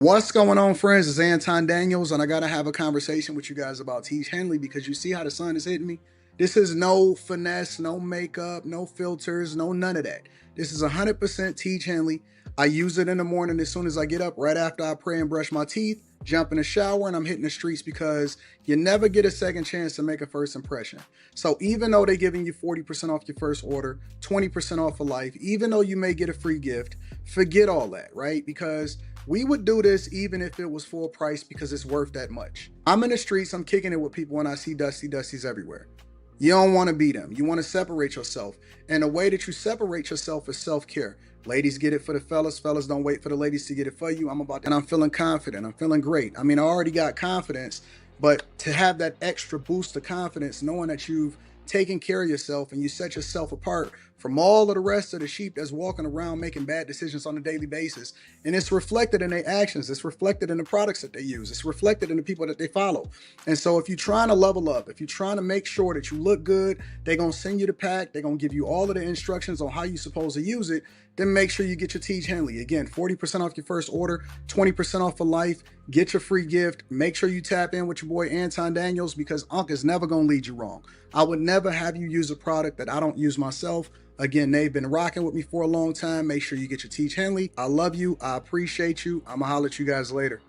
What's going on, friends? It's Anton Daniels, and I gotta have a conversation with you guys about Teach Henley because you see how the sun is hitting me. This is no finesse, no makeup, no filters, no none of that. This is 100% Teach Henley. I use it in the morning as soon as I get up, right after I pray and brush my teeth, jump in the shower, and I'm hitting the streets because you never get a second chance to make a first impression. So even though they're giving you 40% off your first order, 20% off for life, even though you may get a free gift, forget all that, right? Because we would do this even if it was full price because it's worth that much. I'm in the streets, I'm kicking it with people when I see Dusties everywhere. You don't want to be them. You want to separate yourself. And the way that you separate yourself is self-care. Ladies get it for the fellas. Fellas don't wait for the ladies to get it for you. I'm about to, and I'm feeling confident. I'm feeling great. I mean, I already got confidence, but to have that extra boost of confidence, knowing that you've taken care of yourself and you set yourself apart from all of the rest of the sheep that's walking around making bad decisions on a daily basis. And it's reflected in their actions. It's reflected in the products that they use. It's reflected in the people that they follow. And so if you're trying to level up, if you're trying to make sure that you look good, they're going to send you the pack. They're going to give you all of the instructions on how you're supposed to use it. Then make sure you get your Teach Henley. Again, 40% off your first order, 20% off for life. Get your free gift. Make sure you tap in with your boy Anton Daniels because Unc is never going to lead you wrong. I would never have you use a product that I don't use myself. Again, they've been rocking with me for a long time. Make sure you get your Teach Henley. I love you. I appreciate you. I'm going to holler at you guys later.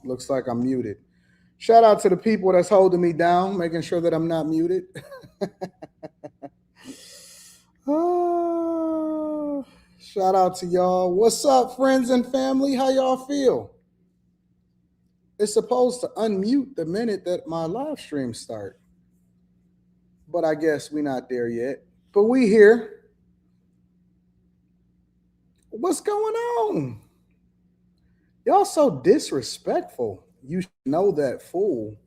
Looks like I'm muted. Shout out to the people that's holding me down, making sure that I'm not muted. Oh, shout out to y'all. What's up, friends and family? How y'all feel? It's supposed to unmute the minute that my live stream start, but I guess we not there yet. But we here. What's going on? Y'all so disrespectful. You should know that, fool.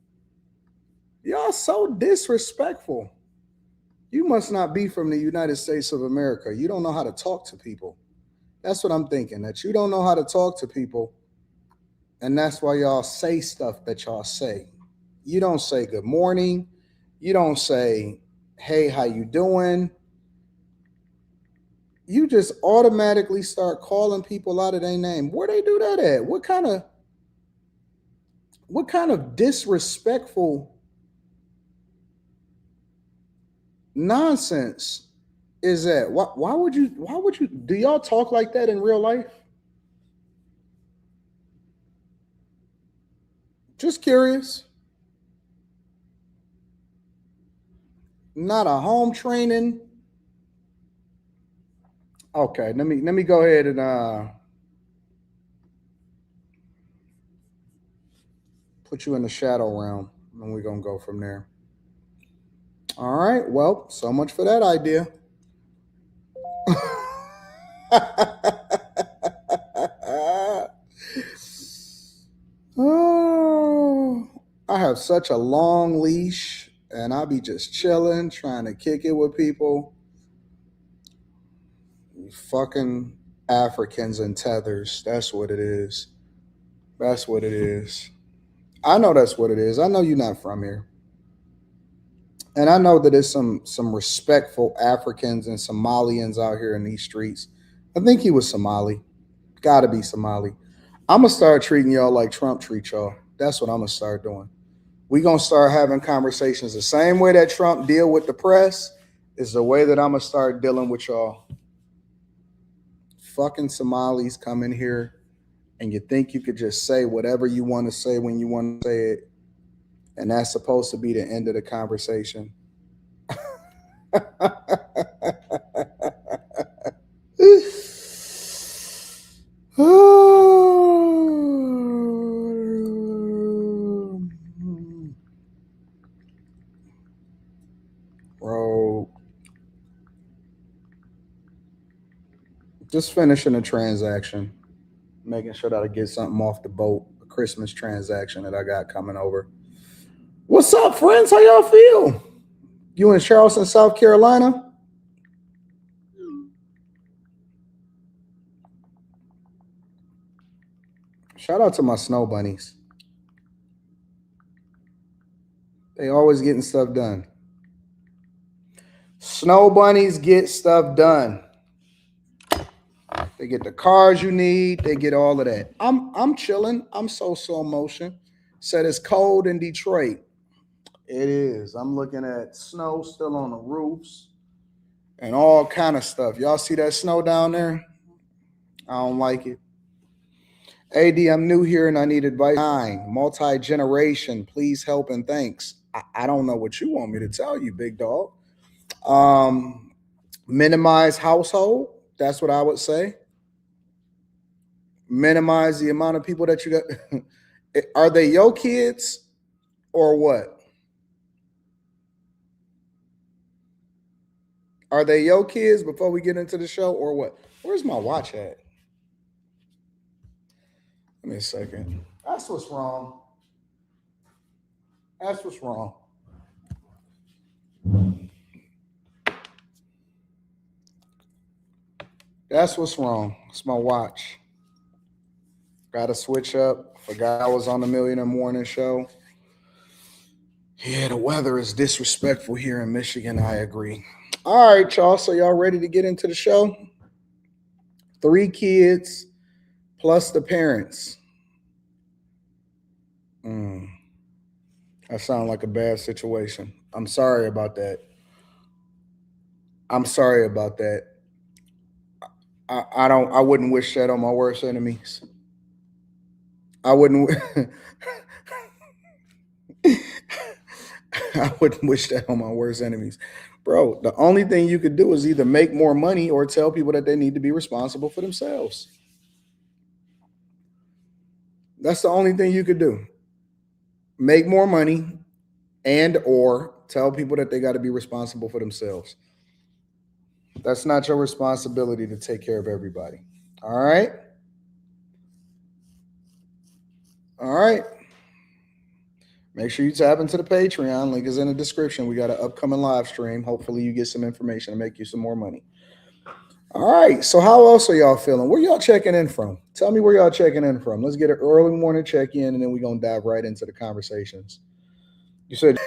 Y'all so disrespectful. You must not be from the United States of America. You don't know how to talk to people. That's what I'm thinking, that you don't know how to talk to people. And that's why y'all say stuff that y'all say. You don't say good morning. You don't say, hey, how you doing? You just automatically start calling people out of their name. Where they do that at? What kind of disrespectful nonsense is that? Why would you do y'all talk like that in real life? Just curious. Not a home training. Okay, let me go ahead and put you in the shadow realm, and we're gonna go from there. All right. Well, so much for that idea. Oh, I have such a long leash, and I be just chilling, trying to kick it with people. You fucking Africans and tethers. That's what it is. That's what it is. I know that's what it is. I know you're not from here. And I know that there's some respectful Africans and Somalians out here in these streets. I think he was Somali. Gotta be Somali. I'm gonna start treating y'all like Trump treat y'all. That's what I'm gonna start doing. We gonna start having conversations the same way that Trump deal with the press is the way that I'm gonna start dealing with y'all. Fucking Somalis come in here and you think you could just say whatever you want to say when you want to say it, and that's supposed to be the end of the conversation. Bro, just finishing a transaction. making sure that I get something off the boat, a Christmas transaction that I got coming over. What's up, friends? How y'all feel? You in Charleston, South Carolina? Shout out to my snow bunnies. They always getting stuff done. Snow bunnies get stuff done. They get the cars you need. They get all of that. I'm chilling. I'm so slow motion. Said it's cold in Detroit. It is. I'm looking at snow still on the roofs and all kind of stuff. Y'all see that snow down there? I don't like it. AD, I'm new here and I need advice. Multi-generation, please help and thanks. I don't know what you want me to tell you, big dog. Um, Minimize household. That's what I would say. Minimize the amount of people that you got. Are they your kids or what? Are they your kids before we get into the show or what? Where's my watch at? Give me a second. That's what's wrong. That's what's wrong. That's what's wrong. It's my watch. Got to switch up. Forgot I was on the Millionaire Morning Show. Yeah, the weather is disrespectful here in Michigan. I agree. All right, y'all. So y'all ready to get into the show? 3 kids plus the parents. That sounds like a bad situation. I'm sorry about that. I'm sorry about that. I wouldn't wish that on my worst enemies. I wouldn't I wouldn't wish that on my worst enemies. Bro, the only thing you could do is either make more money or tell people that they need to be responsible for themselves. That's the only thing you could do. Make more money and or tell people that they got to be responsible for themselves. That's not your responsibility to take care of everybody. All right? All right. Make sure you tap into the Patreon. Link is in the description. We got an upcoming live stream. Hopefully you get some information to make you some more money. All right. So how else are y'all feeling? Where y'all checking in from? Tell me where y'all checking in from. Let's get an early morning check-in, and then we're going to dive right into the conversations. You said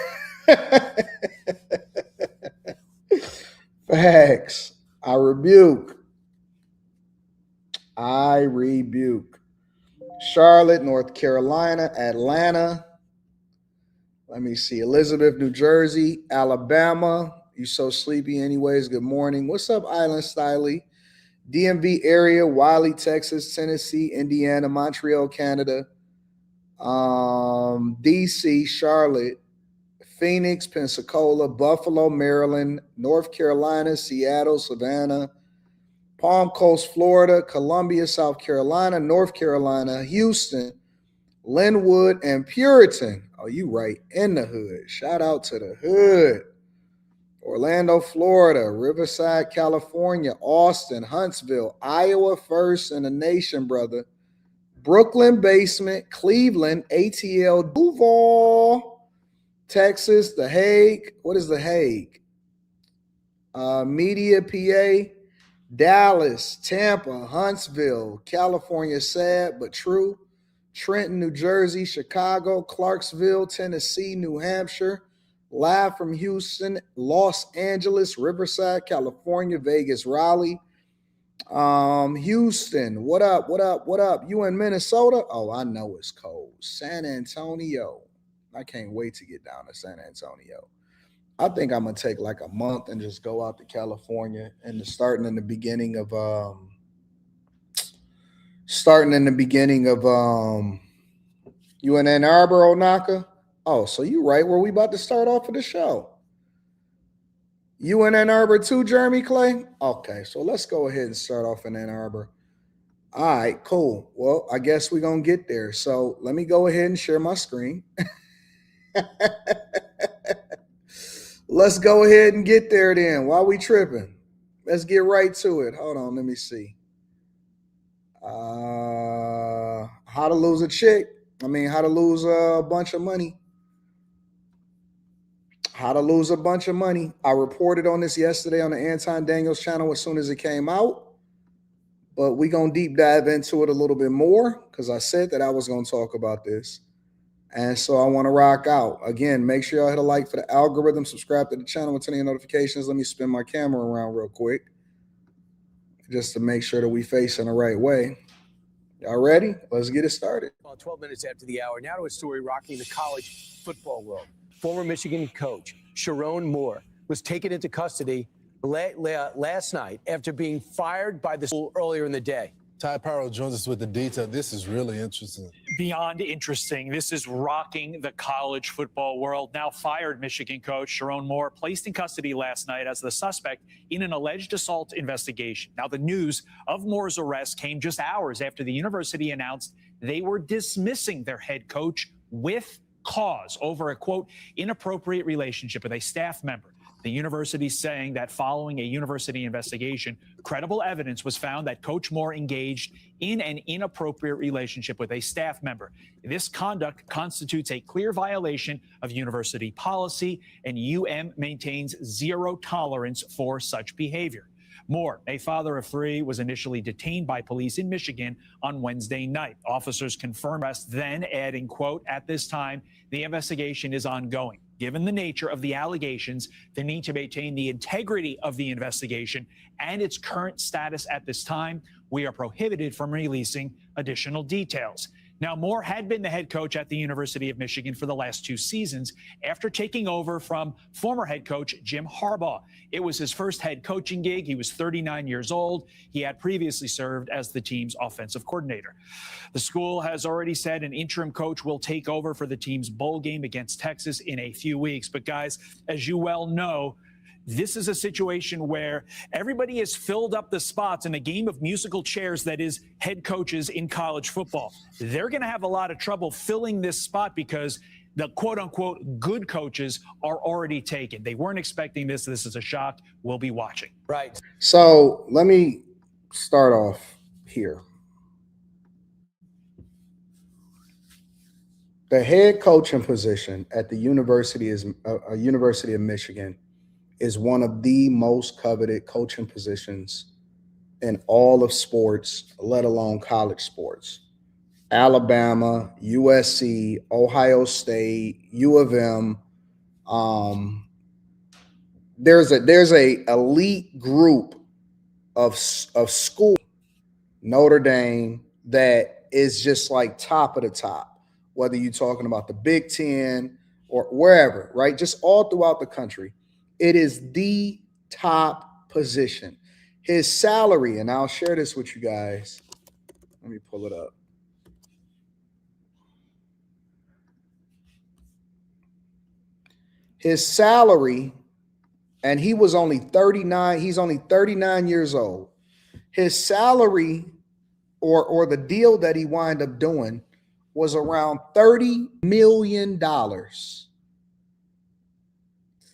facts. I rebuke. Charlotte, North Carolina, Atlanta. Let me see. Elizabeth, New Jersey, Alabama. You so sleepy anyways. Good morning. What's up, Island Styley? DMV area, Wiley, Texas, Tennessee, Indiana, Montreal, Canada, DC, Charlotte, Phoenix, Pensacola, Buffalo, Maryland, North Carolina, Seattle, Savannah, Palm Coast, Florida, Columbia, South Carolina, North Carolina, Houston, Linwood, and Puritan. Oh, you right in the hood. Shout out to the hood. Orlando, Florida, Riverside, California, Austin, Huntsville, Iowa first in the nation, brother. Brooklyn basement, Cleveland, ATL, Duval, Texas, The Hague. What is The Hague? Media, PA, Dallas, Tampa, Huntsville, California, sad but true. Trenton, New Jersey, Chicago, Clarksville, Tennessee, New Hampshire, live from Houston, Los Angeles, Riverside, California, Vegas, Raleigh, Houston. What up? You in Minnesota? Oh, I know it's cold. San Antonio. I can't wait to get down to San Antonio. I think I'm gonna take like a month and just go out to California and starting in the beginning of you in Ann Arbor, Onaka? Oh, so you right where we about to start off of the show. You in Ann Arbor too, Jeremy Clay? Okay, so let's go ahead and start off in Ann Arbor. All right, cool. Well, I guess we're going to get there. So let me go ahead and share my screen. Let's go ahead and get there then. Why we tripping? Let's get right to it. Hold on, let me see. How to lose a chick. How to lose a bunch of money. How to lose a bunch of money. I reported on this yesterday on the Anton Daniels channel as soon as it came out. But we're going to deep dive into it a little bit more because I said that I was going to talk about this. And so I want to rock out. Again, make sure y'all hit a like for the algorithm, subscribe to the channel, and turn on your notifications. Let me spin my camera around real quick just to make sure that we facing the right way. Y'all ready? Let's get it started. Well, 12 minutes after the hour, now to a story rocking the college football world. Former Michigan coach Sherrone Moore was taken into custody last night after being fired by the school earlier in the day. Ty Powell joins us with the detail. This is really interesting. Beyond interesting. This is rocking the college football world. Now fired Michigan coach Sherrone Moore placed in custody last night as the suspect in an alleged assault investigation. Now, the news of Moore's arrest came just hours after the university announced they were dismissing their head coach with cause over a, quote, inappropriate relationship with a staff member. The university saying that following a university investigation, credible evidence was found that Coach Moore engaged in an inappropriate relationship with a staff member. This conduct constitutes a clear violation of university policy, and maintains zero tolerance for such behavior. Moore, a father of three, was initially detained by police in Michigan on Wednesday night. Officers confirmed arrest, then adding, quote, at this time, the investigation is ongoing. Given the nature of the allegations, the need to maintain the integrity of the investigation and its current status at this time, we are prohibited from releasing additional details. Now, Moore had been the head coach at the University of Michigan for the last 2 seasons after taking over from former head coach Jim Harbaugh. It was his first head coaching gig. He was 39 years old. He had previously served as the team's offensive coordinator. The school has already said an interim coach will take over for the team's bowl game against Texas in a few weeks. But guys, as you well know, this is a situation where everybody has filled up the spots in a game of musical chairs that is head coaches in college football. They're going to have a lot of trouble filling this spot because the quote-unquote good coaches are already taken. They weren't expecting this. This is a shock. We'll be watching. Right. So let me start off here. The head coaching position at the University of Michigan is one of the most coveted coaching positions in all of sports, let alone college sports. Alabama, USC, Ohio State, U of M. There's a elite group of school, Notre Dame, that is just like top of the top, whether you're talking about the Big Ten or wherever, right? Just all throughout the country. It is the top position. His salary, and I'll share this with you guys. Let me pull it up. His salary, and he was only 39. He's only 39 years old. His salary or the deal that he wound up doing was around $30 million.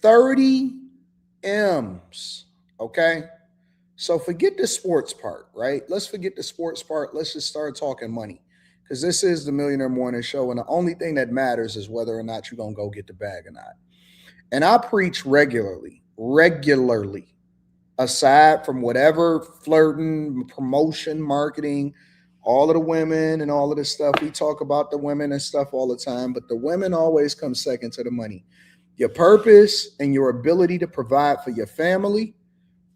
30 M's, okay? So forget the sports part, right? Let's forget the sports part. Let's just start talking money because this is the Millionaire Morning Show, and the only thing that matters is whether or not you're going to go get the bag or not. And I preach regularly, aside from whatever flirting, promotion, marketing, all of the women and all of this stuff. We talk about the women and stuff all the time, but the women always come second to the money. Your purpose and your ability to provide for your family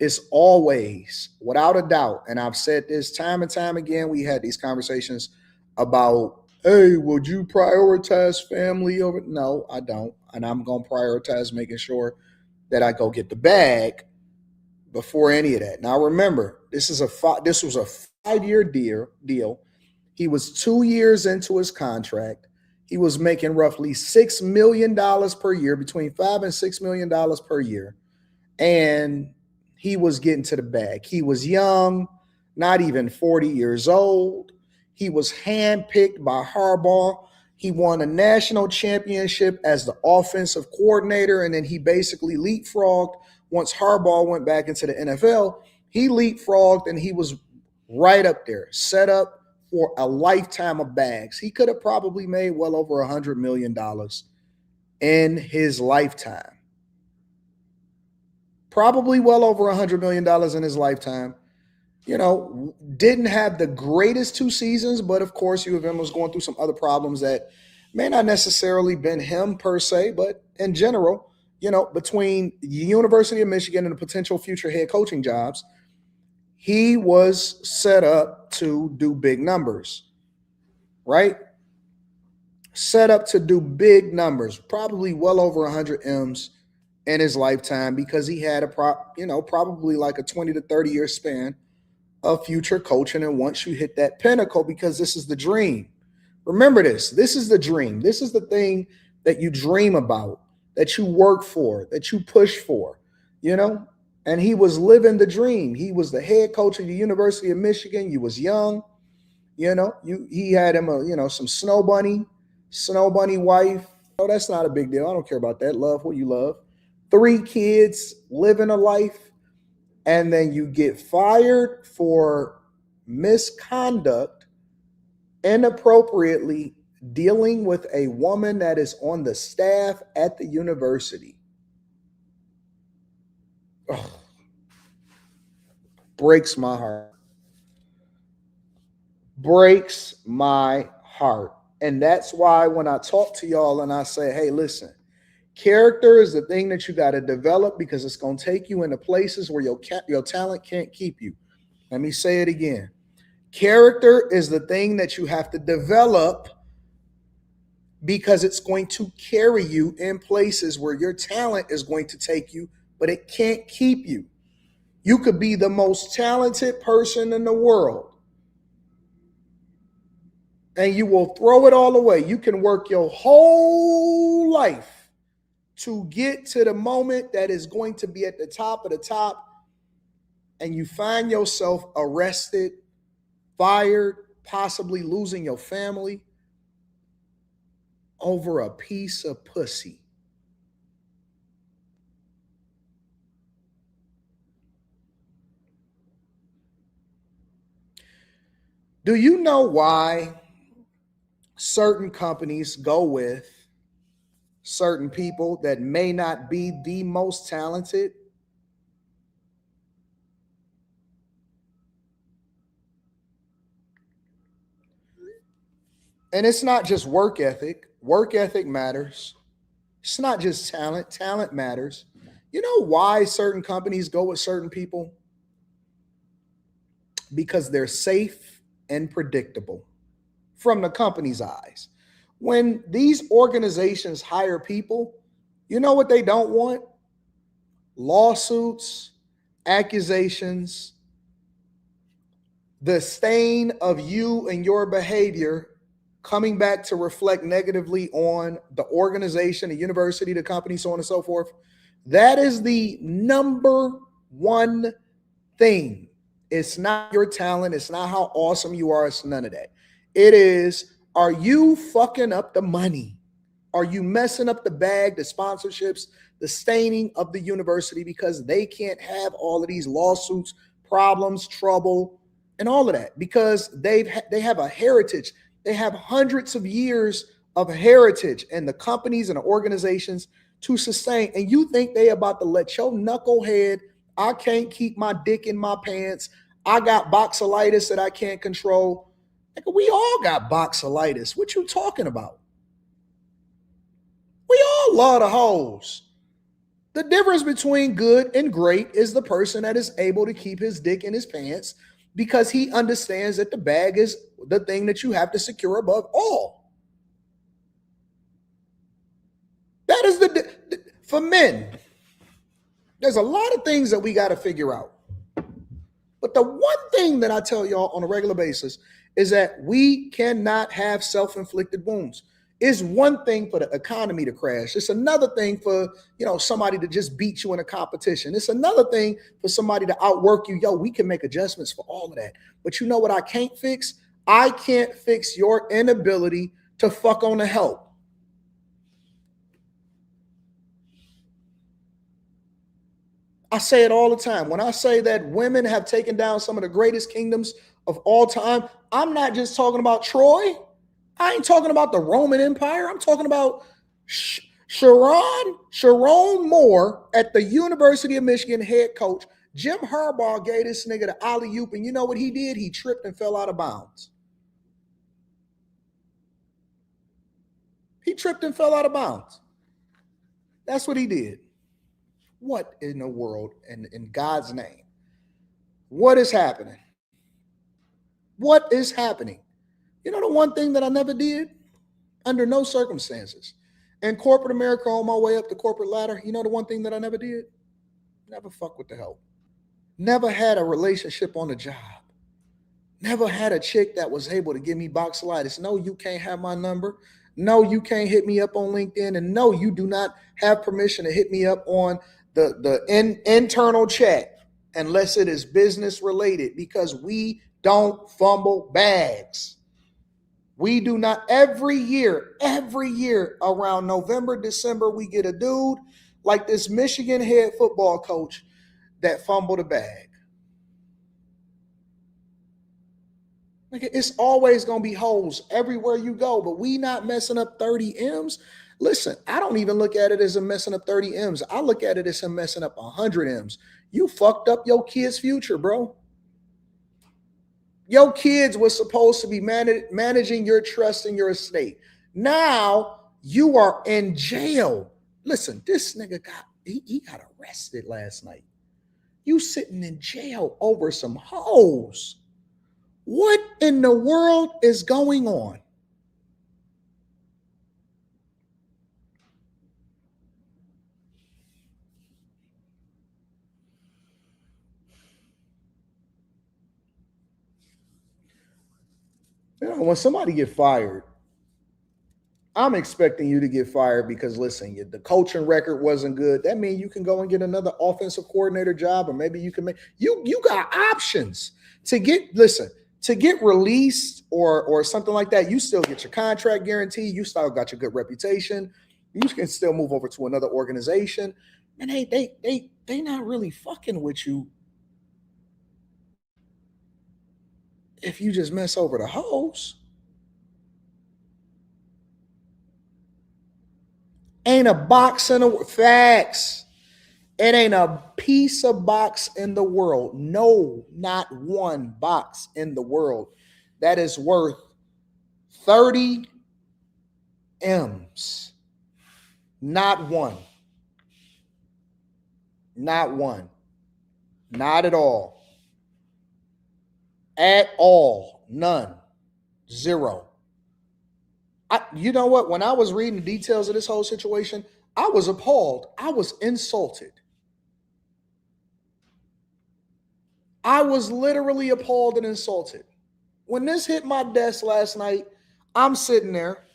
is always, without a doubt, and I've said this time and time again, we had these conversations about, hey, would you prioritize family over? No, I don't. And I'm going to prioritize making sure that I go get the bag before any of that. Now, remember, this was a 5-year deal. He was 2 years into his contract. He was making roughly $6 million per year, between $5 and $6 million per year. And he was getting to the bag. He was young, not even 40 years old. He was handpicked by Harbaugh. He won a national championship as the offensive coordinator, and then he basically leapfrogged. Once Harbaugh went back into the NFL, he leapfrogged and he was right up there, set up for a lifetime of bags. He could have probably made well over $100 million in his lifetime. Probably well over $100 million in his lifetime. You know, didn't have the greatest 2 seasons, but of course, U of M was going through some other problems that may not necessarily been him per se, but in general, you know, between the University of Michigan and the potential future head coaching jobs, he was set up to do big numbers, right? Set up to do big numbers, probably well over 100 M's in his lifetime because he had probably like a 20 to 30 year span of future coaching. And once you hit that pinnacle, because this is the dream, remember this is the dream. This is the thing that you dream about, that you work for, that you push for, you know? And he was living the dream. He was the head coach of the University of Michigan. You was young, you know, he had him some snow bunny wife. Oh, that's not a big deal. I don't care about that. Love what you love. 3 kids, living a life, and then you get fired for misconduct, inappropriately dealing with a woman that is on the staff at the university. Ugh. Breaks my heart. Breaks my heart. And that's why when I talk to y'all and I say, hey, listen, character is the thing that you got to develop because it's going to take you into places where your talent can't keep you. Let me say it again. Character is the thing that you have to develop because it's going to carry you in places where your talent is going to take you, but it can't keep you. You could be the most talented person in the world, and you will throw it all away. You can work your whole life to get to the moment that is going to be at the top of the top, and you find yourself arrested, fired, possibly losing your family over a piece of pussy. Do you know why certain companies go with certain people that may not be the most talented? And it's not just work ethic. Work ethic matters. It's not just talent. Talent matters. You know why certain companies go with certain people? Because they're safe and predictable from the company's eyes. When these organizations hire people, you know what they don't want? Lawsuits, accusations, the stain of you and your behavior coming back to reflect negatively on the organization, the university, the company, so on and so forth. That is the number one thing. It's not your talent. It's not how awesome you are. It's none of that. It is, are you fucking up the money? Are you messing up the bag, the sponsorships, the staining of the university because they can't have all of these lawsuits, problems, trouble, and all of that because they have a heritage. They have hundreds of years of heritage and the companies and the organizations to sustain. And you think they about to let your knucklehead, I can't keep my dick in my pants, I got boxolitis that I can't control. We all got boxolitis. What you talking about? We all love the hoes. The difference between good and great is the person that is able to keep his dick in his pants because he understands that the bag is the thing that you have to secure above all. That is for men. There's a lot of things that we got to figure out. But the one thing that I tell y'all on a regular basis is that we cannot have self-inflicted wounds. It's one thing for the economy to crash. It's another thing for, somebody to just beat you in a competition. It's another thing for somebody to outwork you. Yo, we can make adjustments for all of that. But you know what I can't fix? I can't fix your inability to fuck on the help. I say it all the time. When I say that women have taken down some of the greatest kingdoms of all time. I'm not just talking about Troy. I ain't talking about the Roman Empire. I'm talking about Sherrone Moore at the University of Michigan head coach. Jim Harbaugh gave this nigga the alley-oop, and you know what he did? He tripped and fell out of bounds. He tripped and fell out of bounds. That's what he did. What in the world, in God's name? What is happening? What is happening? You know the one thing that I never did? Under no circumstances. In corporate America, on my way up the corporate ladder, you know the one thing that I never did? Never fuck with the help. Never had a relationship on the job. Never had a chick that was able to give me boxelitis. No, you can't have my number. No, you can't hit me up on LinkedIn. And no, you do not have permission to hit me up on the internal chat unless it is business related, because we don't fumble bags. We do not. Every year around November, December, we get a dude like this Michigan head football coach that fumbled a bag. It's always going to be holes everywhere you go, but we not messing up 30 M's. Listen, I don't even look at it as a messing up 30 M's. I look at it as a messing up 100 M's. You fucked up your kid's future, bro. Your kids were supposed to be managing your trust in your estate. Now you are in jail. Listen, this nigga he got arrested last night. You sitting in jail over some hoes. What in the world is going on? You know, when somebody get fired, I'm expecting you to get fired because, listen, the coaching record wasn't good. That means you can go and get another offensive coordinator job, or maybe you can make you got options to get released or something like that. You still get your contract guarantee. You still got your good reputation. You can still move over to another organization, and they not really fucking with you if you just mess over the hoes. Ain't a box in the facts. It ain't a piece of box in the world. No, not one box in the world that is worth 30 M's. Not one. Not one. Not at all. At all. None. Zero. You know what? When I was reading the details of this whole situation, I was appalled. I was insulted. I was literally appalled and insulted. When this hit my desk last night, I'm sitting there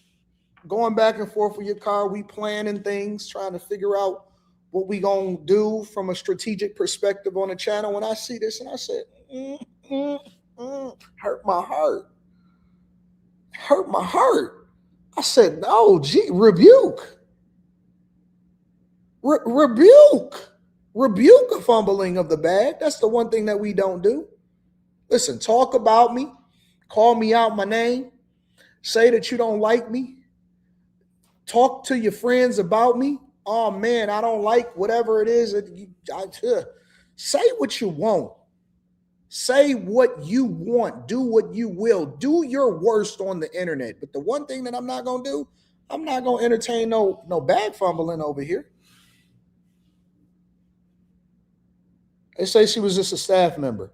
going back and forth with your car. We planning things, trying to figure out what we going to do from a strategic perspective on the channel. When I see this, and I said, hurt my heart. Hurt my heart. I said, no, rebuke. Rebuke. Rebuke a fumbling of the bag. That's the one thing that we don't do. Listen, talk about me. Call me out my name. Say that you don't like me. Talk to your friends about me. Oh, man, I don't like whatever it is. Say what you want. Say what you want. Do what you will. Do your worst on the internet. But the one thing that I'm not going to do, I'm not going to entertain no bag fumbling over here. They say she was just a staff member.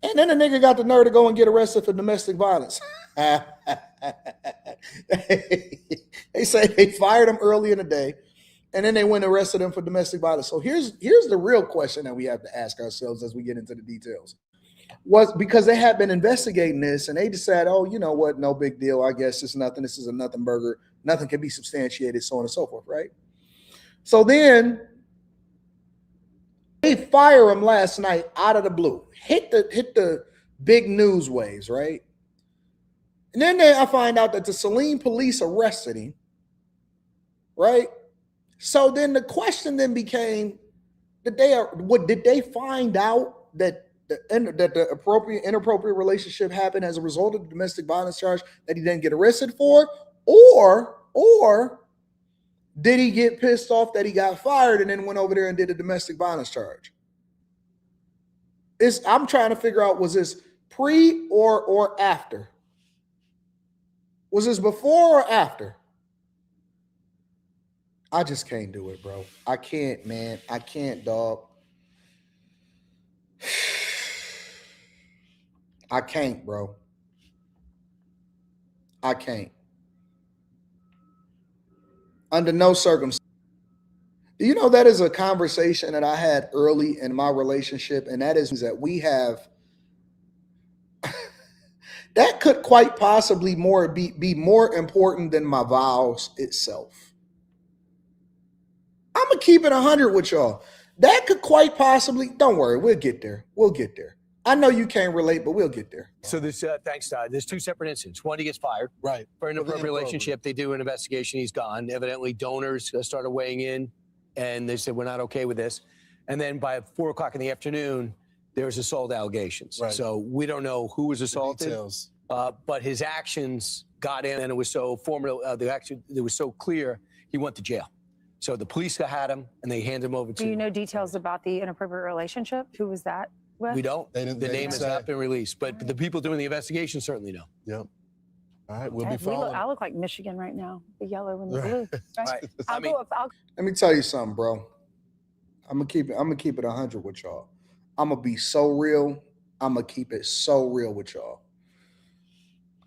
And then the nigga got the nerve to go and get arrested for domestic violence. They say they fired him early in the day, and then they went and arrested him for domestic violence. So here's the real question that we have to ask ourselves as we get into the details. Was because they had been investigating this, and they decided, oh, you know what, no big deal. I guess it's nothing. This is a nothing burger. Nothing can be substantiated, so on and so forth, right? So then they fire him last night out of the blue. Hit the big news waves, right? And then I find out that the Saline police arrested him, right? So then the question then became, did they find out that that the inappropriate relationship happened as a result of the domestic violence charge that he didn't get arrested for, or did he get pissed off that he got fired and then went over there and did a domestic violence charge? I'm trying to figure out, was this pre or after? Was this before or after? I just can't do it, bro. I can't, man. I can't, dog. I can't, bro. I can't. Under no circumstance. Do you know that is a conversation that I had early in my relationship, and that is that we have that could quite possibly be more important than my vows itself. I'm gonna keep it 100 with y'all. That could quite possibly, don't worry, we'll get there. We'll get there. I know you can't relate, but we'll get there. So this, thanks, Todd. There's two separate incidents. One, he gets fired. Right. For an inappropriate relationship. They do an investigation. He's gone. Evidently, donors started weighing in, and they said, we're not okay with this. And then by 4 o'clock in the afternoon, there's assault allegations. Right. So we don't know who was assaulted. Details. But his actions got in, and it was so formidable. It was so clear, he went to jail. So the police had him, and they handed him over to. Do you know details about the inappropriate relationship? Who was that with? We don't. The name has not been released, but the people doing the investigation certainly know. Yep. All right, we'll Okay, be following. I look like Michigan right now, the yellow and the blue. Right? Right. Let me tell you something, bro. I'm gonna keep it 100 with y'all. I'm gonna be so real. I'm gonna keep it so real with y'all.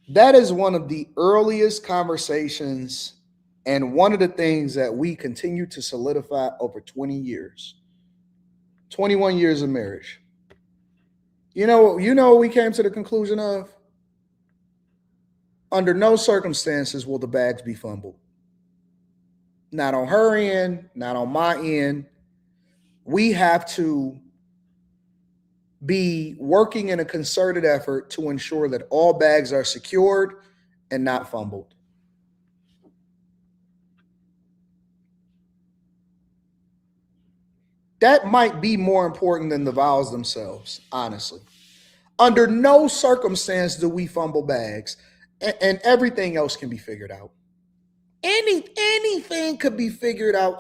That is one of the earliest conversations and one of the things that we continue to solidify over 20 years. 21 years of marriage. You know what we came to the conclusion of? Under no circumstances will the bags be fumbled. Not on her end, not on my end. We have to be working in a concerted effort to ensure that all bags are secured and not fumbled. That might be more important than the vows themselves, honestly. Under no circumstance do we fumble bags, and everything else can be figured out. Anything could be figured out.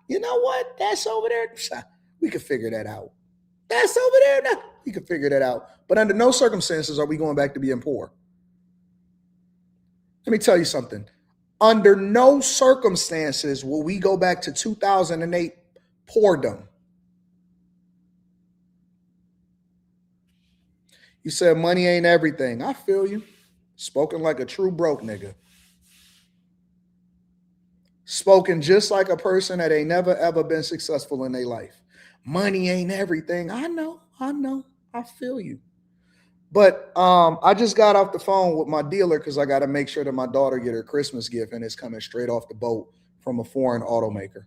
You know what? That's over there. We could figure that out. That's over there. No, we could figure that out. But under no circumstances are we going back to being poor. Let me tell you something. Under no circumstances will we go back to 2008 poordom. You said money ain't everything. I feel you. Spoken like a true broke nigga. Spoken just like a person that ain't never ever been successful in their life. Money ain't everything. I know. I feel you. But I just got off the phone with my dealer because I got to make sure that my daughter get her Christmas gift, and it's coming straight off the boat from a foreign automaker.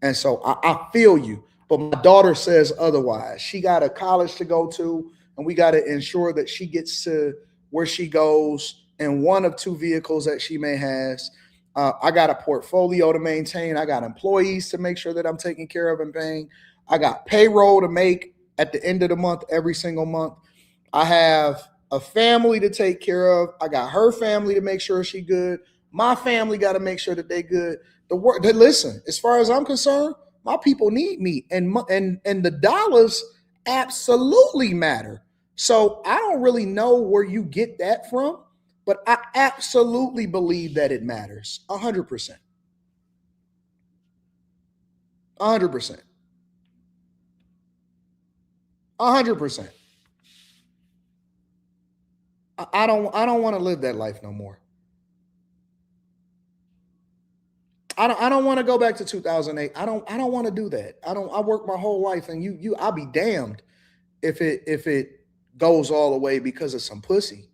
And so I feel you, but my daughter says otherwise. She got a college to go to, and we got to ensure that she gets to where she goes in one of two vehicles that she may have. I got a portfolio to maintain. I got employees to make sure that I'm taking care of and paying. I got payroll to make at the end of the month, every single month. I have a family to take care of. I got her family to make sure she good. My family got to make sure that they good. Listen, as far as I'm concerned, my people need me, and the dollars absolutely matter. So I don't really know where you get that from, but I absolutely believe that it matters. 100%. 100%. 100%. I don't want to live that life no more. I don't want to go back to 2008. I don't want to do that. I worked my whole life, and I'll be damned if it goes all the way because of some pussy.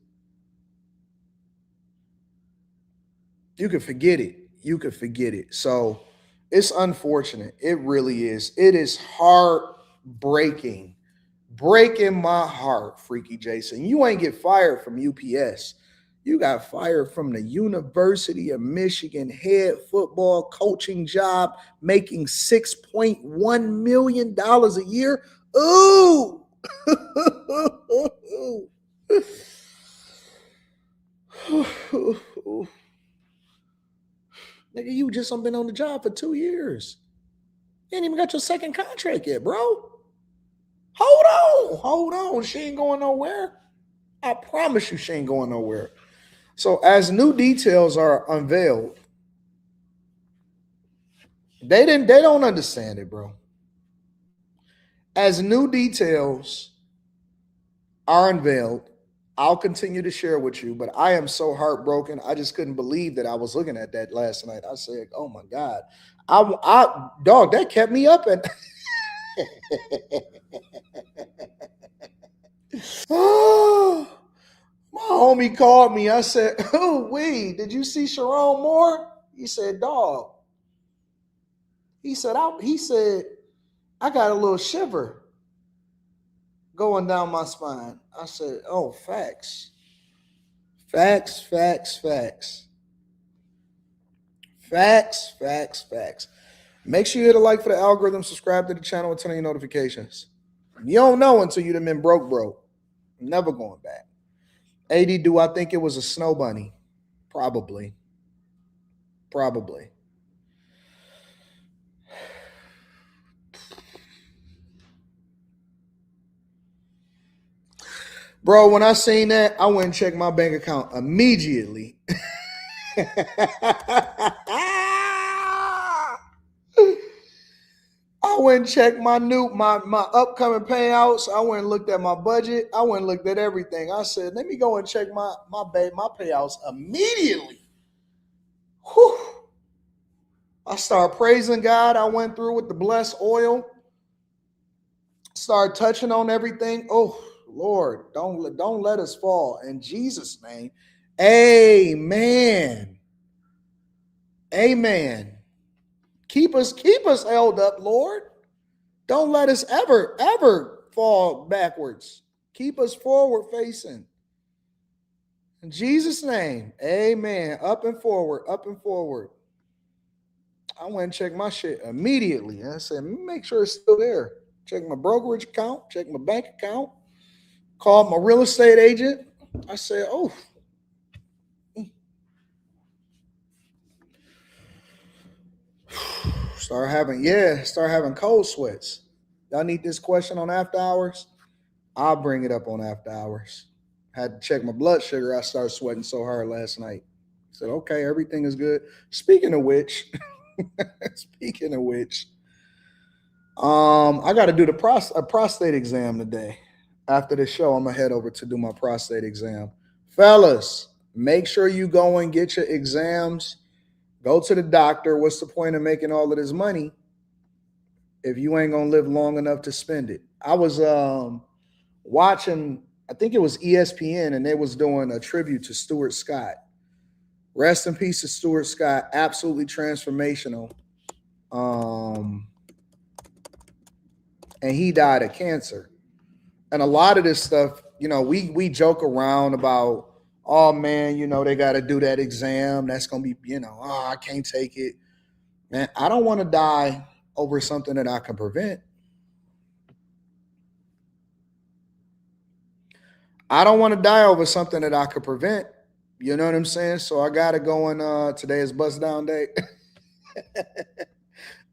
You could forget it. So it's unfortunate. It really is. It is heartbreaking. Breaking my heart, Freaky Jason. You ain't get fired from UPS. You got fired from the University of Michigan head football coaching job, making $6.1 million a year. Ooh, Nigga, you just been on the job for 2 years. You ain't even got your second contract yet, bro. Hold on. She ain't going nowhere. I promise you she ain't going nowhere. So as new details are unveiled, they don't understand it, bro. As new details are unveiled, I'll continue to share with you, but I am so heartbroken. I just couldn't believe that I was looking at that last night. I said, "Oh my God." Dog, that kept me up and oh, my homie called me. I said, "Oh, wait, did you see Sherrone Moore?" He said, "Dog." He said, I got a little shiver going down my spine. I said, "Oh, facts. Facts, facts, facts. Facts, facts, facts." Make sure you hit a like for the algorithm, subscribe to the channel, and turn on your notifications. You don't know until you've been broke. Never going back. AD, do I think it was a snow bunny? Probably. Bro, when I seen that, I went and checked my bank account immediately. I went and checked my upcoming payouts. I went and looked at my budget. I went and looked at everything. I said, let me go and check my payouts immediately. Whew. I started praising God. I went through with the blessed oil. Started touching on everything. Oh, Lord, don't let us fall. In Jesus' name, amen. Amen. Keep us held up, Lord. Don't let us ever fall backwards. Keep us forward facing. In Jesus' name, amen. Up and forward. I went and checked my shit immediately. And I said, make sure it's still there. Check my brokerage account, check my bank account, called my real estate agent. I said, oh. Start having cold sweats. Y'all need this question on after hours? I'll bring it up on after hours. Had to check my blood sugar. I started sweating so hard last night. I said, okay, everything is good. Speaking of which, I got to do a prostate exam today. After the show, I'm gonna head over to do my prostate exam. Fellas, make sure you go and get your exams. Go to the doctor. What's the point of making all of this money if you ain't gonna live long enough to spend it? I was watching, I think it was ESPN, and they was doing a tribute to Stuart Scott. Rest in peace to Stuart Scott. Absolutely transformational. And he died of cancer. And a lot of this stuff, we joke around about, oh man, they got to do that exam. That's going to be, I can't take it. Man, I don't want to die over something that I can prevent. I don't want to die over something that I could prevent. You know what I'm saying? So I got to go and today is bust down day.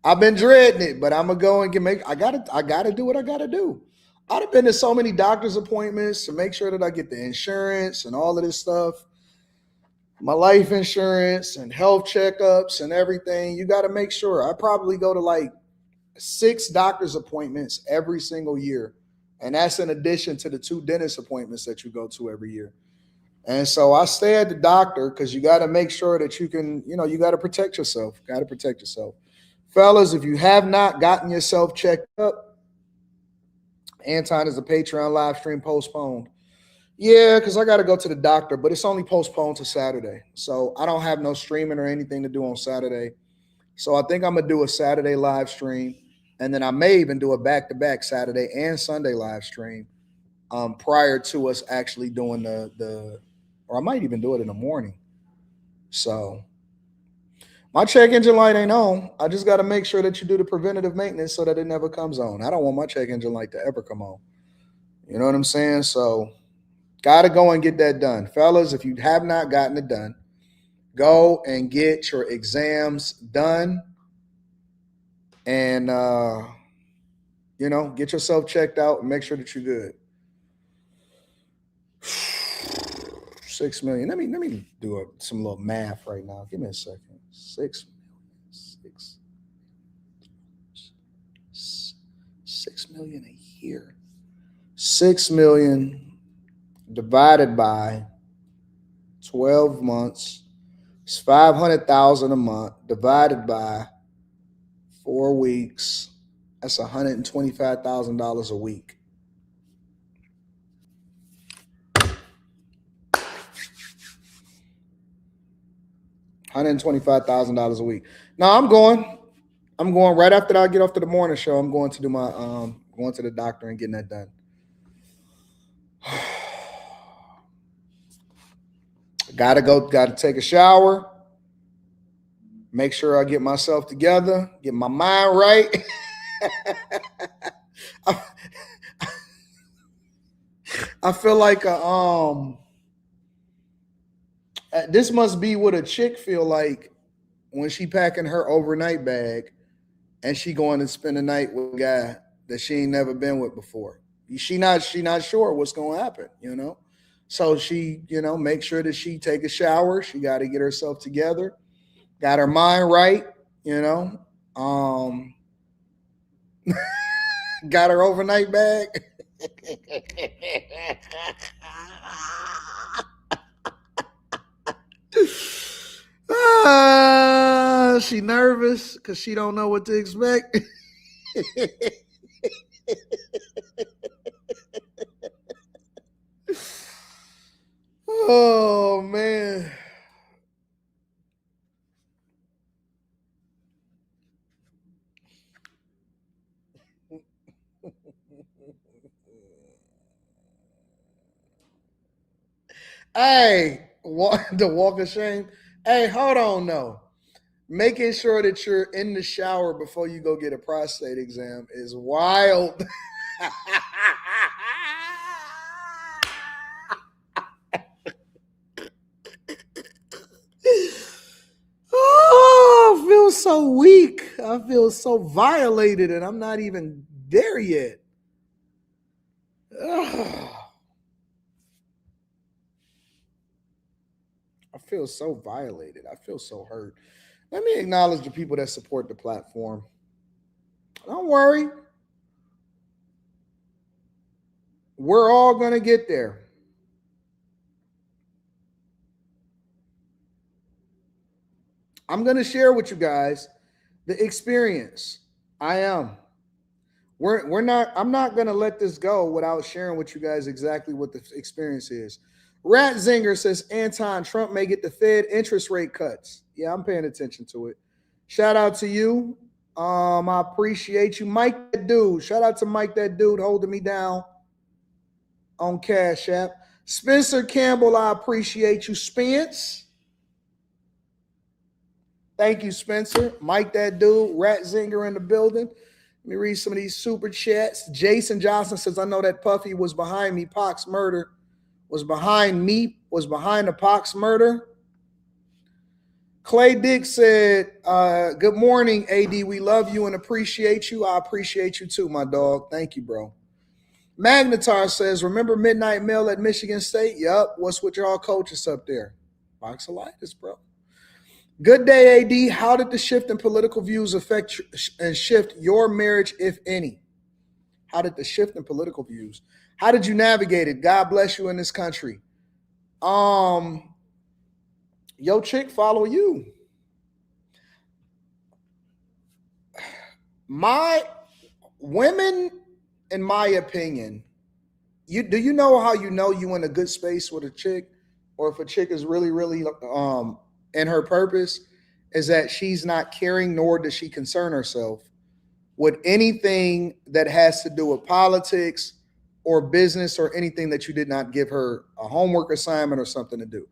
I've been dreading it, but I'm going to go and I got to do what I got to do. I'd have been to so many doctor's appointments to make sure that I get the insurance and all of this stuff, my life insurance and health checkups and everything. You got to make sure. I probably go to like 6 doctor's appointments every single year. And that's in addition to the 2 dentist appointments that you go to every year. And so I stay at the doctor because you got to make sure that you can, you got to protect yourself. Fellas, if you have not gotten yourself checked up, Anton, is a Patreon live stream postponed. Yeah, because I got to go to the doctor, but it's only postponed to Saturday. So I don't have no streaming or anything to do on Saturday. So I think I'm going to do a Saturday live stream. And then I may even do a back-to-back Saturday and Sunday live stream prior to us actually doing or I might even do it in the morning. So my check engine light ain't on. I just got to make sure that you do the preventative maintenance so that it never comes on. I don't want my check engine light to ever come on. You know what I'm saying? So got to go and get that done. Fellas, if you have not gotten it done, go and get your exams done and, get yourself checked out and make sure that you're good. 6 million. Let me do some little math right now. Give me a second. 6 million a year. 6 million divided by 12 months. It's 500,000 a month divided by 4 weeks. That's $125,000 a week. $125,000 a week. Now I'm going right after I get off to the morning show. I'm going to do my going to the doctor and getting that done. Gotta take a shower. Make sure I get myself together, get my mind right. I feel like this must be what a chick feel like when she packing her overnight bag and she going to spend the night with a guy that she ain't never been with before. She not sure what's going to happen, So she, make sure that she take a shower. She got to get herself together, got her mind right, got her overnight bag. She nervous because she don't know what to expect. Oh man. Hey, the walk of shame. Hey, hold on, no. Making sure that you're in the shower before you go get a prostate exam is wild. Oh, I feel so weak. I feel so violated, and I'm not even there yet. Ugh. I feel so violated. I feel so hurt. Let me acknowledge the people that support the platform. Don't worry. We're all going to get there. I'm going to share with you guys the experience. I am. I'm not going to let this go without sharing with you guys exactly what the experience is. Rat Zinger says, Anton, Trump may get the Fed interest rate cuts. Yeah, I'm paying attention to it. Shout out to you. I appreciate you. Mike, that dude. Shout out to Mike, that dude holding me down on Cash App. Spencer Campbell, I appreciate you. Spence. Thank you, Spencer. Mike, that dude. Rat Zinger in the building. Let me read some of these super chats. Jason Johnson says, I know that Puffy was behind me. Pac's murder was behind the Pac's murder. Clay Dick said, good morning, AD. We love you and appreciate you. I appreciate you too, my dog. Thank you, bro. Magnetar says, remember Midnight Mail at Michigan State? Yup. What's with y'all coaches up there? Boxalitis, bro. Good day, AD. How did the shift in political views affect and shift your marriage, if any? How did the shift in political views? How did you navigate it? God bless you in this country. Yo chick follow you. My women, in my opinion, do you know how you know you in a good space with a chick, or if a chick is really, really in her purpose, is that she's not caring nor does she concern herself with anything that has to do with politics or business or anything that you did not give her a homework assignment or something to do.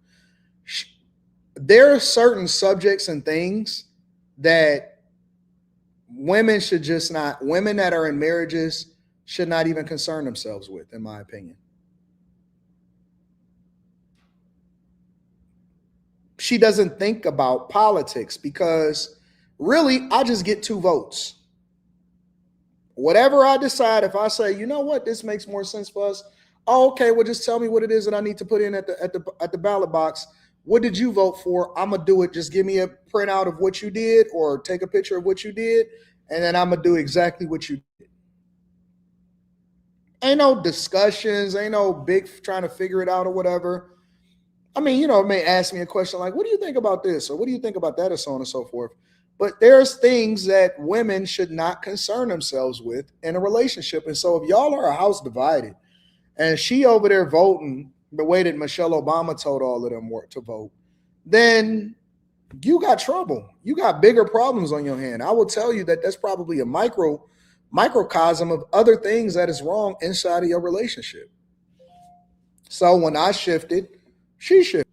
There are certain subjects and things that women that are in marriages should not even concern themselves with, in my opinion. She doesn't think about politics because really, I just get 2 votes. Whatever I decide, if I say, you know what, this makes more sense for us. Oh, okay, well, just tell me what it is that I need to put in at the ballot box. What did you vote for? I'm gonna do it. Just give me a printout of what you did, or take a picture of what you did, and then I'm gonna do exactly what you did. Ain't no discussions, ain't no big trying to figure it out or whatever. I mean, it may ask me a question like, what do you think about this? Or what do you think about that? Or so on and so forth. But there's things that women should not concern themselves with in a relationship. And so if y'all are a house divided and she over there voting the way that Michelle Obama told all of them to vote, then you got trouble. You got bigger problems on your hand. I will tell you that that's probably a microcosm of other things that is wrong inside of your relationship. So when I shifted, she shifted.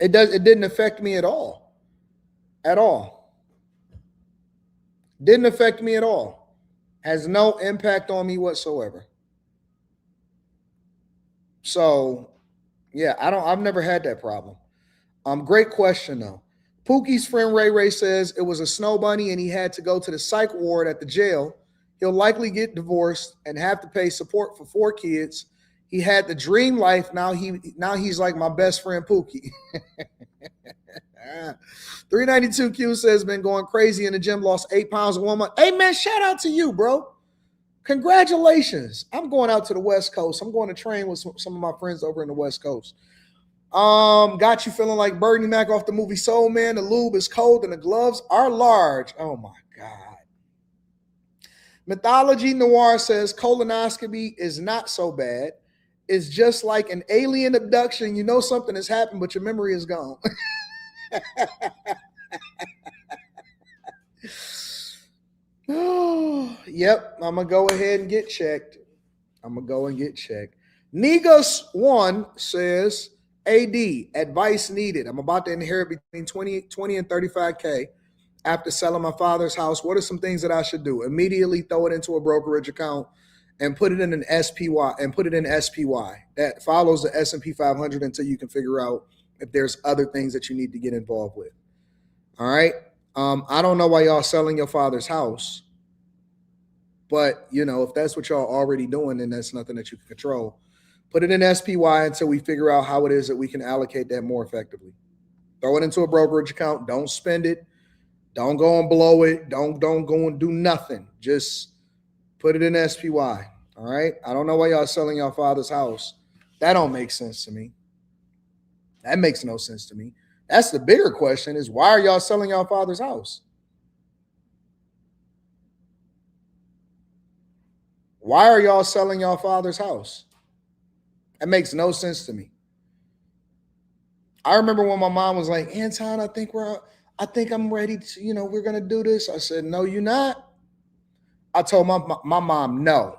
It didn't affect me at all. At all. Didn't affect me at all. Has no impact on me whatsoever. So, yeah, I've never had that problem. Great question though. Pookie's friend Ray Ray says it was a snow bunny and he had to go to the psych ward at the jail. He'll likely get divorced and have to pay support for 4 kids. He had the dream life. Now he's like my best friend Pookie. 392Q says been going crazy in the gym, lost 8 pounds in 1 month. Hey man, shout out to you, bro. Congratulations. I'm going out to the West Coast. I'm going to train with some of my friends over in the West Coast. Got you feeling like Bernie Mac off the movie Soul Man. The lube is cold and the gloves are large. Oh my God. Mythology Noir says colonoscopy is not so bad. It's just like an alien abduction. You know something has happened, but your memory is gone. Yep, I'm going to go ahead and get checked. Negus1 says, AD, advice needed. I'm about to inherit between 20 and 35K after selling my father's house. What are some things that I should do? Immediately throw it into a brokerage account and put it in an SPY that follows the S&P 500 until you can figure out if there's other things that you need to get involved with. All right. I don't know why y'all selling your father's house, but if that's what y'all already doing, then that's nothing that you can control. Put it in SPY until we figure out how it is that we can allocate that more effectively. Throw it into a brokerage account. Don't spend it. Don't go and blow it. Don't go and do nothing. Just put it in SPY. All right. I don't know why y'all selling your father's house. That don't make sense to me. That makes no sense to me. That's the bigger question is, why are y'all selling your father's house? Why are y'all selling your father's house? That makes no sense to me. I remember when my mom was like, Anton, I think I'm ready to, we're going to do this. I said, no, you're not. I told my mom, no.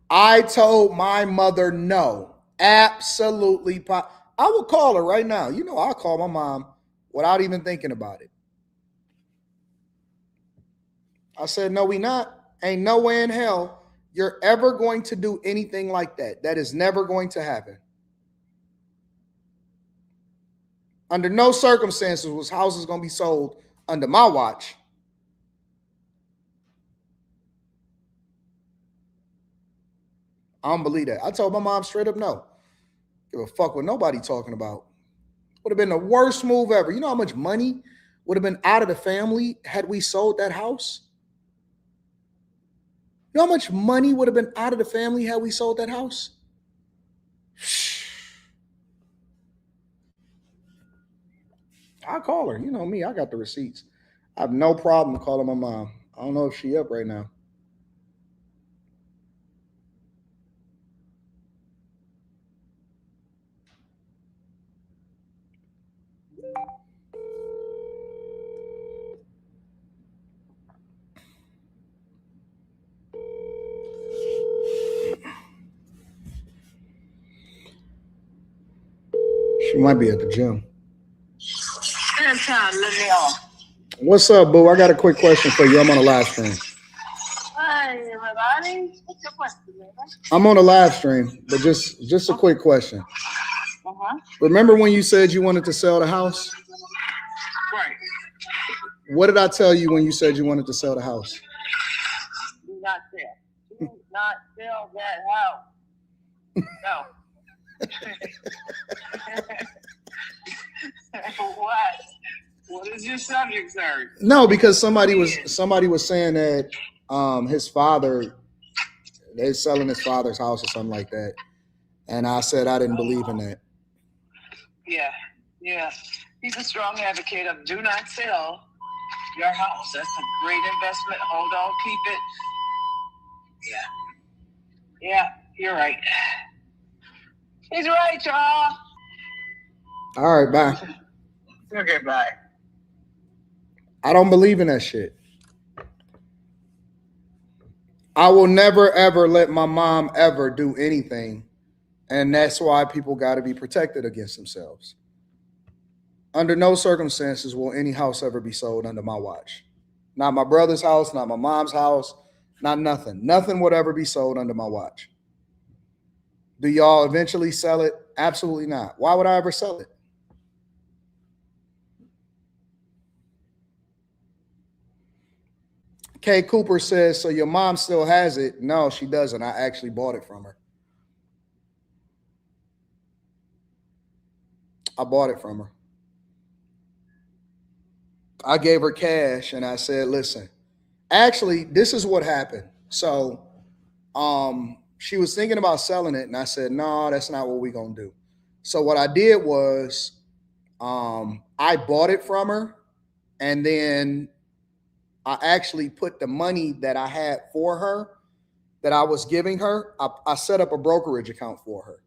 I told my mother, no. Absolutely. I will call her right now. I'll call my mom without even thinking about it. I said, no, we not. Ain't no way in hell you're ever going to do anything like that. That is never going to happen. Under no circumstances was houses going to be sold under my watch. I don't believe that. I told my mom straight up no. Give a fuck what nobody talking about. Would have been the worst move ever. You know how much money would have been out of the family had we sold that house? You know how much money would have been out of the family had we sold that house? I'll call her. You know me, I got the receipts. I have no problem calling my mom. I don't know if she up right now. She might be at the gym. time. Let me off. What's up, boo? I got a quick question for you. I'm on a live stream. Hi, everybody. What's your question, baby? I'm on a live stream, but just a quick question. Remember when you said you wanted to sell the house? Right. What did I tell you when you said you wanted to sell the house? Do not sell. Do not sell that house. No. What? What is your subject, sir? No, because somebody was saying that his father, they're selling his father's house or something like that. And I said I didn't believe in that. Yeah. He's a strong advocate of do not sell your house. That's a great investment. Hold on, keep it. Yeah, you're right. He's right, y'all. All right, bye. Okay, bye. I don't believe in that shit. I will never, ever let my mom ever do anything. And that's why people got to be protected against themselves. Under no circumstances will any house ever be sold under my watch. Not my brother's house, not my mom's house, not nothing. Nothing would ever be sold under my watch. Do y'all eventually sell it? Absolutely not. Why would I ever sell it? Kay Cooper says, so your mom still has it? No, she doesn't. I actually bought it from her. I bought it from her. I gave her cash and I said, listen, actually, this is what happened. So she was thinking about selling it and I said, no, that's not what we're going to do. So what I did was I bought it from her and then I actually put the money that I had for her, that I was giving her, I set up a brokerage account for her.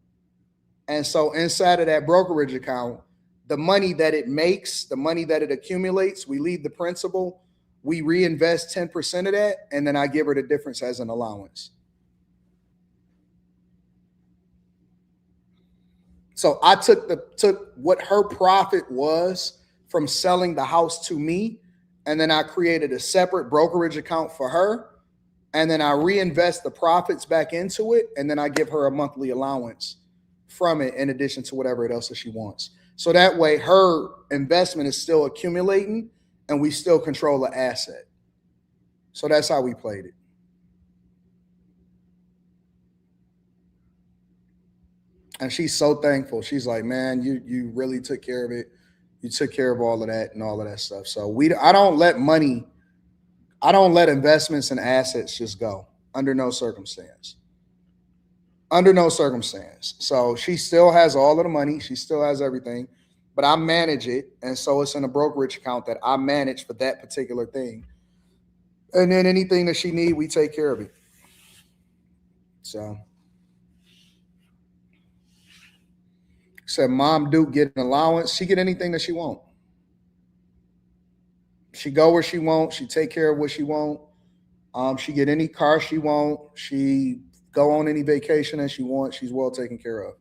And so inside of that brokerage account, the money that it makes, the money that it accumulates, we leave the principal, we reinvest 10% of that, and then I give her the difference as an allowance. So I took what her profit was from selling the house to me, and then I created a separate brokerage account for her, and then I reinvest the profits back into it, and then I give her a monthly allowance from it in addition to whatever else that she wants. So that way her investment is still accumulating and we still control the asset. So that's how we played it. And she's so thankful. She's like, man, you really took care of it. You took care of all of that and all of that stuff. So I don't let investments and assets just go under no circumstance. Under no circumstance. So she still has all of the money. She still has everything, but I manage it. And so it's in a brokerage account that I manage for that particular thing. And then anything that she needs, we take care of it. So said, Mom Duke get an allowance. She get anything that she want. She go where she want. She take care of what she want. She get any car she want. She go on any vacation that she wants. She's well taken care of.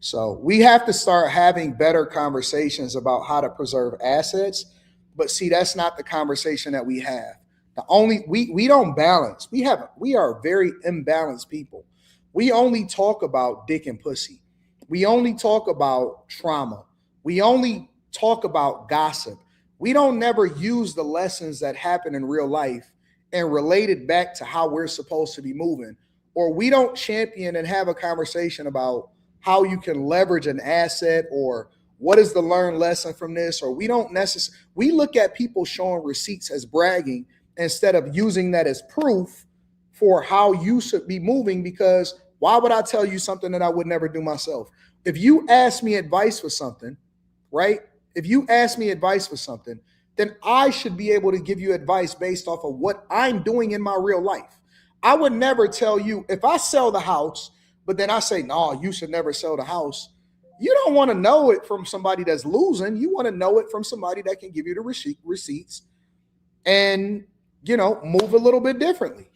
So we have to start having better conversations about how to preserve assets. But see, that's not the conversation that we have. We don't balance. We are very imbalanced people. We only talk about dick and pussy. We only talk about trauma. We only talk about gossip. We don't never use the lessons that happen in real life and relate it back to how we're supposed to be moving. Or we don't champion and have a conversation about how you can leverage an asset or what is the learned lesson from this. Or we look at people showing receipts as bragging instead of using that as proof for how you should be moving, because why would I tell you something that I would never do myself? If you ask me advice for something, right? If you ask me advice for something, then I should be able to give you advice based off of what I'm doing in my real life. I would never tell you, if I sell the house, but then I say, no, you should never sell the house. You don't want to know it from somebody that's losing. You want to know it from somebody that can give you the receipts and, move a little bit differently.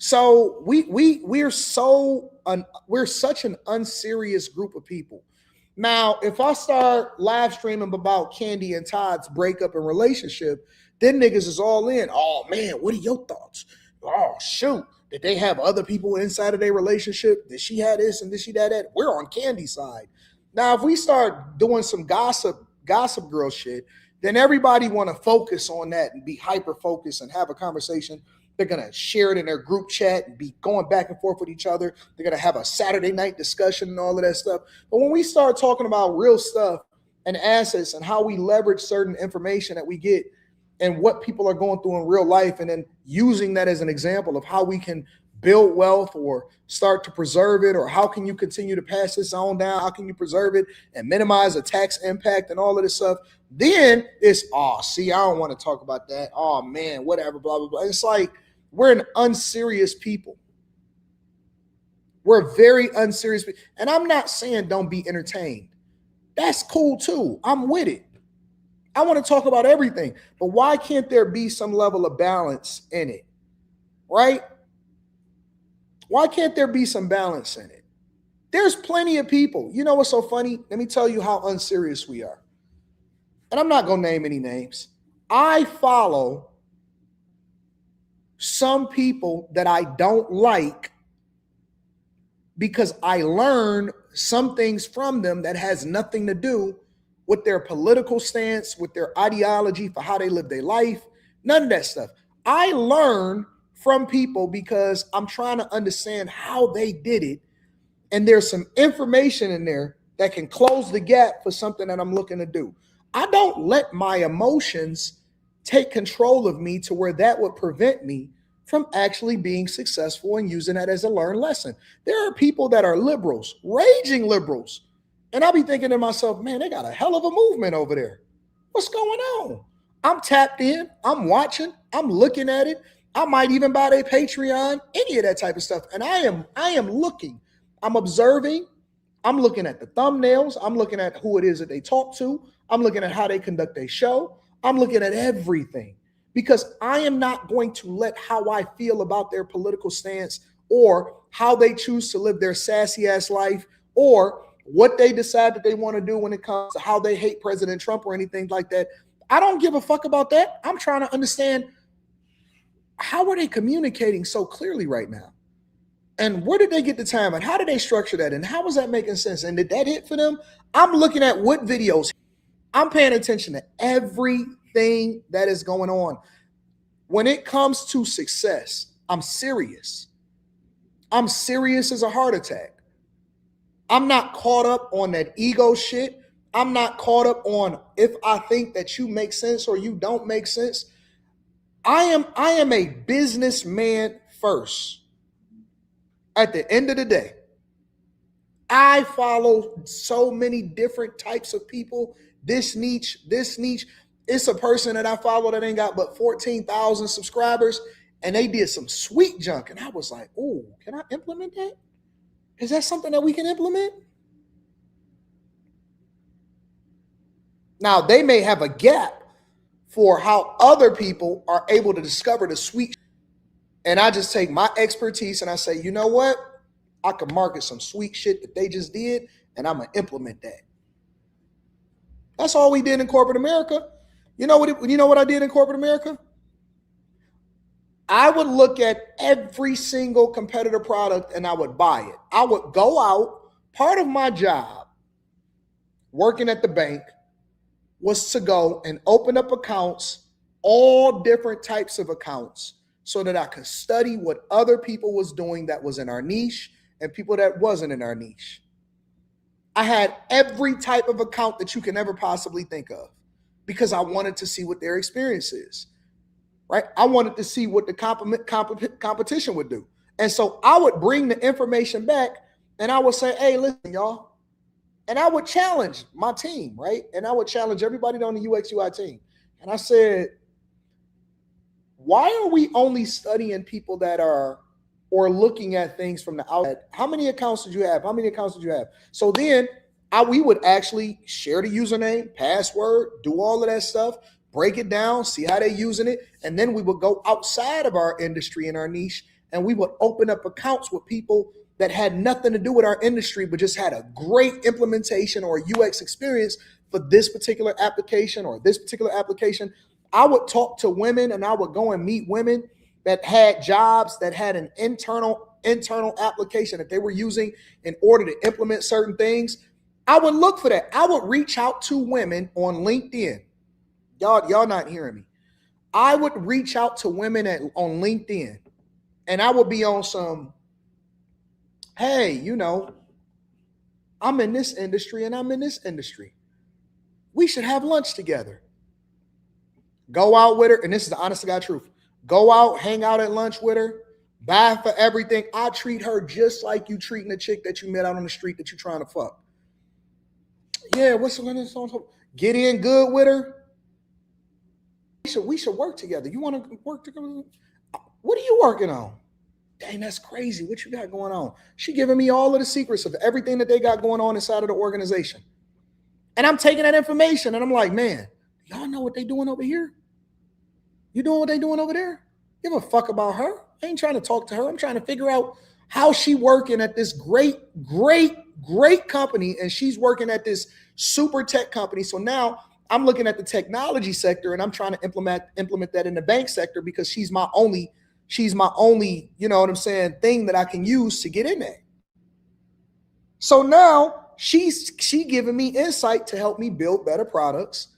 So we're such an unserious group of people, Now, if I start live streaming about Candy and Todd's breakup and relationship, then niggas is all in. Oh man, what are your thoughts? Oh shoot, did they have other people inside of their relationship? Did she have this and did she have that? We're on Candy's side. Now, if we start doing some gossip girl shit, then everybody want to focus on that and be hyper focused and have a conversation. They're going to share it in their group chat and be going back and forth with each other. They're going to have a Saturday night discussion and all of that stuff. But when we start talking about real stuff and assets and how we leverage certain information that we get and what people are going through in real life, and then using that as an example of how we can build wealth or start to preserve it, or how can you continue to pass this on down? How can you preserve it and minimize the tax impact and all of this stuff? Then it's, I don't want to talk about that. Oh man, whatever, blah, blah, blah. It's like, we're an unserious people. We're very unserious people. And I'm not saying don't be entertained. That's cool too. I'm with it. I want to talk about everything. But why can't there be some level of balance in it? Right? Why can't there be some balance in it? There's plenty of people. You know what's so funny? Let me tell you how unserious we are. And I'm not going to name any names. I follow some people that I don't like because I learn some things from them that has nothing to do with their political stance, with their ideology for how they live their life, none of that stuff. I learn from people because I'm trying to understand how they did it, and there's some information in there that can close the gap for something that I'm looking to do. I don't let my emotions take control of me to where that would prevent me from actually being successful and using that as a learned lesson. There are people that are liberals, raging liberals, and I'll be thinking to myself, man, they got a hell of a movement over there. What's going on? I'm tapped in, I'm watching, I'm looking at it. I might even buy their Patreon, any of that type of stuff. And I am looking, I'm observing, I'm looking at the thumbnails, I'm looking at who it is that they talk to, I'm looking at how they conduct their show, I'm looking at everything, because I am not going to let how I feel about their political stance or how they choose to live their sassy ass life or what they decide that they want to do when it comes to how they hate President Trump or anything like that. I don't give a fuck about that. I'm trying to understand, how are they communicating so clearly right now? And where did they get the time? And how did they structure that? And how was that making sense? And did that hit for them? I'm looking at what videos. I'm paying attention to everything that is going on. When it comes to success, I'm serious. I'm serious as a heart attack. I'm not caught up on that ego shit. I'm not caught up on if I think that you make sense or you don't make sense. I am a businessman first. At the end of the day, I follow so many different types of people. This niche. It's a person that I follow that ain't got but 14,000 subscribers, and they did some sweet junk. And I was like, oh, can I implement that? Is that something that we can implement? Now, they may have a gap for how other people are able to discover the sweet. And I just take my expertise and I say, you know what? I can market some sweet shit that they just did, and I'm going to implement that. That's all we did in corporate America. You know what I did in corporate America? I would look at every single competitor product and I would buy it. I would go out. Part of my job working at the bank was to go and open up accounts, all different types of accounts, so that I could study what other people was doing that was in our niche and people that wasn't in our niche. I had every type of account that you can ever possibly think of because I wanted to see what their experience is. Right? I wanted to see what the competition would do. And so I would bring the information back and I would say, hey, listen, y'all. And I would challenge my team, right? And I would challenge everybody on the UX UI team. And I said, why are we only studying people that are, or looking at things from the outside? How many accounts did you have? How many accounts did you have? So then we would actually share the username, password, do all of that stuff, break it down, see how they're using it. And then we would go outside of our industry and our niche, and we would open up accounts with people that had nothing to do with our industry, but just had a great implementation or UX experience for this particular application or this particular application. I would talk to women and I would go and meet women that had jobs that had an internal application that they were using in order to implement certain things. I would look for that. I would reach out to women on LinkedIn. Y'all not hearing me. I would reach out to women on LinkedIn and I would be on some, hey, you know, I'm in this industry and I'm in this industry. We should have lunch together. Go out with her, and this is the honest to God truth. Go out, hang out at lunch with her, buy for everything. I treat her just like you treating a chick that you met out on the street that you're trying to fuck. Yeah, what's the get in good with her? We should work together. You want to work together? What are you working on? Dang, that's crazy. What you got going on? She giving me all of the secrets of everything that they got going on inside of the organization. And I'm taking that information and I'm like, man, y'all know what they doing over here? You doing what they doing over there? Give a fuck about her. I ain't trying to talk to her. I'm trying to figure out how she working at this great company, and she's working at this super tech company. So now I'm looking at the technology sector and I'm trying to implement that in the bank sector because she's my only, you know what I'm saying, thing that I can use to get in there. So now she giving me insight to help me build better products.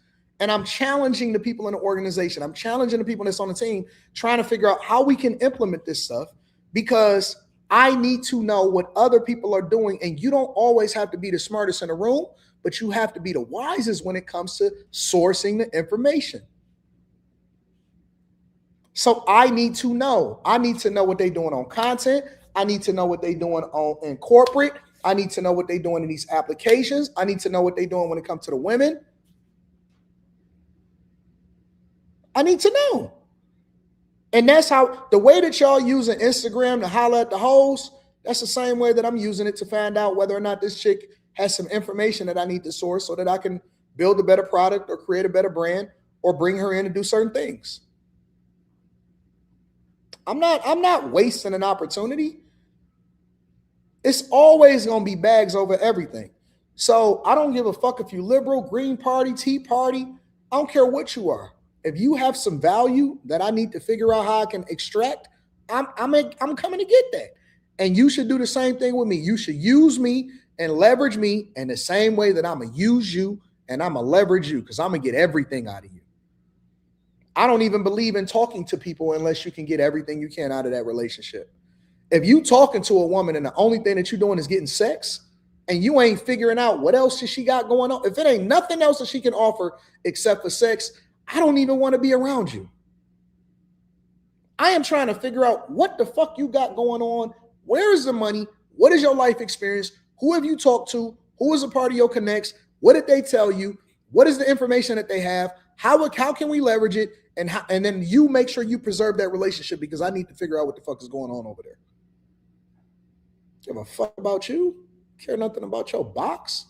And I'm challenging the people in the organization. I'm challenging the people that's on the team, trying to figure out how we can implement this stuff, because I need to know what other people are doing. And you don't always have to be the smartest in the room, but you have to be the wisest when it comes to sourcing the information. So I need to know. I need to know what they're doing on content. I need to know what they're doing in corporate. I need to know what they're doing in these applications. I need to know what they're doing when it comes to the women. I need to know. And that's how, the way that y'all using Instagram to holler at the hoes, that's the same way that I'm using it to find out whether or not this chick has some information that I need to source so that I can build a better product or create a better brand or bring her in and do certain things. I'm not wasting an opportunity. It's always going to be bags over everything. So I don't give a fuck if you liberal, Green Party, Tea Party. I don't care what you are. If you have some value that I need to figure out how I can extract, I'm coming to get that. And you should do the same thing with me. You should use me and leverage me in the same way that I'm going to use you and I'm going to leverage you, because I'm going to get everything out of you. I don't even believe in talking to people unless you can get everything you can out of that relationship. If you talking to a woman and the only thing that you're doing is getting sex and you ain't figuring out what else she got going on, if it ain't nothing else that she can offer except for sex, I don't even want to be around you. I am trying to figure out what the fuck you got going on. Where is the money? What is your life experience? Who have you talked to? Who is a part of your connects? What did they tell you? What is the information that they have? How can we leverage it? And then you make sure you preserve that relationship, because I need to figure out what the fuck is going on over there. Give a fuck about you? Care nothing about your box?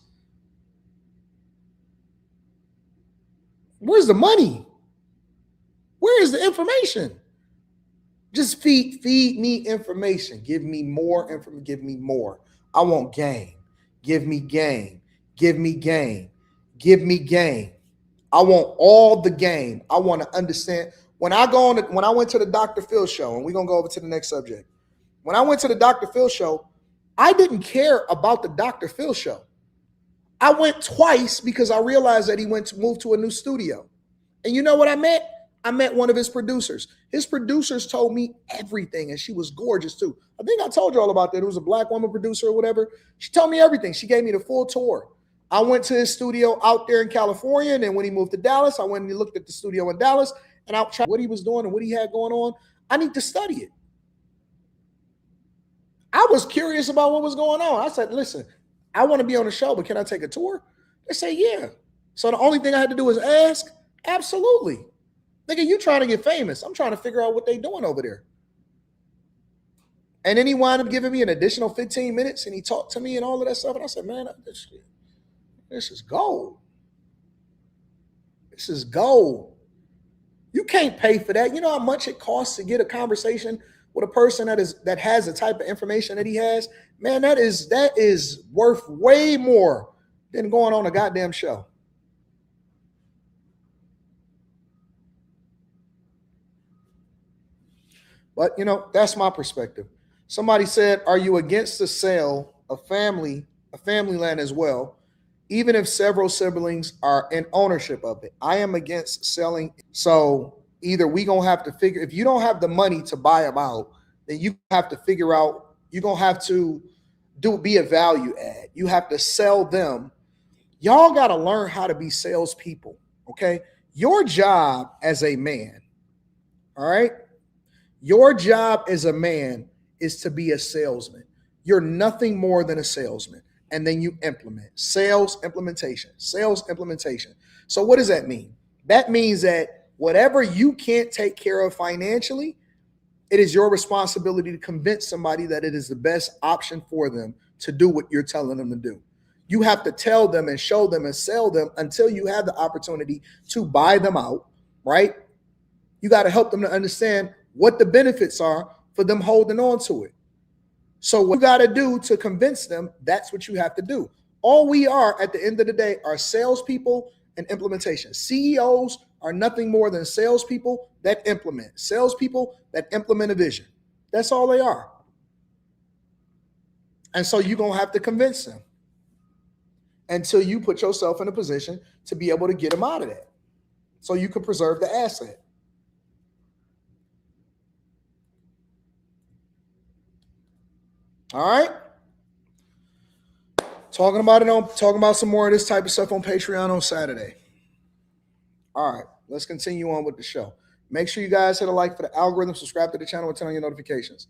Where's the money? Where is the information? Just feed me information. Give me more information. Give me more. I want game. Give me game. Give me game. Give me game. I want all the game. I want to understand. When I went to the Dr. Phil show, and we're gonna go over to the next subject. When I went to the Dr. Phil show, I didn't care about the Dr. Phil show. I went twice because I realized that he moved to a new studio. And you know what I met? I met one of his producers. His producers told me everything, and she was gorgeous too. I think I told you all about that. It was a black woman producer or whatever. She told me everything. She gave me the full tour. I went to his studio out there in California, and then when he moved to Dallas, I went and looked at the studio in Dallas, and I tried what he was doing and what he had going on. I need to study it. I was curious about what was going on. I said, listen, I want to be on the show, but can I take a tour? They say, yeah. So the only thing I had to do was ask. Absolutely. Nigga, you trying to get famous. I'm trying to figure out what they doing over there. And then he wound up giving me an additional 15 minutes, and he talked to me and all of that stuff. And I said, man, this is gold. This is gold. You can't pay for that. You know how much it costs to get a conversation with a person that has the type of information that he has, man, that is worth way more than going on a goddamn show. But that's my perspective. Somebody said, "Are you against the sale of family land as well, even if several siblings are in ownership of it?" I am against selling. So either we gonna have to figure, if you don't have the money to buy them out, then you have to figure out, you're gonna have to be a value add. You have to sell them. Y'all got to learn how to be salespeople. Okay. Your job as a man, all right? Your job as a man is to be a salesman. You're nothing more than a salesman. And then you implement sales implementation. So what does that mean? That means that whatever you can't take care of financially, it is your responsibility to convince somebody that it is the best option for them to do what you're telling them to do. You have to tell them and show them and sell them until you have the opportunity to buy them out, right? You got to help them to understand what the benefits are for them holding on to it. So what you got to do to convince them, that's what you have to do. All we are at the end of the day are salespeople and implementation. CEOs are nothing more than salespeople that implement. Salespeople that implement a vision. That's all they are. And so you're going to have to convince them until you put yourself in a position to be able to get them out of that so you can preserve the asset. All right. Talking about some more of this type of stuff on Patreon on Saturday. All right, let's continue on with the show. Make sure you guys hit a like for the algorithm, subscribe to the channel, and turn on your notifications.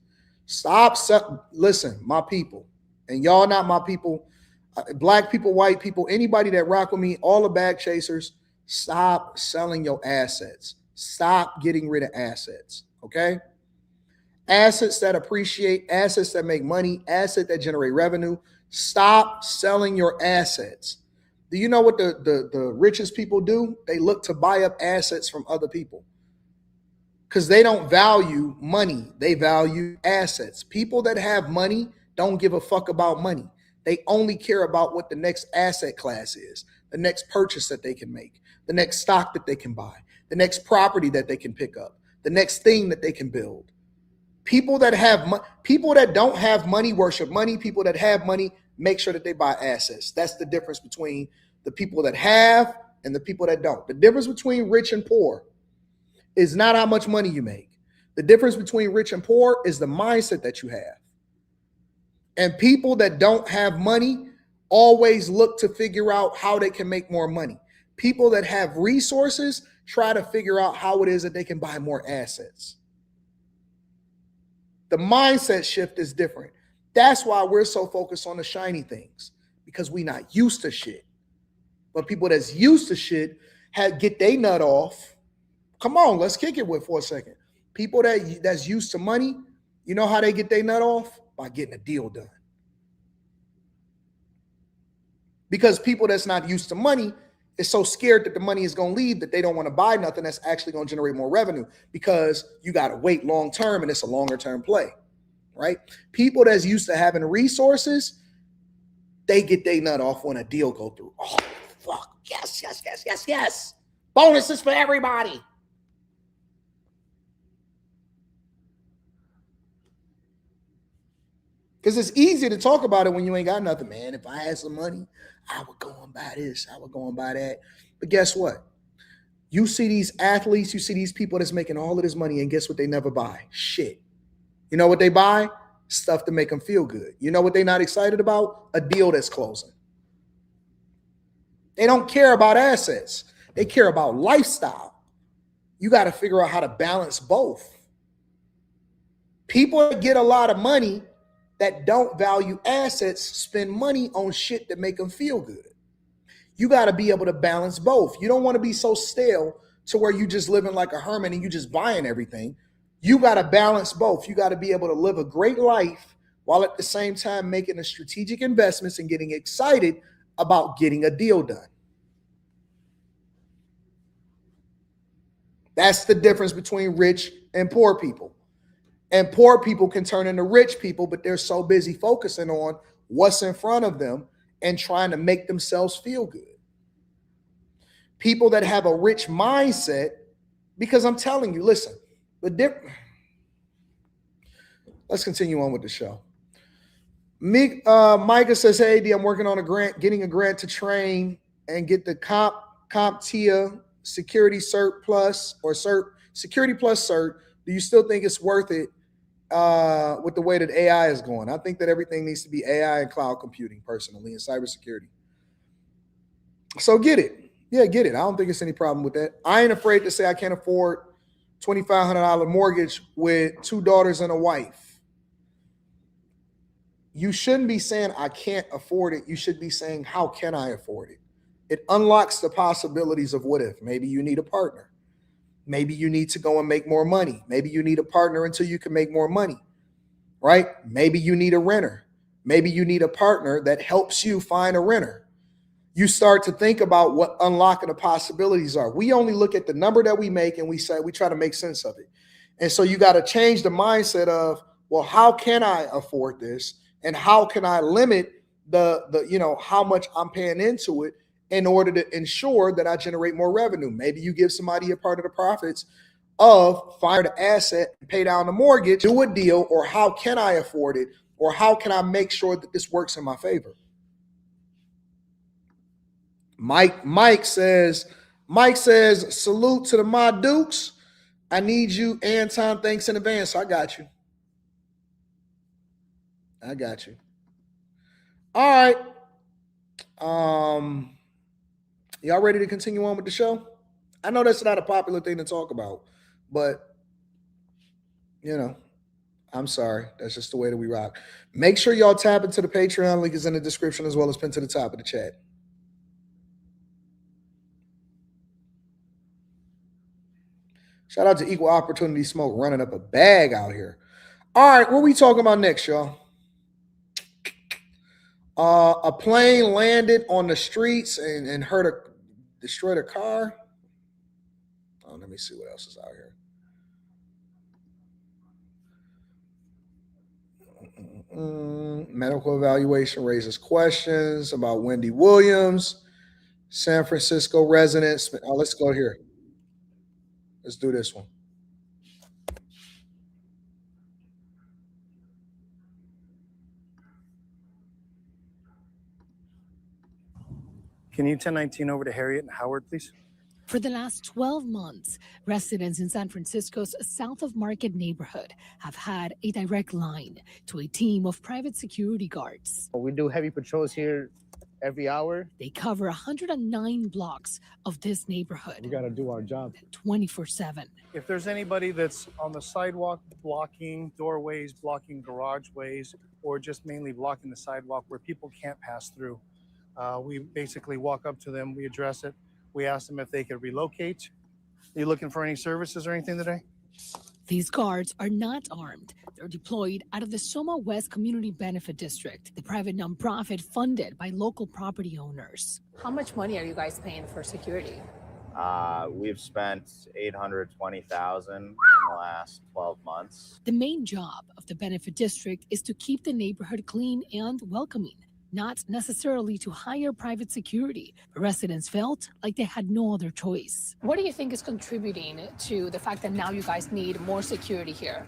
Listen, my people, and y'all not my people, black people, white people, anybody that rock with me, all the bag chasers, stop selling your assets. Stop getting rid of assets, okay? Assets that appreciate, assets that make money, assets that generate revenue. Stop selling your assets. Do you know what the richest people do? They look to buy up assets from other people because they don't value money. They value assets. People that have money don't give a fuck about money. They only care about what the next asset class is, the next purchase that they can make, the next stock that they can buy, the next property that they can pick up, the next thing that they can build. People that don't have money worship money. People that have money make sure that they buy assets. That's the difference between the people that have and the people that don't. The difference between rich and poor is not how much money you make. The difference between rich and poor is the mindset that you have. And people that don't have money always look to figure out how they can make more money. People that have resources try to figure out how it is that they can buy more assets. The mindset shift is different. That's why we're so focused on the shiny things, because we're not used to shit. But people that's used to shit get their nut off. Come on, let's kick it with for a second. People that's used to money, you know how they get their nut off? By getting a deal done. Because people that's not used to money is so scared that the money is going to leave that they don't want to buy nothing that's actually going to generate more revenue, because you got to wait long term and it's a longer term play, right? People that's used to having resources, they get their nut off when a deal go through. Oh, fuck. Yes. Bonuses for everybody. Because it's easy to talk about it when you ain't got nothing, man. If I had some money, I would go and buy this. I would go and buy that. But guess what? You see these athletes, you see these people that's making all of this money, and guess what they never buy? Shit. You know what they buy? Stuff to make them feel good. You know what they're not excited about? A deal that's closing. They don't care about assets. They care about lifestyle. You got to figure out how to balance both. People that get a lot of money that don't value assets spend money on shit that make them feel good. You got to be able to balance both. You don't want to be so stale to where you just living like a hermit and you just buying everything. You got to balance both. You got to be able to live a great life while at the same time making the strategic investments and getting excited about getting a deal done. That's the difference between rich and poor people. And poor people can turn into rich people, but they're so busy focusing on what's in front of them and trying to make themselves feel good. People that have a rich mindset, because I'm telling you, listen, let's continue on with the show. Micah says, hey, D, I'm working on a grant, getting a grant to train and get the CompTIA Security Cert Plus or Security Plus Cert. Do you still think it's worth it with the way that AI is going? I think that everything needs to be AI and cloud computing personally and cybersecurity. So get it. Yeah, get it. I don't think it's any problem with that. I ain't afraid to say I can't afford $2,500 mortgage with 2 daughters and a wife. You shouldn't be saying I can't afford it. You should be saying, how can I afford it? It unlocks the possibilities of what if. Maybe you need a partner. Maybe you need to go and make more money. Maybe you need a partner until you can make more money, right? Maybe you need a renter. Maybe you need a partner that helps you find a renter. You start to think about what unlocking the possibilities are. We only look at the number that we make and we try to make sense of it. And so you got to change the mindset of, well, how can I afford this? And how can I limit the how much I'm paying into it in order to ensure that I generate more revenue? Maybe you give somebody a part of the profits of fire the asset and pay down the mortgage, do a deal, or how can I afford it? Or how can I make sure that this works in my favor? Mike says, salute to the Ma Dukes. I need you, Anton. Thanks in advance. So I got you. All right. Y'all ready to continue on with the show? I know that's not a popular thing to talk about, but I'm sorry. That's just the way that we rock. Make sure y'all tap into the Patreon. Link is in the description as well as pinned to the top of the chat. Shout out to Equal Opportunity Smoke running up a bag out here. All right, what are we talking about next, y'all? A plane landed on the streets and destroyed a car. Oh, let me see what else is out here. Medical evaluation raises questions about Wendy Williams, San Francisco residents. Oh, let's go here. Let's do this one. Can you 1019 over to Harriet and Howard, please? For the last 12 months, residents in San Francisco's South of Market neighborhood have had a direct line to a team of private security guards. We do heavy patrols here every hour. They cover 109 blocks of this neighborhood. We got to do our job 24/7. If there's anybody that's on the sidewalk blocking doorways, blocking garageways, or just mainly blocking the sidewalk where people can't pass through, we basically walk up to them, we address it, we ask them if they could relocate. Are you looking for any services or anything today? These guards are not armed. They're deployed out of the Soma West Community Benefit District, the private nonprofit funded by local property owners. How much money are you guys paying for security? We've spent $820,000 in the last 12 months. The main job of the benefit district is to keep the neighborhood clean and welcoming, not necessarily to hire private security. Residents felt like they had no other choice. What do you think is contributing to the fact that now you guys need more security here?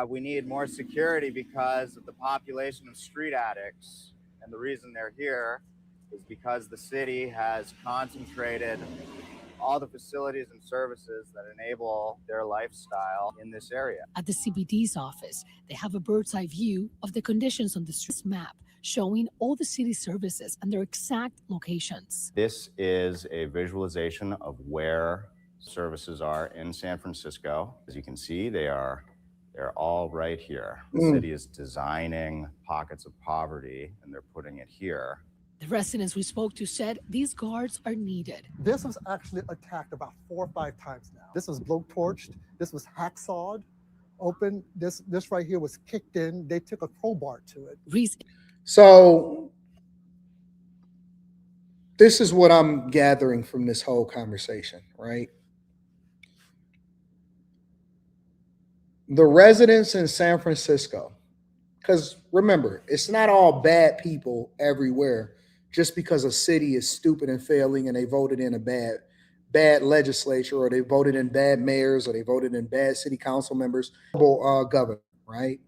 We need more security because of the population of street addicts. And the reason they're here is because the city has concentrated all the facilities and services that enable their lifestyle in this area. At the CBD's office, they have a bird's eye view of the conditions on the street map, showing all the city services and their exact locations. This is a visualization of where services are in San Francisco. As you can see, they're all right here. The city is designing pockets of poverty and they're putting it here. The residents we spoke to said these guards are needed. This was actually attacked about 4 or 5 times now. This was blowtorched. This was hacksawed open. This right here was kicked in. They took a crowbar to it. So this is what I'm gathering from this whole conversation, right? the residents in San Francisco, because remember, it's not all bad people everywhere just because a city is stupid and failing and they voted in a bad legislature, or they voted in bad mayors, or they voted in bad city council members, government, right?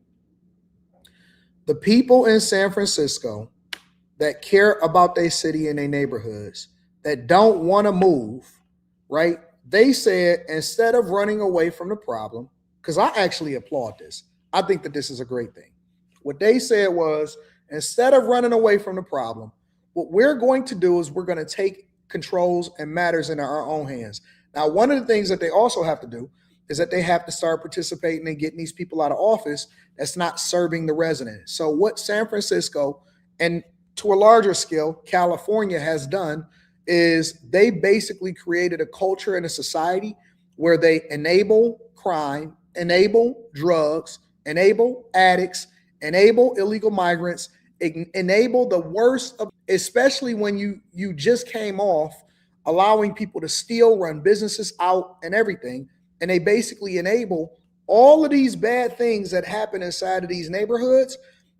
The people in San Francisco that care about their city and their neighborhoods, that don't want to move, right? They said, instead of running away from the problem, because I actually applaud this, I think that this is a great thing. What they said was, instead of running away from the problem, what we're going to do is we're going to take controls and matters into our own hands. Now, one of the things that they also have to do is that they have to start participating in getting these people out of office that's not serving the residents. So what San Francisco, and to a larger scale, California has done, is they basically created a culture and a society where they enable crime, enable drugs, enable addicts, enable illegal migrants, enable the worst of, especially when you just came off allowing people to steal, run businesses out and everything. And they basically enable all of these bad things that happen inside of these neighborhoods,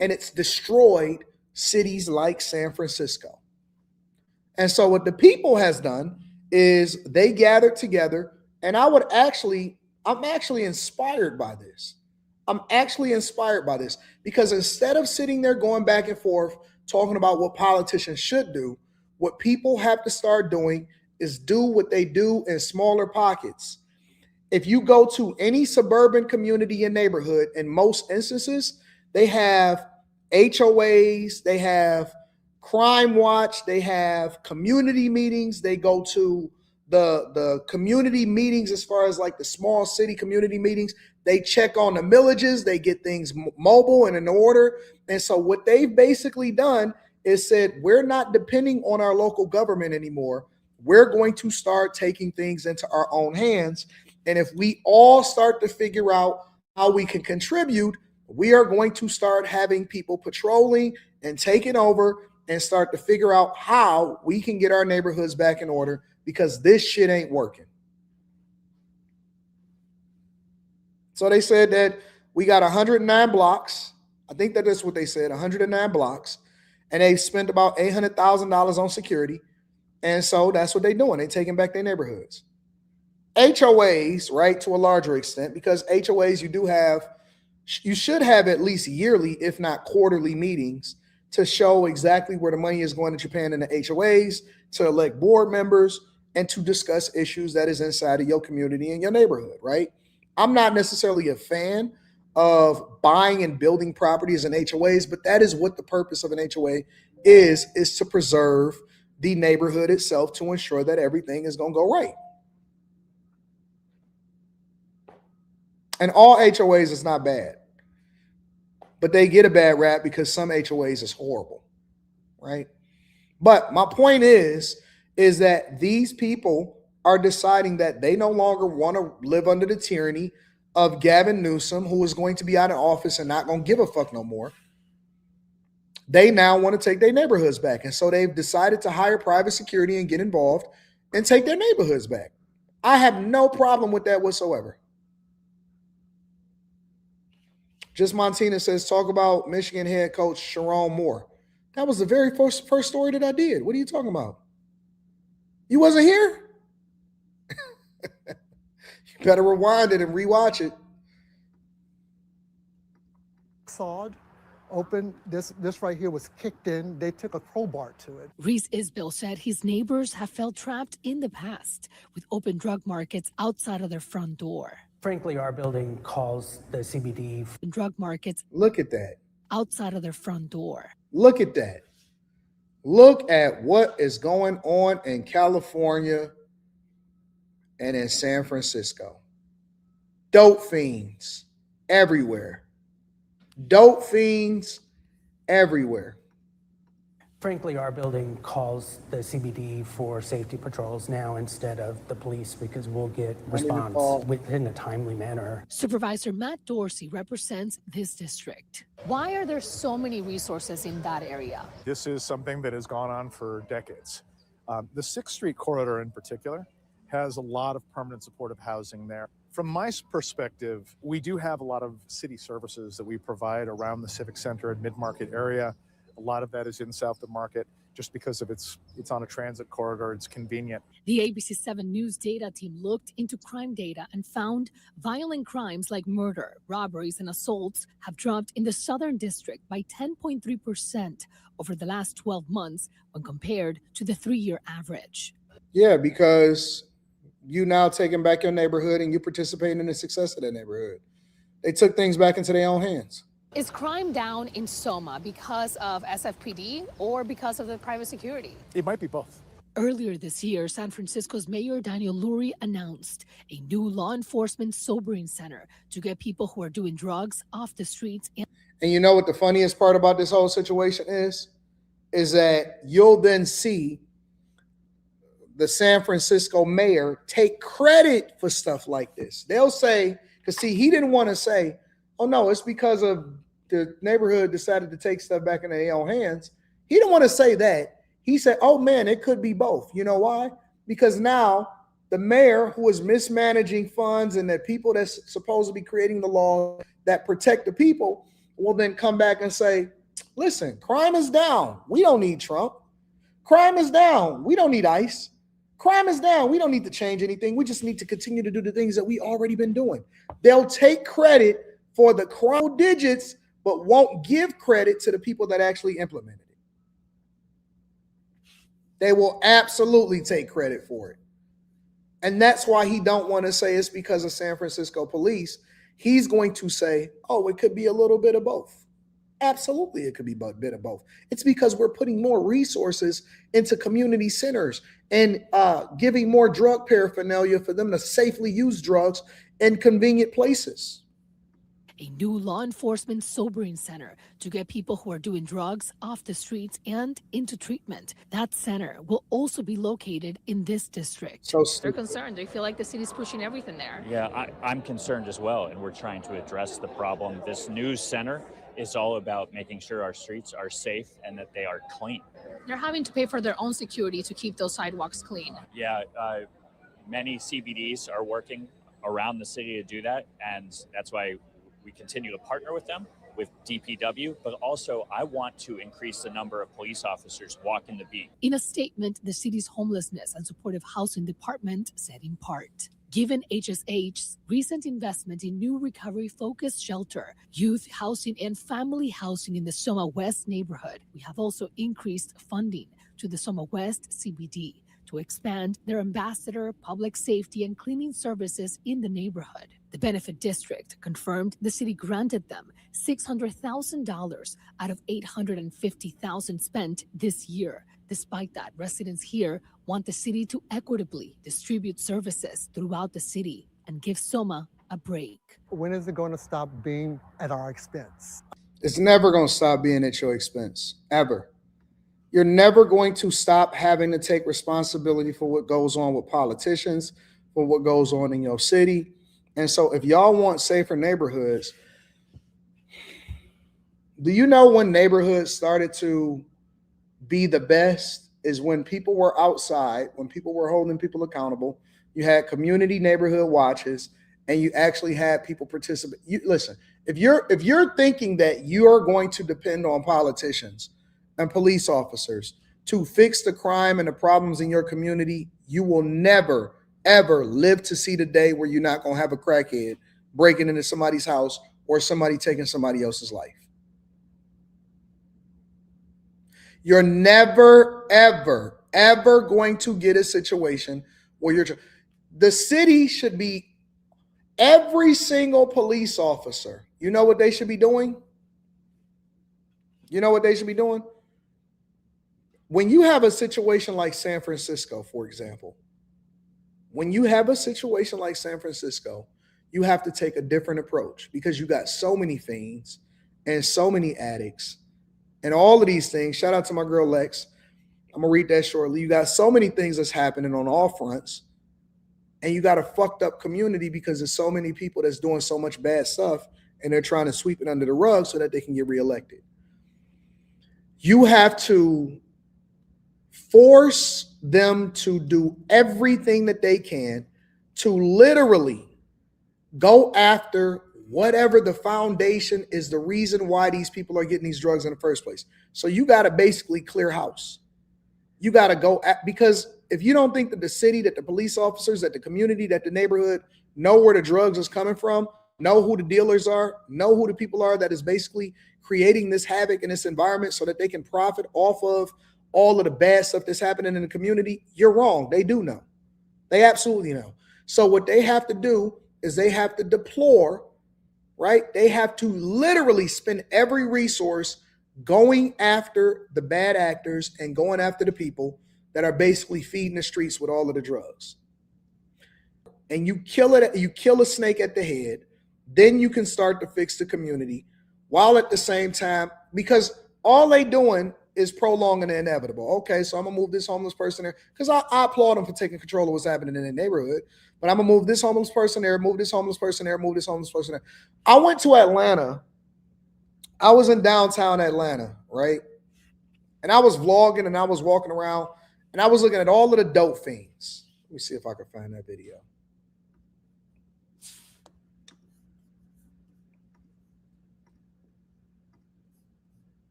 and it's destroyed cities like San Francisco. And so what the people has done is they gathered together, and I'm actually inspired by this. I'm actually inspired by this because instead of sitting there going back and forth talking about what politicians should do, what people have to start doing is do what they do in smaller pockets. If you go to any suburban community and neighborhood, in most instances, they have HOAs, they have crime watch, they have community meetings. They go to the community meetings as far as like the small city community meetings. They check on the millages, they get things mobile and in order. And so what they've basically done is said, we're not depending on our local government anymore. We're going to start taking things into our own hands. And if we all start to figure out how we can contribute, we are going to start having people patrolling and taking over and start to figure out how we can get our neighborhoods back in order, because this shit ain't working. So they said that we got 109 blocks. I think that is what they said, 109 blocks. And they spent about $800,000 on security. And so that's what they're doing. They're taking back their neighborhoods. HOAs, right, to a larger extent, because HOAs, you should have at least yearly, if not quarterly meetings to show exactly where the money is going that you're paying in the HOAs, to elect board members, and to discuss issues that is inside of your community and your neighborhood, right? I'm not necessarily a fan of buying and building properties in HOAs, but that is what the purpose of an HOA is to preserve the neighborhood itself, to ensure that everything is going to go right. And all HOAs is not bad, but they get a bad rap because some HOAs is horrible, right? But my point is that these people are deciding that they no longer want to live under the tyranny of Gavin Newsom, who is going to be out of office and not going to give a fuck no more. They now want to take their neighborhoods back. And so they've decided to hire private security and get involved and take their neighborhoods back. I have no problem with that whatsoever. Just Montina says, talk about Michigan head coach Sherrone Moore. That was the very first story that I did. What are you talking about? You wasn't here? You better rewind it and rewatch it. Sawed open. This right here was kicked in. They took a crowbar to it. Reese Isbell said his neighbors have felt trapped in the past with open drug markets outside of their front door. Frankly, our building calls the CBD drug markets. Look at that. Outside of their front door. Look at that. Look at what is going on in California and in San Francisco. Dope fiends everywhere. Dope fiends everywhere. Frankly, our building calls the CBD for safety patrols now instead of the police, because we'll get response within a timely manner. Supervisor Matt Dorsey represents this district. Why are there so many resources in that area? This is something that has gone on for decades. The 6th Street corridor in particular has a lot of permanent supportive housing there. From my perspective, we do have a lot of city services that we provide around the Civic Center and mid-market area. A lot of that is in South of Market just because of it's on a transit corridor. It's convenient. The ABC 7 News data team looked into crime data and found violent crimes like murder, robberies, and assaults have dropped in the Southern District by 10.3% over the last 12 months when compared to the 3-year average. Yeah, because you now taking back your neighborhood and you participating in the success of that neighborhood. They took things back into their own hands. Is crime down in Soma because of SFPD or because of the private security? It might be both. Earlier this year, San Francisco's Mayor Daniel Lurie announced a new law enforcement sobering center to get people who are doing drugs off the streets. And you know what the funniest part about this whole situation is that you'll then see the San Francisco mayor take credit for stuff like this. They'll say, because see, he didn't want to say, oh no, it's because of the neighborhood decided to take stuff back in their own hands. He didn't want to say that. He said, oh man, it could be both. You know why? Because now the mayor who is mismanaging funds and the people that's supposed to be creating the law that protect the people will then come back and say, listen, crime is down. We don't need Trump. Crime is down. We don't need ICE. Crime is down. We don't need to change anything. We just need to continue to do the things that we already been doing. They'll take credit for the crime digits, but won't give credit to the people that actually implemented it. They will absolutely take credit for it. And that's why he don't want to say it's because of San Francisco police. He's going to say, oh, it could be a little bit of both. Absolutely, it could be a bit of both. It's because we're putting more resources into community centers and giving more drug paraphernalia for them to safely use drugs in convenient places. A new law enforcement sobering center to get people who are doing drugs off the streets and into treatment. That center will also be located in this district. So they're concerned. They feel like the city's pushing everything there. Yeah, I'm concerned as well, and we're trying to address the problem. This new center is all about making sure our streets are safe and that they are clean. They're having to pay for their own security to keep those sidewalks clean. Yeah, many CBDs are working around the city to do that, and that's why we continue to partner with them, with DPW, but also I want to increase the number of police officers walking the beat. In a statement, the city's homelessness and supportive housing department said in part, given HSH's recent investment in new recovery-focused shelter, youth housing, and family housing in the Soma West neighborhood, we have also increased funding to the Soma West CBD to expand their ambassador, public safety, and cleaning services in the neighborhood. The benefit district confirmed the city granted them $600,000 out of $850,000 spent this year. Despite that, residents here want the city to equitably distribute services throughout the city and give Soma a break. When is it going to stop being at our expense? It's never going to stop being at your expense, ever. You're never going to stop having to take responsibility for what goes on with politicians, for what goes on in your city. And so if y'all want safer neighborhoods, do you know when neighborhoods started to be the best is when people were outside, when people were holding people accountable. You had community neighborhood watches, and you actually had people participate. Listen, if you're thinking that you are going to depend on politicians and police officers to fix the crime and the problems in your community, you will never, ever live to see the day where you're not going to have a crackhead breaking into somebody's house or somebody taking somebody else's life. You're never, ever, ever going to get a situation where the city should be every single police officer. You know what they should be doing? You know what they should be doing? When you have a situation like San Francisco, for example, when you have a situation like San Francisco, you have to take a different approach because you got so many fiends and so many addicts and all of these things. Shout out to my girl Lex. I'm going to read that shortly. You got so many things that's happening on all fronts, and you got a fucked up community because there's so many people that's doing so much bad stuff, and they're trying to sweep it under the rug so that they can get reelected. You have to force them to do everything that they can to literally Go after whatever the foundation is, the reason why these people are getting these drugs in the first place. So you got to basically clear house. You got to go at, because if you don't think that the city, that the police officers, that the community, that the neighborhood know where the drugs is coming from, know who the dealers are, know who the people are that is basically creating this havoc in this environment so that they can profit off of all of the bad stuff that's happening in the community, you're wrong. They do know. They absolutely know. So what they have to do is they have to deplore, right? They have to literally spend every resource going after the bad actors and going after the people that are basically feeding the streets with all of the drugs. And you kill it, you kill a snake at the head, then you can start to fix the community while at the same time, because all they doing is prolonging the inevitable. Okay, so I'm gonna move this homeless person there, because I applaud them for taking control of what's happening in the neighborhood, but I'm gonna move this homeless person there, move this homeless person there, move this homeless person there. I went to Atlanta. I was in downtown Atlanta, right? And I was vlogging and I was walking around and I was looking at all of the dope fiends. Let me see if I can find that video.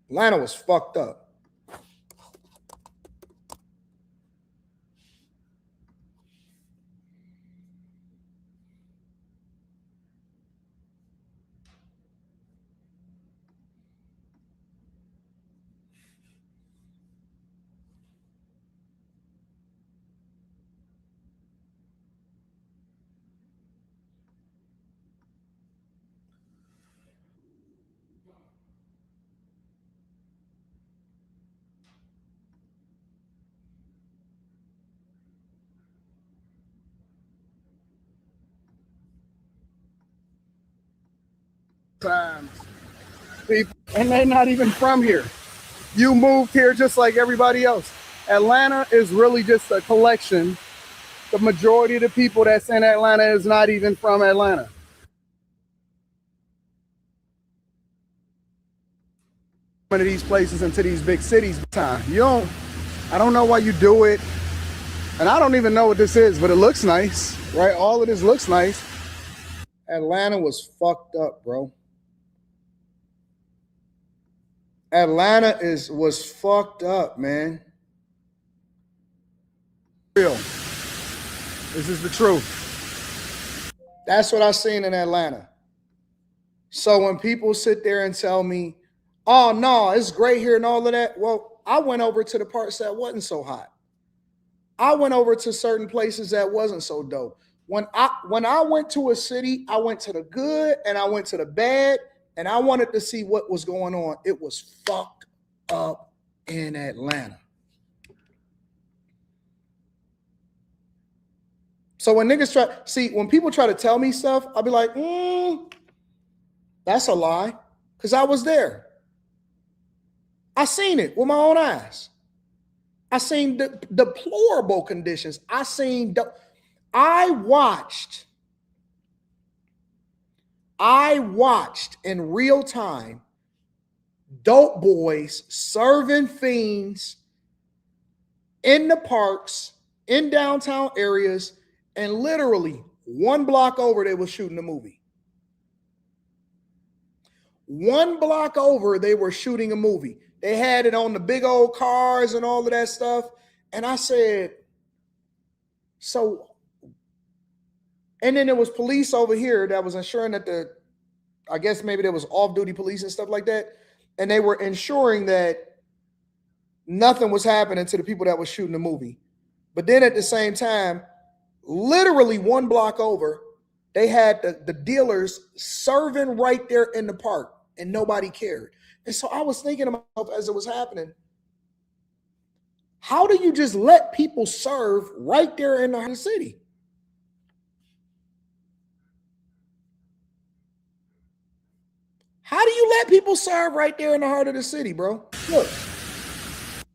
Atlanta was fucked up. Times. People, and they're not even from here. You moved here just like everybody else. Atlanta is really just a collection. The majority of the people that's in Atlanta is not even from Atlanta. One of these places into these big cities time. I don't know why you do it. And I don't even know what this is, but it looks nice, right? All of this looks nice. Atlanta was fucked up, bro. Atlanta was fucked up, man. Real. This is the truth. That's what I seen in Atlanta. So when people sit there and tell me, oh no, it's great here and all of that, well, I went over to the parts that wasn't so hot. I went over to certain places that wasn't so dope. When I went to a city, I went to the good and I went to the bad, and I wanted to see what was going on. It was fucked up in Atlanta. So when when people try to tell me stuff, I'll be like, that's a lie, because I was there. I seen it with my own eyes. I seen the deplorable conditions. I watched in real time dope boys serving fiends in the parks, in downtown areas, and literally one block over, they were shooting a movie. One block over, they were shooting a movie. They had it on the big old cars and all of that stuff. And I said, so, and then there was police over here that was ensuring that I guess maybe there was off-duty police and stuff like that. And they were ensuring that nothing was happening to the people that were shooting the movie. But then at the same time, literally one block over, they had the dealers serving right there in the park, and nobody cared. And so I was thinking to myself as it was happening, how do you just let people serve right there in the city? How do you let people serve right there in the heart of the city, bro? Look,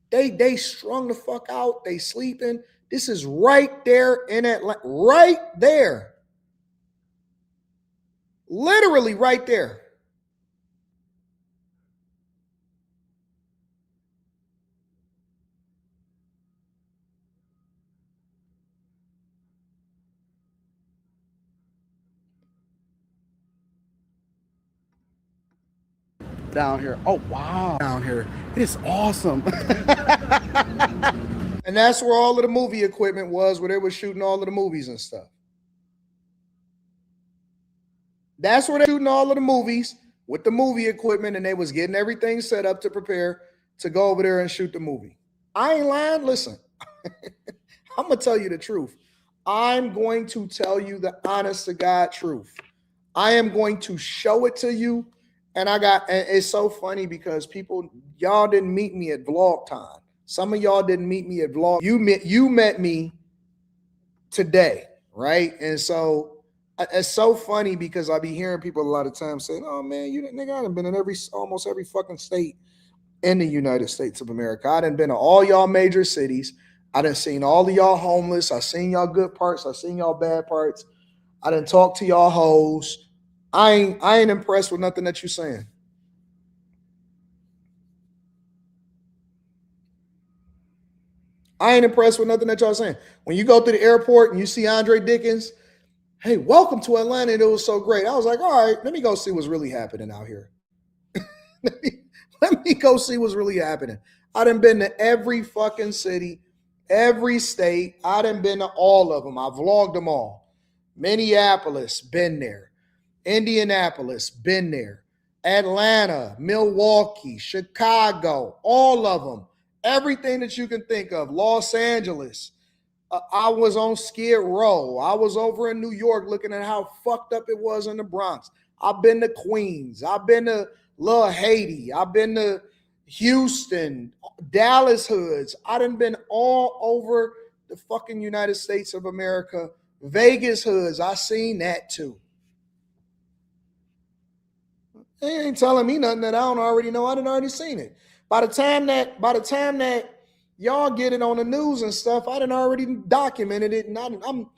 they strung the fuck out. They sleeping. This is right there in Atlanta, right there. Literally right there. down here. Oh, wow. Down here. It is awesome. And that's where all of the movie equipment was, where they were shooting all of the movies and stuff. That's where they're shooting all of the movies with the movie equipment, and they was getting everything set up to prepare to go over there and shoot the movie. I ain't lying. Listen, I'm going to tell you the truth. I'm going to tell you the honest to God truth. I am going to show it to you. And it's so funny because y'all didn't meet me at vlog time. Some of y'all didn't meet me at vlog. You met me today, right? And so it's so funny because I be hearing people a lot of times saying, "Oh man, nigga, I done been in almost every fucking state in the United States of America. I done been to all y'all major cities. I done seen all of y'all homeless. I seen y'all good parts. I seen y'all bad parts. I done talked to y'all hoes. I ain't impressed with nothing that you saying." I ain't impressed with nothing that y'all saying. When you go to the airport and you see Andre Dickens, "Hey, welcome to Atlanta. And it was so great." I was like, all right, let me go see what's really happening out here. let me go see what's really happening. I done been to every fucking city, every state. I done been to all of them. I vlogged them all. Minneapolis, been there. Indianapolis, been there. Atlanta, Milwaukee, Chicago, all of them. Everything that you can think of. Los Angeles. I was on Skid Row. I was over in New York looking at how fucked up it was in the Bronx. I've been to Queens. I've been to Little Haiti. I've been to Houston, Dallas hoods. I done been all over the fucking United States of America. Vegas hoods. I seen that too. They ain't telling me nothing that I don't already know. I done already seen it. By the time that y'all get it on the news and stuff, I done already documented it, and I'm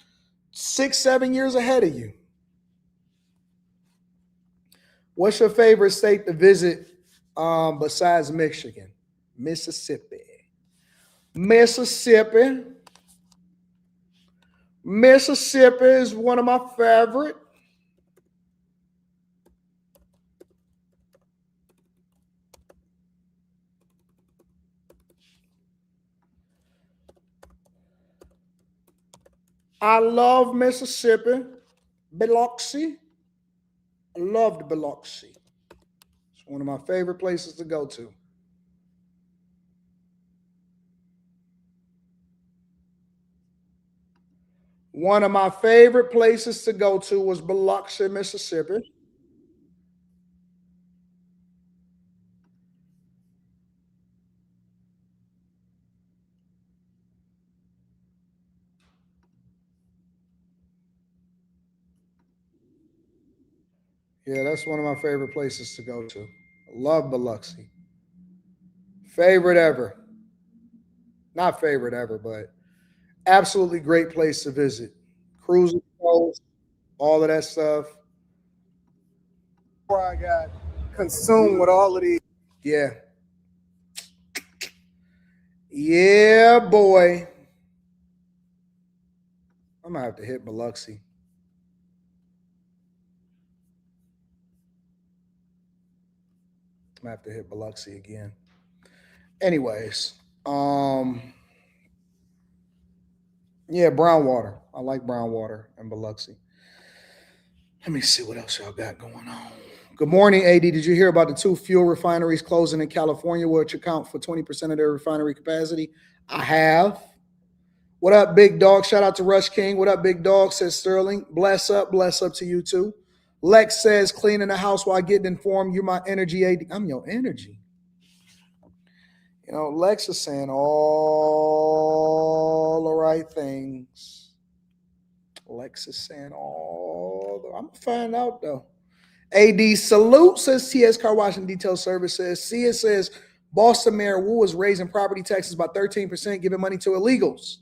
6-7 years ahead of you. What's your favorite state to visit besides Michigan? Mississippi. Mississippi is one of my favorite. I love Mississippi. Biloxi. I loved Biloxi. It's one of my favorite places to go to. One of my favorite places to go to was Biloxi, Mississippi. Yeah, that's one of my favorite places to go to. Love Biloxi. Favorite ever. Not favorite ever, but absolutely great place to visit. Cruising coast, all of that stuff. Before I got consumed with all of these. Yeah. Yeah, boy. I'm going to have to hit Biloxi. I'm going to have to hit Biloxi again. Anyways, yeah, brown water. I like brown water and Biloxi. Let me see what else y'all got going on. Good morning, AD. Did you hear about the 2 fuel refineries closing in California, which account for 20% of their refinery capacity? I have. What up, big dog? Shout out to Rush King. What up, big dog? Says Sterling. Bless up to you too. Lex says cleaning the house while getting informed. You're my energy, AD. I'm your energy. You know, Lex is saying all the right things. Lex is saying I'm gonna find out though. AD salute says TS Car Wash and Detail Services. Sia says Boston Mayor Wu is raising property taxes by 13%, giving money to illegals.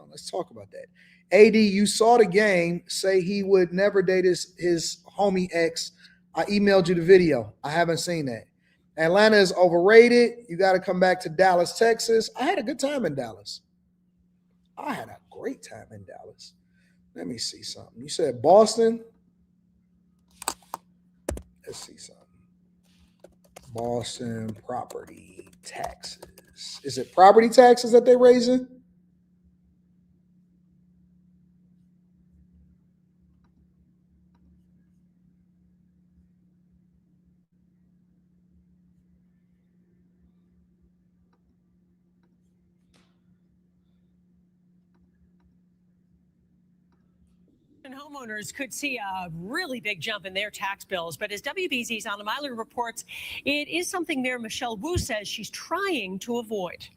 Let's talk about that. AD, you saw the game. Say he would never date his homie ex. I emailed you the video. I haven't seen that. Atlanta is overrated. You got to come back to Dallas, Texas. I had a good time in Dallas. I had a great time in Dallas. Let me see something. You said Boston? Let's see something. Boston property taxes. Is it property taxes that they're raising? Homeowners could see a really big jump in their tax bills, but as WBZ's Anna Myler reports, it is something Mayor Michelle Wu says she's trying to avoid.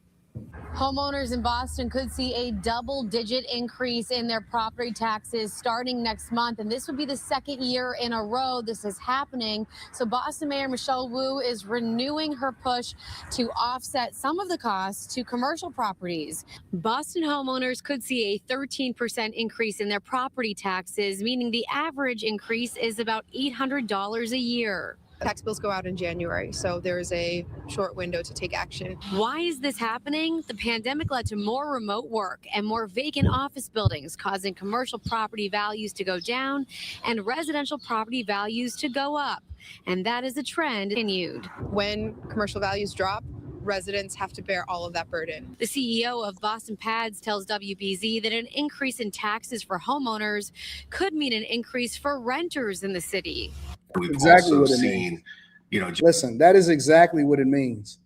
Homeowners in Boston could see a double-digit increase in their property taxes starting next month, and this would be the second year in a row this is happening. So Boston Mayor Michelle Wu is renewing her push to offset some of the costs to commercial properties. Boston homeowners could see a 13% increase in their property taxes, meaning the average increase is about $800 a year. Tax bills go out in January, so there's a short window to take action. Why is this happening? The pandemic led to more remote work and more vacant office buildings, causing commercial property values to go down and residential property values to go up. And that is a trend continued. When commercial values drop, residents have to bear all of that burden. The CEO of Boston Pads tells WBZ that an increase in taxes for homeowners could mean an increase for renters in the city. We've exactly also seen, listen, that is exactly what it means.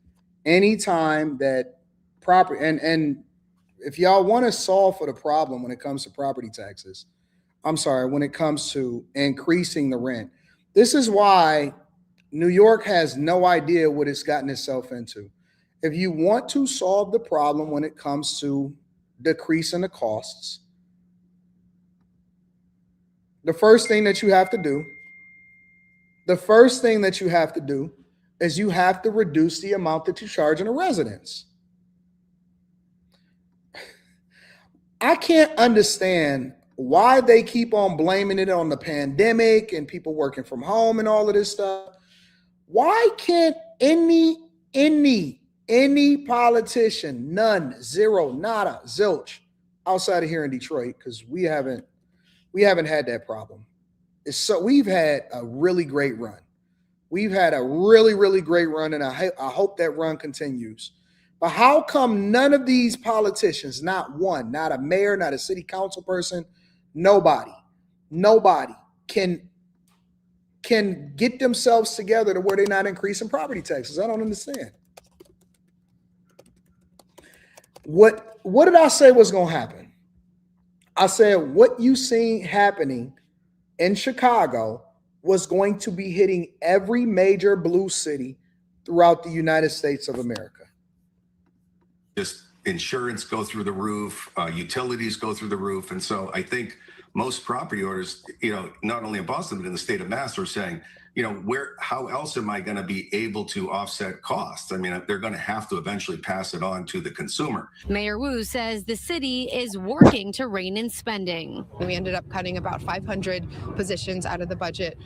Anytime that property, and if y'all want to solve for the problem when it comes to property taxes, when it comes to increasing the rent, this is why New York has no idea what it's gotten itself into. If you want to solve the problem when it comes to decreasing the costs, the first thing that you have to do is you have to reduce the amount that you charge in a residence. I can't understand why they keep on blaming it on the pandemic and people working from home and all of this stuff. Why can't any politician, none, zero, nada, zilch, outside of here in Detroit, because we haven't had that problem. We've had a really great run. We've had a really, really great run, and I hope that run continues. But how come none of these politicians, not one, not a mayor, not a city council person, nobody can get themselves together to where they're not increasing property taxes? I don't understand. What did I say was going to happen? I said what you seen happening in Chicago was going to be hitting every major blue city throughout the United States of America. Just insurance go through the roof, utilities go through the roof. And so I think most property owners, not only in Boston, but in the state of Mass are saying, how else am I going to be able to offset costs? I mean, they're going to have to eventually pass it on to the consumer. Mayor Wu says the city is working to rein in spending. We ended up cutting about 500 positions out of the budget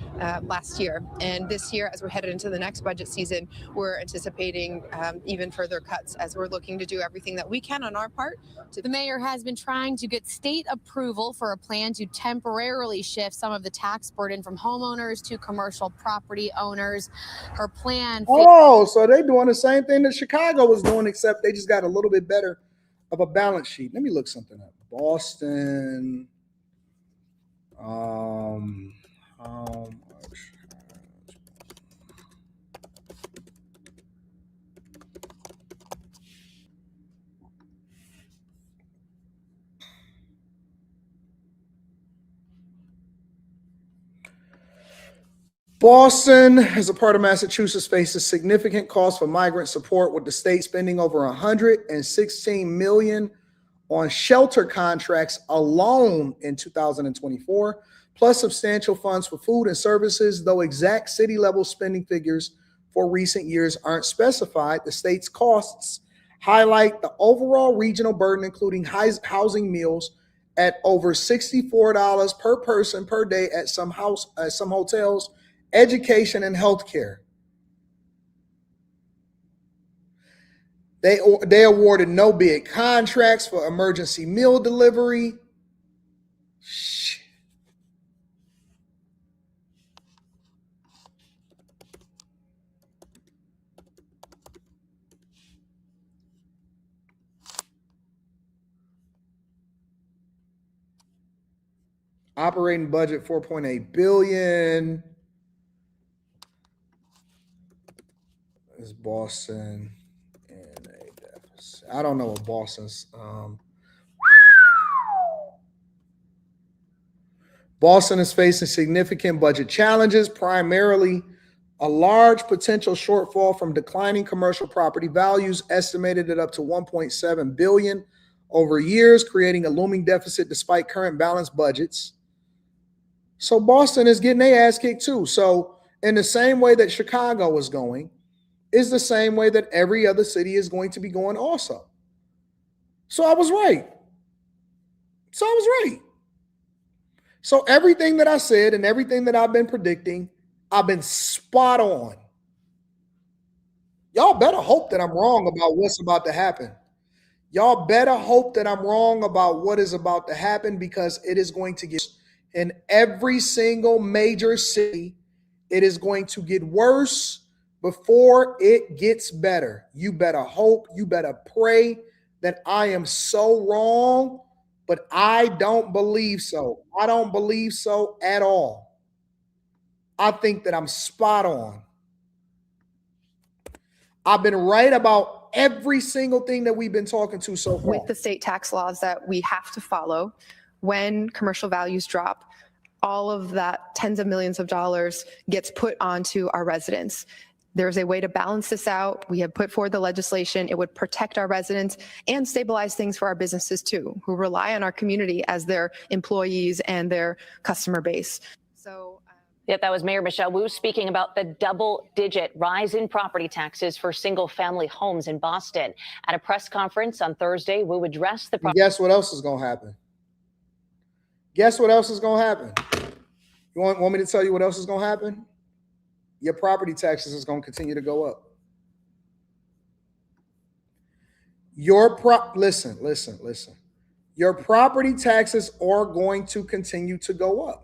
last year. And this year, as we're headed into the next budget season, we're anticipating even further cuts as we're looking to do everything that we can on our part. The mayor has been trying to get state approval for a plan to temporarily shift some of the tax burden from homeowners to commercial property owners. Her plan. So they're doing the same thing that Chicago was doing, except they just got a little bit better of a balance sheet. Let me look something up. Boston. Boston, as a part of Massachusetts, faces significant costs for migrant support, with the state spending over $116 million on shelter contracts alone in 2024, plus substantial funds for food and services. Though exact city-level spending figures for recent years aren't specified, the state's costs highlight the overall regional burden, including housing meals at over $64 per person per day at some hotels, education, and healthcare. They awarded no bid contracts for emergency meal delivery. Operating budget, $4.8 billion. Is Boston in a deficit? I don't know what Boston's. Boston is facing significant budget challenges, primarily a large potential shortfall from declining commercial property values, estimated at up to $1.7 billion over years, creating a looming deficit despite current balanced budgets. So Boston is getting their ass kicked too. So in the same way that Chicago is going, is the same way that every other city is going to be going also. So I was right. So everything that I said and everything that I've been predicting, I've been spot on. Y'all better hope that I'm wrong about what's about to happen. Y'all better hope that I'm wrong about what is about to happen, because it is going to get in every single major city. It is going to get worse before it gets better. You better hope, you better pray that I am so wrong, but I don't believe so. I don't believe so at all. I think that I'm spot on. I've been right about every single thing that we've been talking to so far. With the state tax laws that we have to follow, when commercial values drop, all of that tens of millions of dollars gets put onto our residents. There's a way to balance this out. We have put forward the legislation. It would protect our residents and stabilize things for our businesses too, who rely on our community as their employees and their customer base. So. Yet that was Mayor Michelle Wu speaking about the double-digit rise in property taxes for single-family homes in Boston. At a press conference on Thursday, Wu addressed the. Guess what else is going to happen? Guess what else is going to happen? You want me to tell you what else is going to happen? Your property taxes is going to continue to go up. Listen. Your property taxes are going to continue to go up.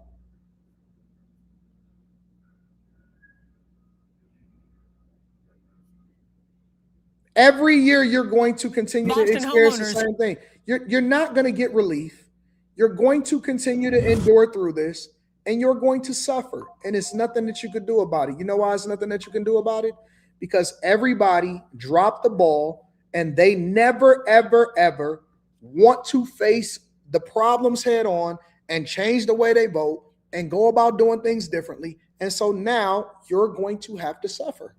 Every year you're going to continue to experience the same thing. You're not going to get relief. You're going to continue to endure through this, and you're going to suffer. And it's nothing that you could do about it. You know why it's nothing that you can do about it? Because everybody dropped the ball, and they never, ever, ever want to face the problems head on and change the way they vote and go about doing things differently. And so now you're going to have to suffer.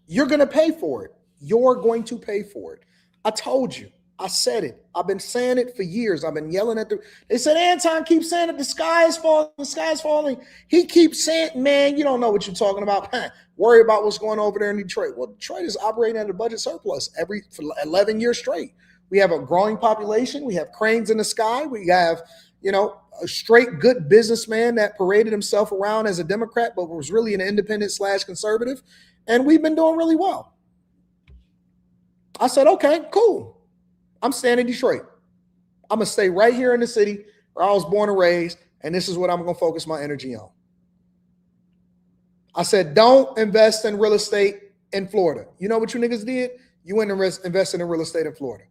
You're going to pay for it. You're going to pay for it. I told you. I said it. I've been saying it for years. I've been yelling at they said, Anton keeps saying that the sky is falling. The sky is falling. He keeps saying, man, you don't know what you're talking about. Worry about what's going on over there in Detroit. Well, Detroit is operating at a budget surplus for 11 years straight. We have a growing population. We have cranes in the sky. We have, a straight good businessman that paraded himself around as a Democrat, but was really an independent/conservative. And we've been doing really well. I said, okay, cool. I'm staying in Detroit. I'm going to stay right here in the city where I was born and raised, and this is what I'm going to focus my energy on. I said, don't invest in real estate in Florida. You know what you niggas did? You went and invested in real estate in Florida.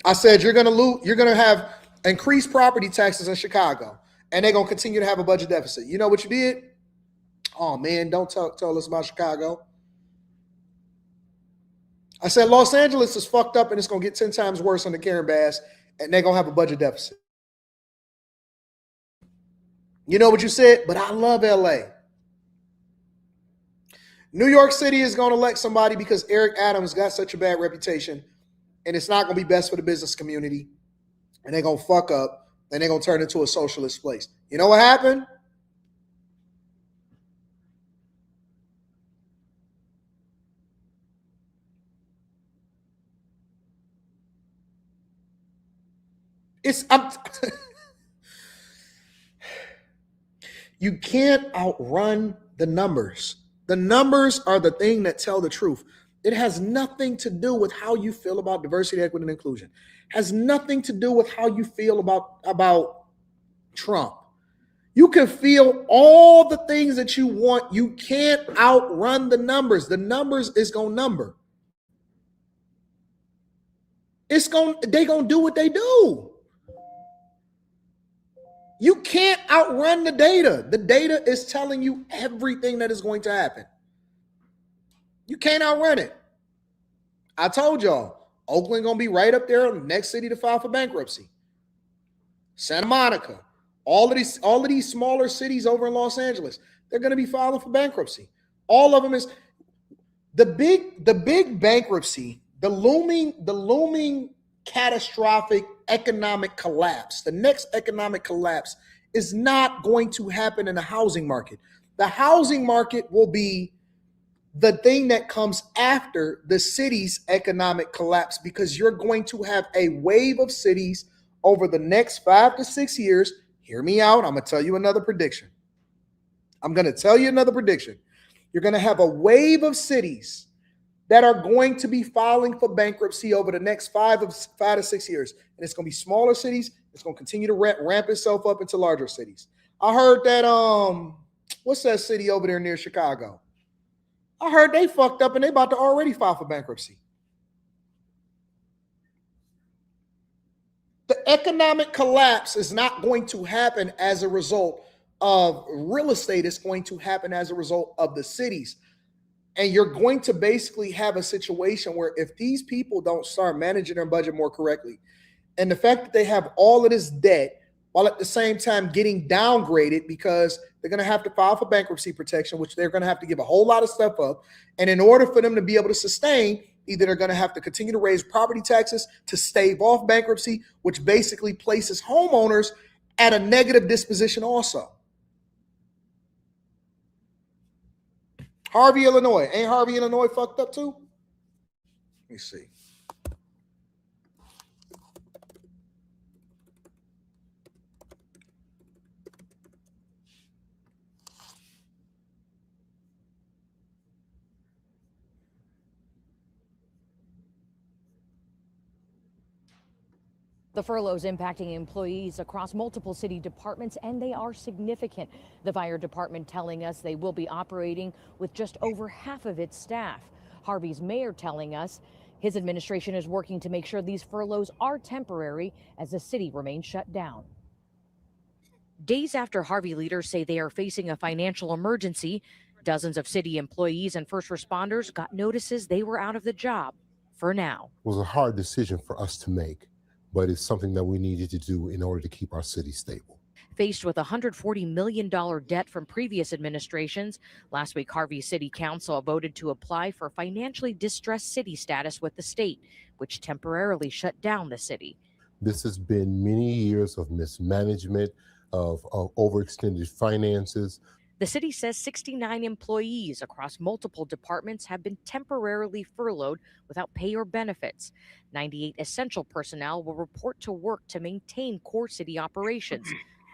I said, you're going to have increased property taxes in Chicago, and they're going to continue to have a budget deficit. You know what you did? Oh, man, don't tell us about Chicago. I said, Los Angeles is fucked up, and it's going to get 10 times worse under Karen Bass, and they're going to have a budget deficit. You know what you said? But I love L.A. New York City is going to elect somebody because Eric Adams got such a bad reputation, and it's not going to be best for the business community, and they're going to fuck up, and they're going to turn into a socialist place. You know what happened? You can't outrun the numbers. The numbers are the thing that tell the truth. It has nothing to do with how you feel about diversity, equity, and inclusion. It has nothing to do with how you feel about Trump. You can feel all the things that you want. You can't outrun the numbers. The numbers is going to number. They going to do what they do. You can't outrun the data. The data is telling you everything that is going to happen. You can't outrun it. I told y'all, Oakland going to be right up there on the next city to file for bankruptcy. Santa Monica, all of these smaller cities over in Los Angeles, they're going to be filing for bankruptcy. All of them is the big bankruptcy, the looming catastrophic economic collapse. The next economic collapse is not going to happen in the housing market. The housing market will be the thing that comes after the city's economic collapse, because you're going to have a wave of cities over the next 5 to 6 years. Hear me out. I'm going to tell you another prediction. You're going to have a wave of cities that are going to be filing for bankruptcy over the next 5 to 6 years. And it's going to be smaller cities. It's going to continue to ramp itself up into larger cities. I heard that, what's that city over there near Chicago? I heard they fucked up and they about to already file for bankruptcy. The economic collapse is not going to happen as a result of real estate. It's going to happen as a result of the cities. And you're going to basically have a situation where if these people don't start managing their budget more correctly, and the fact that they have all of this debt while at the same time getting downgraded because they're going to have to file for bankruptcy protection, which they're going to have to give a whole lot of stuff up. And in order for them to be able to sustain, either they're going to have to continue to raise property taxes to stave off bankruptcy, which basically places homeowners at a negative disposition also. Harvey, Illinois. Ain't Harvey, Illinois fucked up too? Let me see. The furloughs impacting employees across multiple city departments, and they are significant. The fire department telling us they will be operating with just over half of its staff. Harvey's mayor telling us his administration is working to make sure these furloughs are temporary as the city remains shut down. Days after Harvey leaders say they are facing a financial emergency, dozens of city employees and first responders got notices they were out of the job for now. It was a hard decision for us to make, but it's something that we needed to do in order to keep our city stable. Faced with a $140 million debt from previous administrations, last week Harvey City Council voted to apply for financially distressed city status with the state, which temporarily shut down the city. This has been many years of mismanagement, of overextended finances. The city says 69 employees across multiple departments have been temporarily furloughed without pay or benefits. 98 essential personnel will report to work to maintain core city operations.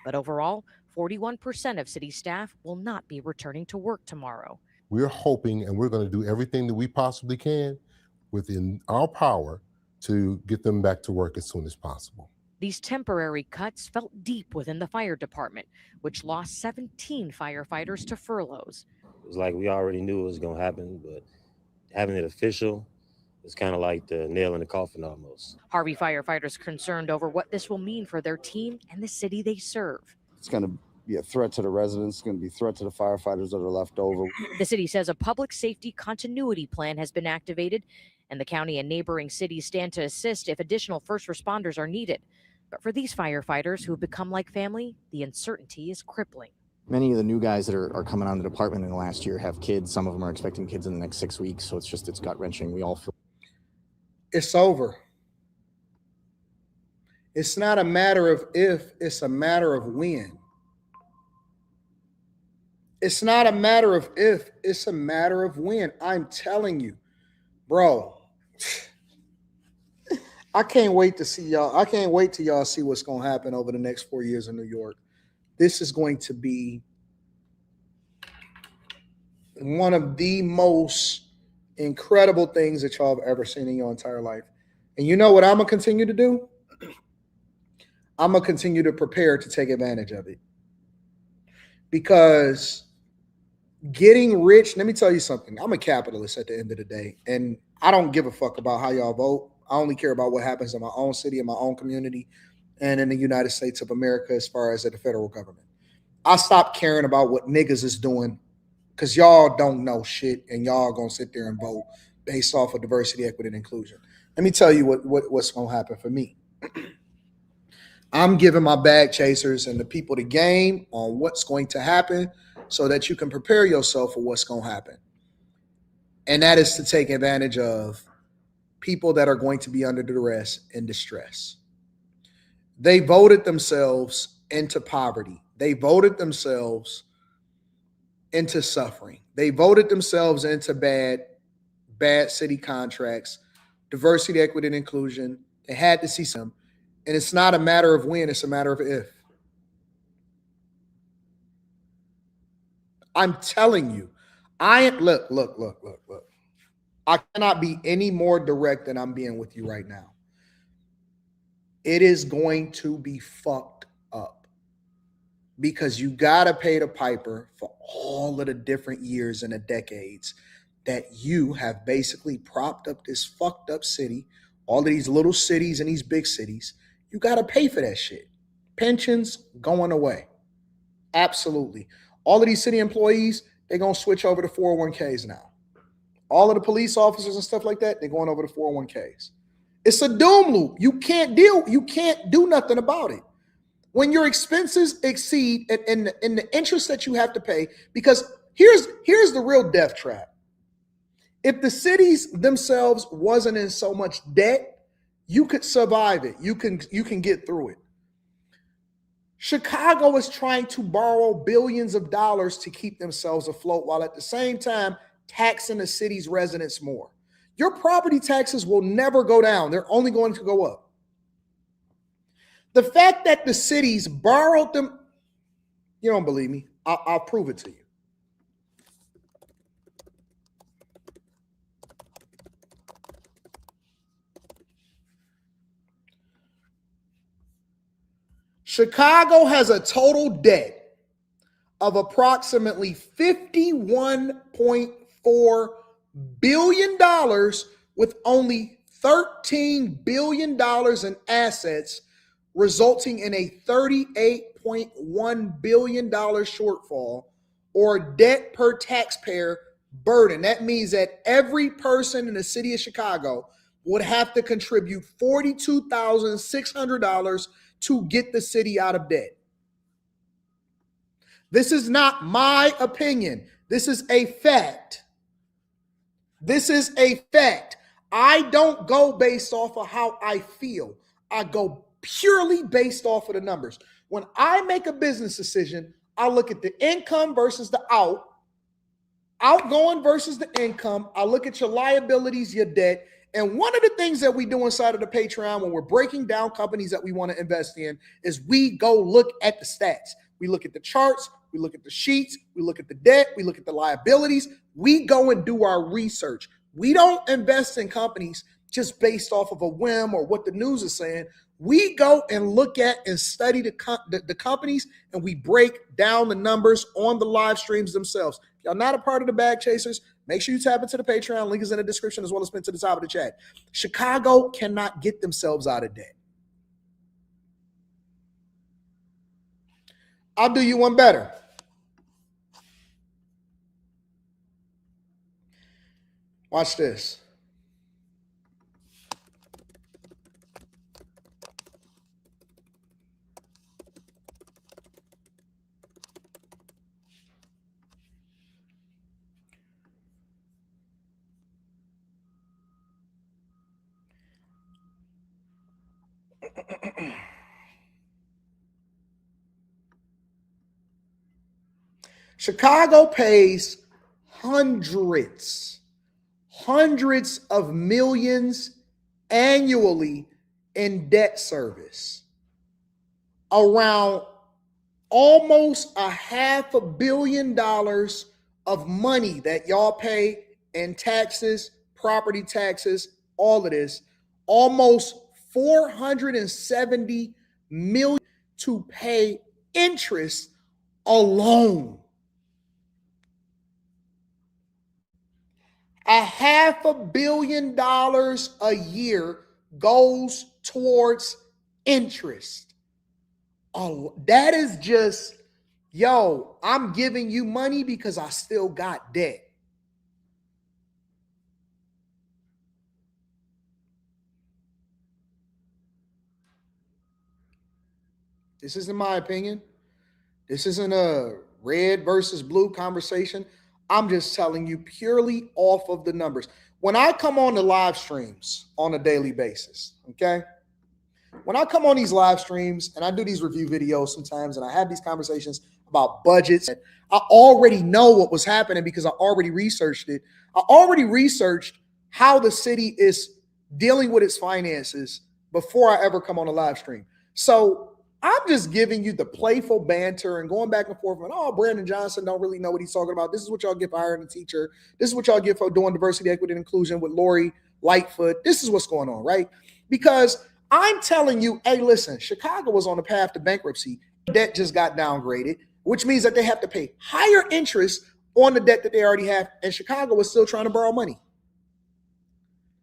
But overall, 41% of city staff will not be returning to work tomorrow. We're hoping, and we're going to do everything that we possibly can within our power to get them back to work as soon as possible. These temporary cuts felt deep within the fire department, which lost 17 firefighters to furloughs. It was like we already knew it was going to happen, but having it official is kind of like the nail in the coffin almost. Harvey firefighters concerned over what this will mean for their team and the city they serve. It's going to be a threat to the residents. It's going to be a threat to the firefighters that are left over. The city says a public safety continuity plan has been activated, and the county and neighboring cities stand to assist if additional first responders are needed. But for these firefighters who have become like family, the uncertainty is crippling. Many of the new guys that are coming on the department in the last year have kids. Some of them are expecting kids in the next 6 weeks. So it's gut-wrenching. We all feel. It's over. It's not a matter of if, it's a matter of when. It's not a matter of if, it's a matter of when. I'm telling you, bro. I can't wait to see y'all. I can't wait till y'all see what's going to happen over the next 4 years in New York. This is going to be one of the most incredible things that y'all have ever seen in your entire life. And you know what I'm going to continue to do? I'm going to continue to prepare to take advantage of it. because getting rich, let me tell you something. I'm a capitalist at the end of the day, and I don't give a fuck about how y'all vote. I only care about what happens in my own city, in my own community, and in the United States of America as far as at the federal government. I stopped caring about what niggas is doing because y'all don't know shit and y'all gonna sit there and vote based off of diversity, equity, and inclusion. Let me tell you what's gonna happen for me. I'm giving my bag chasers and the people the game on what's going to happen so that you can prepare yourself for what's going to happen. And that is to take advantage of people that are going to be under duress and distress. They voted themselves into poverty. They voted themselves into suffering. They voted themselves into bad city contracts, diversity, equity, and inclusion. They had to see some. And it's not a matter of when, it's a matter of if. I'm telling you, look. I cannot be any more direct than I'm being with you right now. It is going to be fucked up because you got to pay the piper for all of the different years and the decades that you have basically propped up this fucked up city, all of these little cities and these big cities. You got to pay for that shit. Pensions going away. Absolutely. All of these city employees, they're going to switch over to 401ks now. All of the police officers and stuff like that, they're going over to 401ks. It's a doom loop. You can't do nothing about it. When your expenses exceed in the interest that you have to pay, because here's the real death trap. If the cities themselves wasn't in so much debt, you could survive it. You can get through it. Chicago is trying to borrow billions of dollars to keep themselves afloat while at the same time taxing the city's residents more. Your property taxes will never go down. They're only going to go up. The fact that the cities borrowed them, you don't believe me? I'll prove it to you. Chicago has a total debt of approximately $51.4 billion with only $13 billion in assets, resulting in a $38.1 billion shortfall or debt per taxpayer burden. That means that every person in the city of Chicago would have to contribute $42,600 to get the city out of debt. This is not my opinion. This is a fact. This is a fact. I don't go based off of how I feel. I go purely based off of the numbers. When I make a business decision, I look at the income versus the outgoing versus the income. I look at your liabilities, your debt. And one of the things that we do inside of the Patreon when we're breaking down companies that we want to invest in is we go look at the stats. We look at the charts, we look at the sheets, we look at the debt, we look at the liabilities. We go and do our research. We don't invest in companies just based off of a whim or what the news is saying. We go and look at and study the companies, and we break down the numbers on the live streams themselves. If y'all not a part of the Bag Chasers, make sure you tap into the Patreon. Link is in the description as well as pinned to the top of the chat. Chicago cannot get themselves out of debt. I'll do you one better. Watch this. Chicago pays hundreds of millions annually in debt service. Around almost $500 million of money that y'all pay in taxes, property taxes, all of this. Almost $470 million to pay interest alone. $500 million a year goes towards interest. Oh, that is just, yo, I'm giving you money because I still got debt. This isn't my opinion. This isn't a red versus blue conversation. I'm just telling you purely off of the numbers. When I come on the live streams on a daily basis, okay? When I come on these live streams and I do these review videos sometimes and I have these conversations about budgets, I already know what was happening because I already researched it. I already researched how the city is dealing with its finances before I ever come on a live stream. So I'm just giving you the playful banter and going back and forth. And, oh, Brandon Johnson don't really know what he's talking about. This is what y'all get for hiring a teacher. This is what y'all get for doing diversity, equity, and inclusion with Lori Lightfoot. This is what's going on, right? Because I'm telling you, hey, listen, Chicago was on the path to bankruptcy. Debt just got downgraded, which means that they have to pay higher interest on the debt that they already have. And Chicago is still trying to borrow money.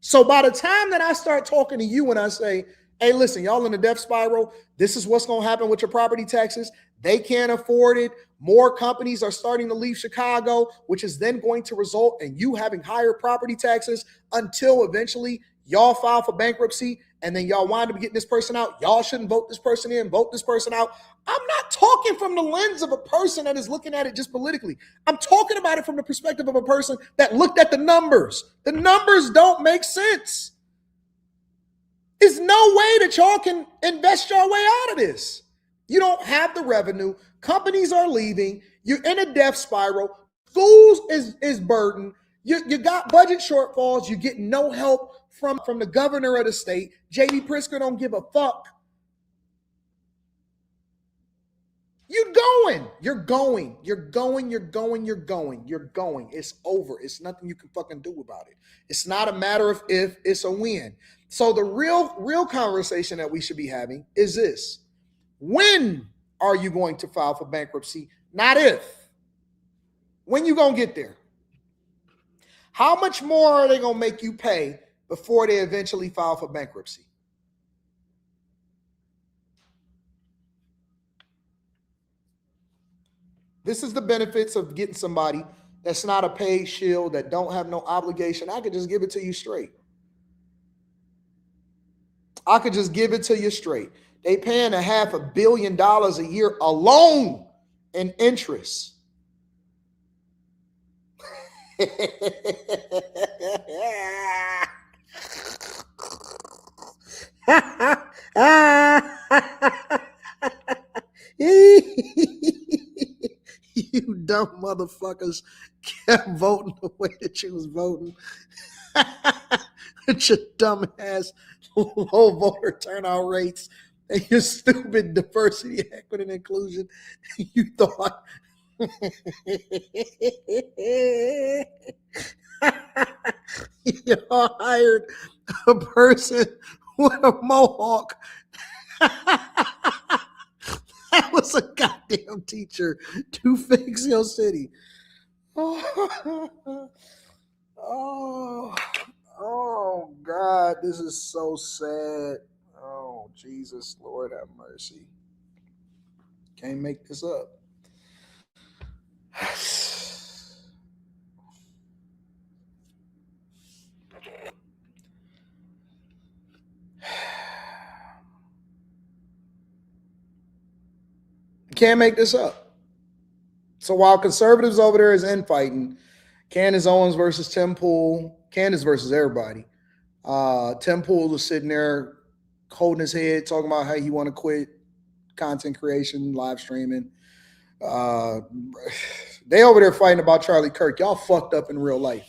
So by the time that I start talking to you and I say, hey, listen, y'all in the death spiral, this is what's going to happen with your property taxes. They can't afford it. More companies are starting to leave Chicago, which is then going to result in you having higher property taxes until eventually y'all file for bankruptcy and then y'all wind up getting this person out. Y'all shouldn't vote this person in, vote this person out. I'm not talking from the lens of a person that is looking at it just politically. I'm talking about it from the perspective of a person that looked at the numbers. The numbers don't make sense. There's no way that y'all can invest your way out of this. You don't have the revenue. Companies are leaving. You're in a death spiral. Schools is burdened. You got budget shortfalls. You get no help from the governor of the state. J.D. Pritzker don't give a fuck. You're going. It's over. It's nothing you can fucking do about it. It's not a matter of if, it's a when. So the real conversation that we should be having is this. When are you going to file for bankruptcy? Not if. When you going to get there? How much more are they going to make you pay before they eventually file for bankruptcy? This is the benefits of getting somebody that's not a paid shield, that don't have no obligation. I could just give it to you straight. They paying $500 million a year alone in interest. You dumb motherfuckers kept voting the way that you was voting. With your dumb ass low voter turnout rates and your stupid diversity, equity, and inclusion. You thought y'all hired a person with a mohawk. That was a goddamn teacher to fix your city. Oh, God, this is so sad. Oh, Jesus, Lord have mercy. Can't make this up. Can't make this up. So while conservatives over there is infighting, Candace Owens versus Tim Pool, Candace versus everybody. Tim Pool is sitting there holding his head, talking about how he want to quit content creation, live streaming. They over there fighting about Charlie Kirk. Y'all fucked up in real life.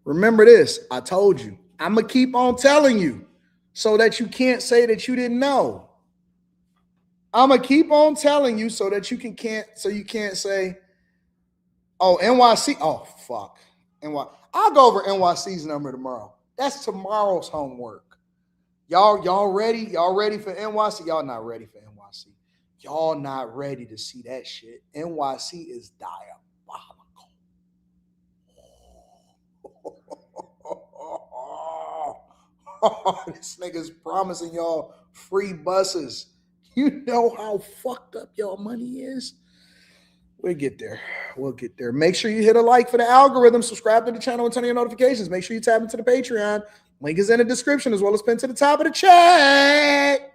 Remember this. I told you. I'm going to keep on telling you so that you can't say that you didn't know. I'm going to keep on telling you so that you can't say, oh, NYC. Oh, fuck. I'll go over NYC's number tomorrow. That's tomorrow's homework. Y'all ready? Y'all ready for NYC? Y'all not ready for NYC. Y'all not ready to see that shit. NYC is diabolical. This nigga's promising y'all free buses. You know how fucked up y'all money is? We'll get there. We'll get there. Make sure you hit a like for the algorithm. Subscribe to the channel and turn on your notifications. Make sure you tap into the Patreon. Link is in the description as well as pinned to the top of the chat.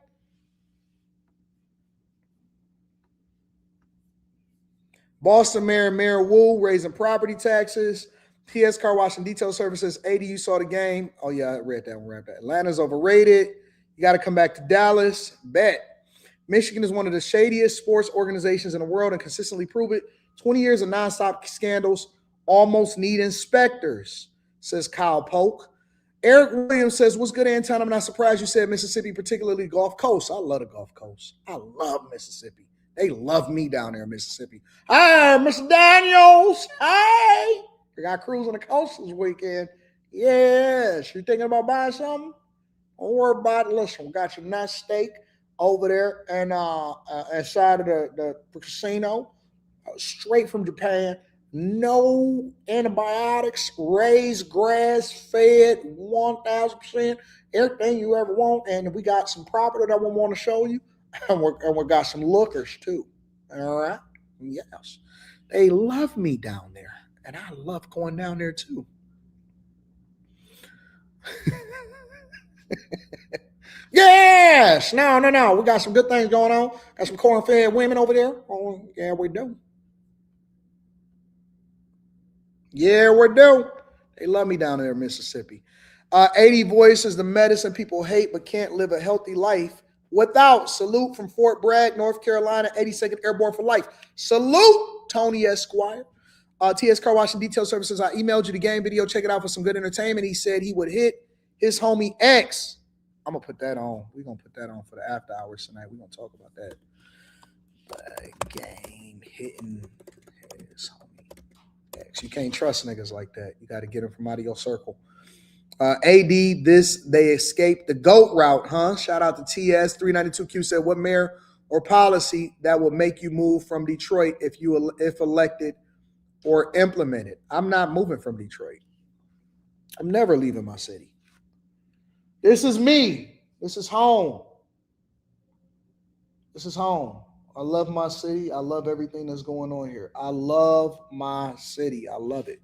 Boston Mayor Wu raising property taxes. TS Car Wash and Detail Services. 80, you saw the game. Oh, yeah, I read that one right back. Atlanta's overrated. You got to come back to Dallas. Bet. Michigan is one of the shadiest sports organizations in the world and consistently prove it. 20 years of nonstop scandals almost need inspectors, says Kyle Polk. Eric Williams says, what's good, Anton? I'm not surprised you said Mississippi, particularly Gulf Coast. I love the Gulf Coast. I love Mississippi. They love me down there in Mississippi. Hi, Mr. Daniels. Hi. I got cruising the coast this weekend. Yes. You thinking about buying something? Don't worry about it. Listen, we got your nice steak over there and inside of the casino, straight from Japan. No antibiotics, raised grass fed, 1,000%, everything you ever want. And we got some property that we want to show you. And we got some lookers too. All right. Yes. They love me down there. And I love going down there too. Yes. No. We got some good things going on. Got some corn-fed women over there. Oh, yeah, we do. Yeah, we do. They love me down there in Mississippi. 80 Voices, the medicine people hate but can't live a healthy life without. Salute from Fort Bragg, North Carolina, 82nd Airborne for life. Salute, Tony Esquire. TS Car Wash and Detail Services, I emailed you the game video. Check it out for some good entertainment. He said he would hit his homie X. I'm going to put that on. We're going to put that on for the after hours tonight. We're going to talk about that. Game hitting his homie X. You can't trust niggas like that. You got to get them from out of your circle. AD, they escaped the GOAT route, huh? Shout out to TS. 392Q said, what mayor or policy that will make you move from Detroit if elected or implemented? I'm not moving from Detroit. I'm never leaving my city. This is me. This is home. This is home. I love my city. I love everything that's going on here. I love my city. I love it.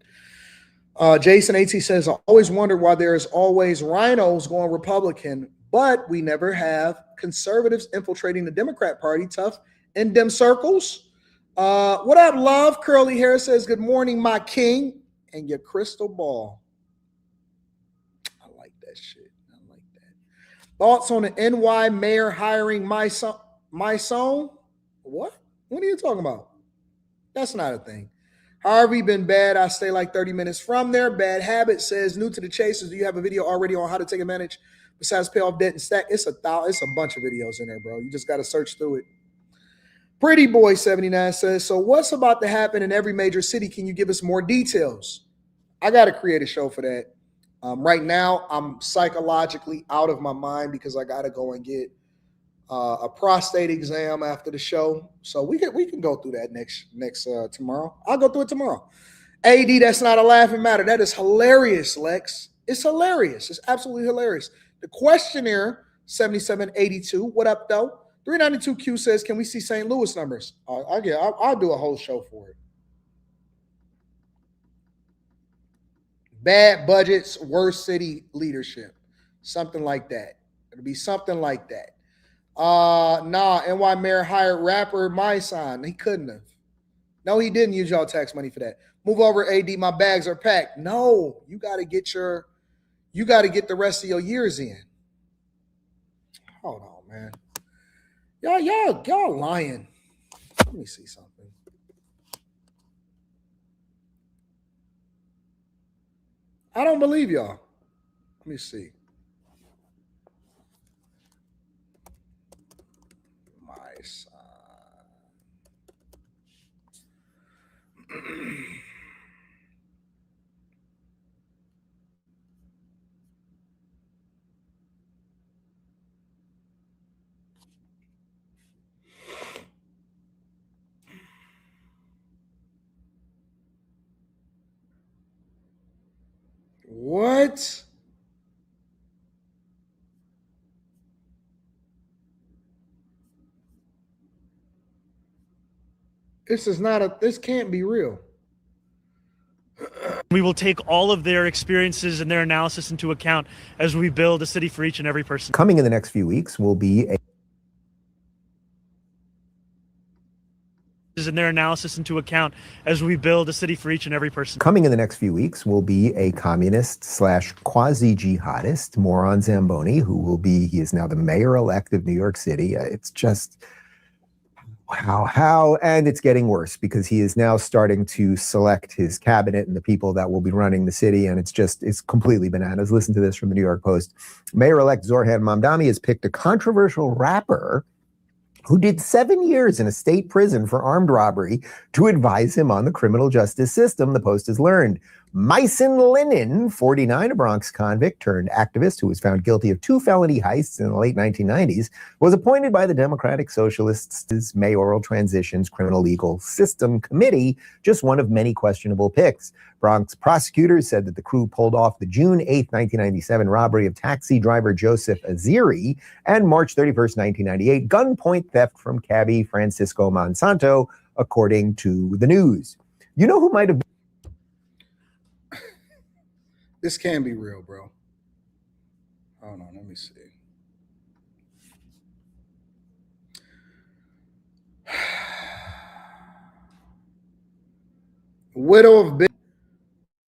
Jason AT says, I always wondered why there's always rhinos going Republican, but we never have conservatives infiltrating the Democrat Party. Tough in them circles. What up, love? Curly Hair says, good morning, my king, and your crystal ball. I like that shit. I like that. Thoughts on the NY mayor hiring my son? What? What are you talking about? That's not a thing. Harvey been bad. I stay like 30 minutes from there. Bad Habit says, new to the chasers. Do you have a video already on how to take advantage besides pay off debt and stack? It's a bunch of videos in there, bro. You just got to search through it. Pretty Boy 79 says, so what's about to happen in every major city? Can you give us more details? I got to create a show for that. Right now, I'm psychologically out of my mind because I got to go and get a prostate exam after the show. So we can go through that next tomorrow. I'll go through it tomorrow. AD, that's not a laughing matter. That is hilarious, Lex. It's hilarious. It's absolutely hilarious. The questionnaire, 7782. What up, though? 392Q says, can we see St. Louis numbers? I'll do a whole show for it. Bad budgets, worst city leadership. Something like that. It'll be something like that. NY mayor hired rapper My Son. He couldn't have. No, he didn't use y'all tax money for that. Move over, AD. My bags are packed. No, you got to get the rest of your years in. Hold on, man. Y'all lying. Let me see something. I don't believe y'all. Let me see. My son. What? This can't be real. We will take all of their experiences and their analysis into account as we build a city for each and every person. Coming in the next few weeks will be a And their analysis into account as we build a city for each and every person. Coming in the next few weeks will be a communist / quasi-jihadist, Moron Zamboni, he is now the mayor-elect of New York City. It's just, how, and it's getting worse because he is now starting to select his cabinet and the people that will be running the city, and it's completely bananas. Listen to this from the New York Post. Mayor-elect Zorhan Mamdani has picked a controversial rapper who did 7 years in a state prison for armed robbery to advise him on the criminal justice system, the Post has learned. Myson Lennon, 49, a Bronx convict turned activist who was found guilty of 2 felony heists in the late 1990s, was appointed by the Democratic Socialists' Mayoral Transitions Criminal Legal System Committee, just one of many questionable picks. Bronx prosecutors said that the crew pulled off the June 8, 1997 robbery of taxi driver Joseph Aziri and March 31st, 1998 gunpoint theft from cabbie Francisco Monsanto, according to the news. You know who might have been? This can't be real, bro. Hold on, let me see. Widow of Big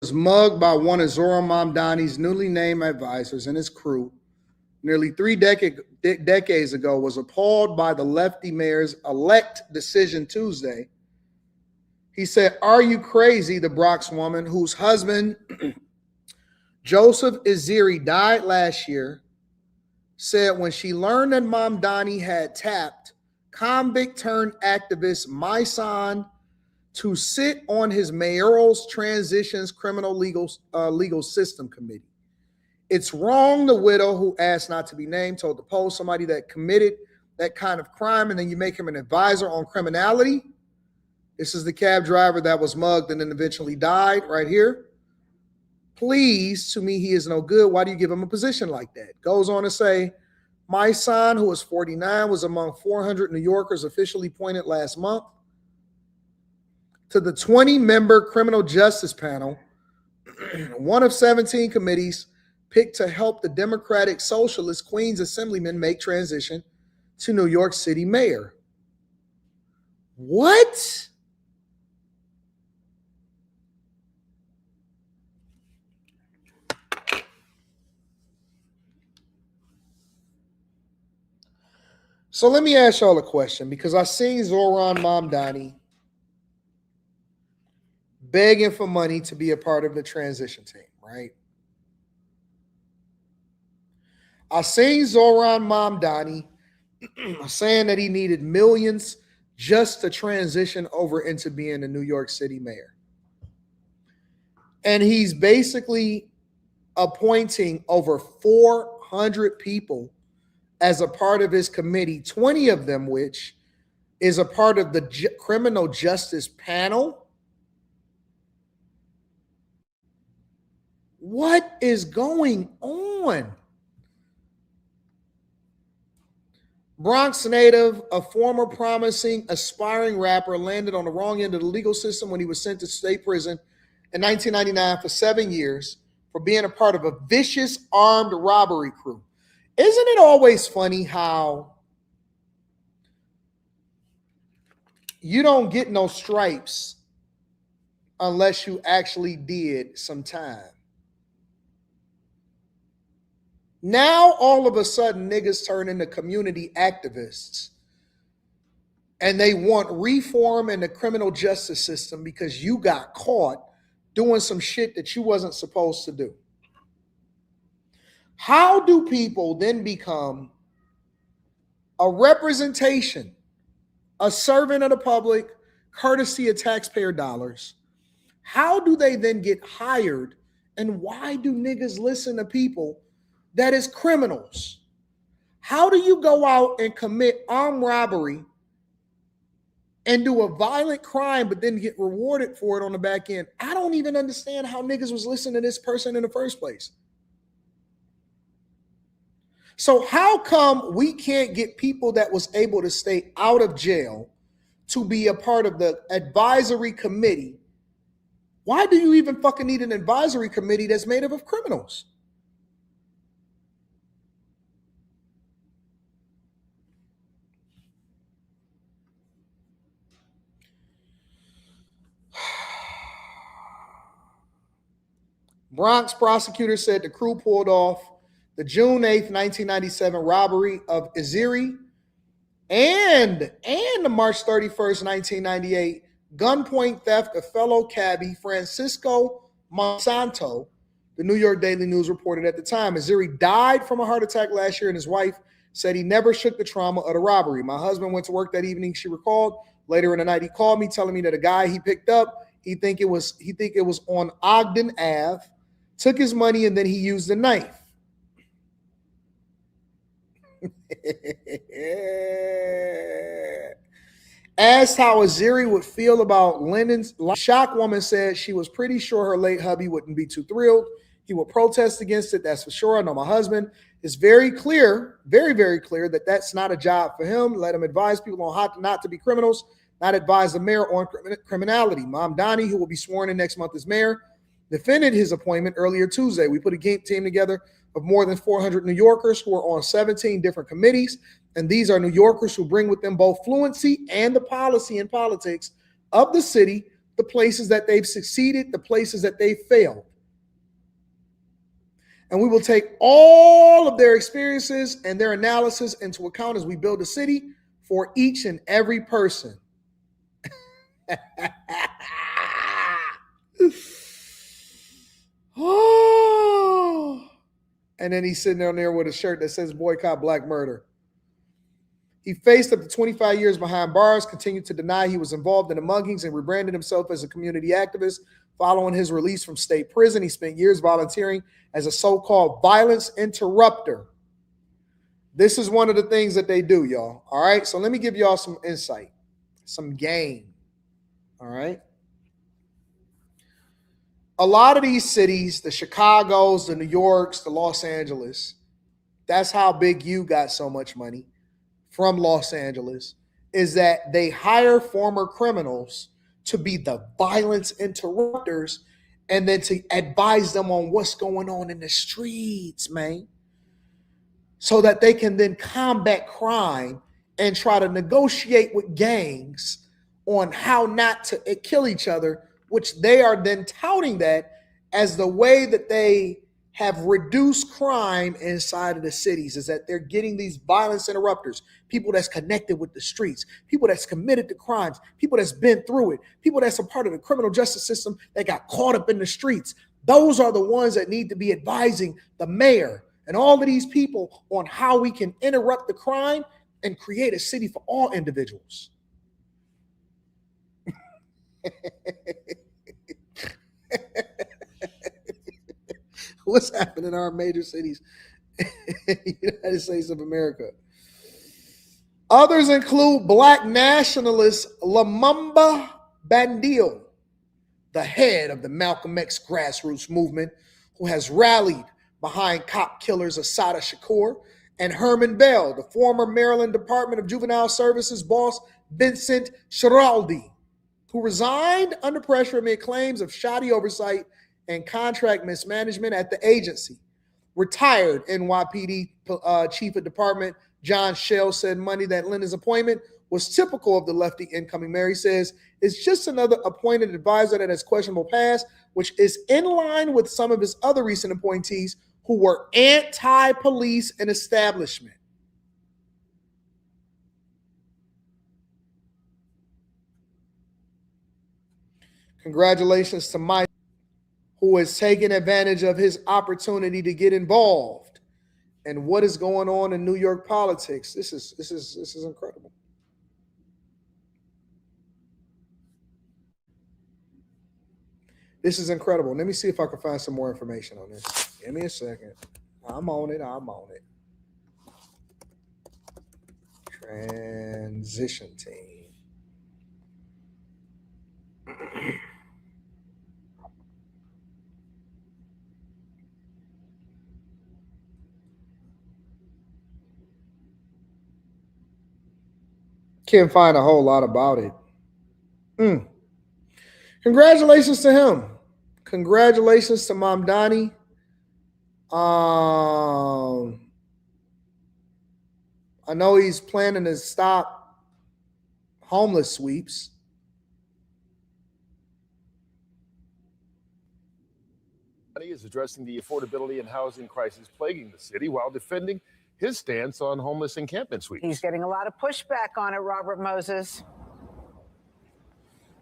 was mugged by one of Zohran Mamdani's newly named advisors and his crew nearly 3 decades ago, was appalled by the lefty mayor's elect decision Tuesday. He said, "Are you crazy?" The Bronx woman, whose husband Joseph Aziri died last year, said when she learned that Mamdani had tapped convict turned activist Myson to sit on his mayoral transitions criminal legal system committee. It's wrong, the widow, who asked not to be named, told the Post, somebody that committed that kind of crime and then you make him an advisor on criminality. This is the cab driver that was mugged and then eventually died right here. Please, to me, he is no good. Why do you give him a position like that? Goes on to say, my son, who is 49, was among 400 New Yorkers officially appointed last month to the 20-member criminal justice panel, one of 17 committees picked to help the Democratic Socialist Queens Assemblyman make transition to New York City mayor. What? So let me ask y'all a question, because I seen Zohran Mamdani begging for money to be a part of the transition team, right? I seen Zohran Mamdani saying that he needed millions just to transition over into being the New York City mayor. And he's basically appointing over 400 people as a part of his committee, 20 of them which is a part of the criminal justice panel. What is going on? Bronx native, a former promising, aspiring rapper, landed on the wrong end of the legal system when he was sent to state prison in 1999 for 7 years for being a part of a vicious armed robbery crew. Isn't it always funny how you don't get no stripes unless you actually did some time? Now, all of a sudden, niggas turn into community activists and they want reform in the criminal justice system because you got caught doing some shit that you wasn't supposed to do. How do people then become a representation, a servant of the public, courtesy of taxpayer dollars? How do they then get hired? And why do niggas listen to people that is criminals? How do you go out and commit armed robbery and do a violent crime, but then get rewarded for it on the back end? I don't even understand how niggas was listening to this person in the first place. So how come we can't get people that was able to stay out of jail to be a part of the advisory committee? Why do you even fucking need an advisory committee that's made up of criminals? Bronx prosecutor said the crew pulled off the June 8th, 1997 robbery of Iziri and the March 31st, 1998 gunpoint theft of fellow cabbie Francisco Monsanto. The New York Daily News reported at the time. Iziri died from a heart attack last year, and his wife said he never shook the trauma of the robbery. My husband went to work that evening, she recalled. Later in the night, he called me telling me that a guy he picked up, he think it was on Ogden Ave, took his money, and then he used a knife. Asked how Iziri would feel about Lennon's, shocked woman said she was pretty sure her late hubby wouldn't be too thrilled. He will protest against it, that's for sure. I know my husband is very clear, very, very clear that that's not a job for him. Let him advise people on how not to be criminals, not advise the mayor on criminality. Mom Donnie, who will be sworn in next month as mayor, defended his appointment earlier Tuesday. We put a team together of more than 400 New Yorkers who are on 17 different committees. And these are New Yorkers who bring with them both fluency and the policy and politics of the city, the places that they've succeeded, the places that they've failed. And we will take all of their experiences and their analysis into account as we build a city for each and every person. Oh. And then he's sitting down there with a shirt that says boycott black murder. He faced up to 25 years behind bars, continued to deny he was involved in the muggings, and rebranded himself as a community activist. Following his release from state prison, he spent years volunteering as a so-called violence interrupter. This is one of the things that they do, y'all. All right, so let me give y'all some insight, some game. All right. A lot of these cities, the Chicagos, the New Yorks, the Los Angeles, that's how Big U got so much money from Los Angeles, is that they hire former criminals to be the violence interrupters and then to advise them on what's going on in the streets, man, so that they can then combat crime and try to negotiate with gangs on how not to kill each other, which they are then touting that as the way that they have reduced crime inside of the cities, is that they're getting these violence interrupters, people that's connected with the streets, people that's committed to crimes, people that's been through it, people that's a part of the criminal justice system that got caught up in the streets. Those are the ones that need to be advising the mayor and all of these people on how we can interrupt the crime and create a city for all individuals. What's happening in our major cities in the United States of America? Others include Black nationalist Lumumba Bandio, the head of the Malcolm X grassroots movement, who has rallied behind cop killers Assata Shakur, and Herman Bell, the former Maryland Department of Juvenile Services boss Vincent Schiraldi, who resigned under pressure amid claims of shoddy oversight and contract mismanagement at the agency. Retired NYPD Chief of Department John Shell said money that lent his appointment was typical of the lefty incoming mayor. He says it's just another appointed advisor that has questionable past, which is in line with some of his other recent appointees who were anti-police and establishment. Congratulations to Mike, who has taken advantage of his opportunity to get involved in what is going on in New York politics. This is incredible. This is incredible. Let me see if I can find some more information on this. Give me a second. I'm on it. Transition team. Can't find a whole lot about it. Congratulations to him. Congratulations to Mamdani. I know he's planning to stop homeless sweeps. He is addressing the affordability and housing crisis plaguing the city while defending his stance on homeless encampment sweeps. He's getting a lot of pushback on it, Robert Moses.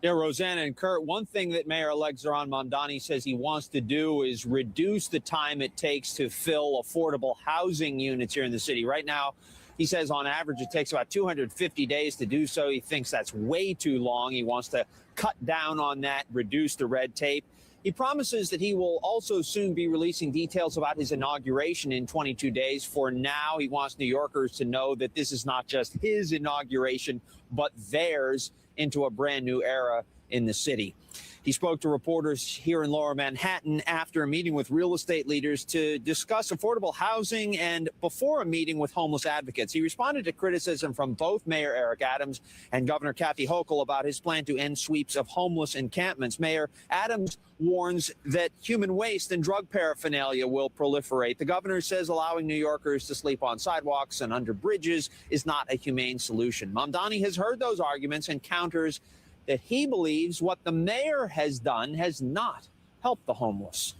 Yeah, Rosanna and Kurt, one thing that Mayor-elect Zohran Mamdani says he wants to do is reduce the time it takes to fill affordable housing units here in the city. Right now, he says on average it takes about 250 days to do so. He thinks that's way too long. He wants to cut down on that, reduce the red tape. He promises that he will also soon be releasing details about his inauguration in 22 days. For now, he wants New Yorkers to know that this is not just his inauguration, but theirs into a brand new era in the city. He spoke to reporters here in Lower Manhattan after a meeting with real estate leaders to discuss affordable housing and before a meeting with homeless advocates. He responded to criticism from both Mayor Eric Adams and Governor Kathy Hochul about his plan to end sweeps of homeless encampments. Mayor Adams warns that human waste and drug paraphernalia will proliferate. The governor says allowing New Yorkers to sleep on sidewalks and under bridges is not a humane solution. Mamdani has heard those arguments and counters that he believes what the mayor has done has not helped the homeless.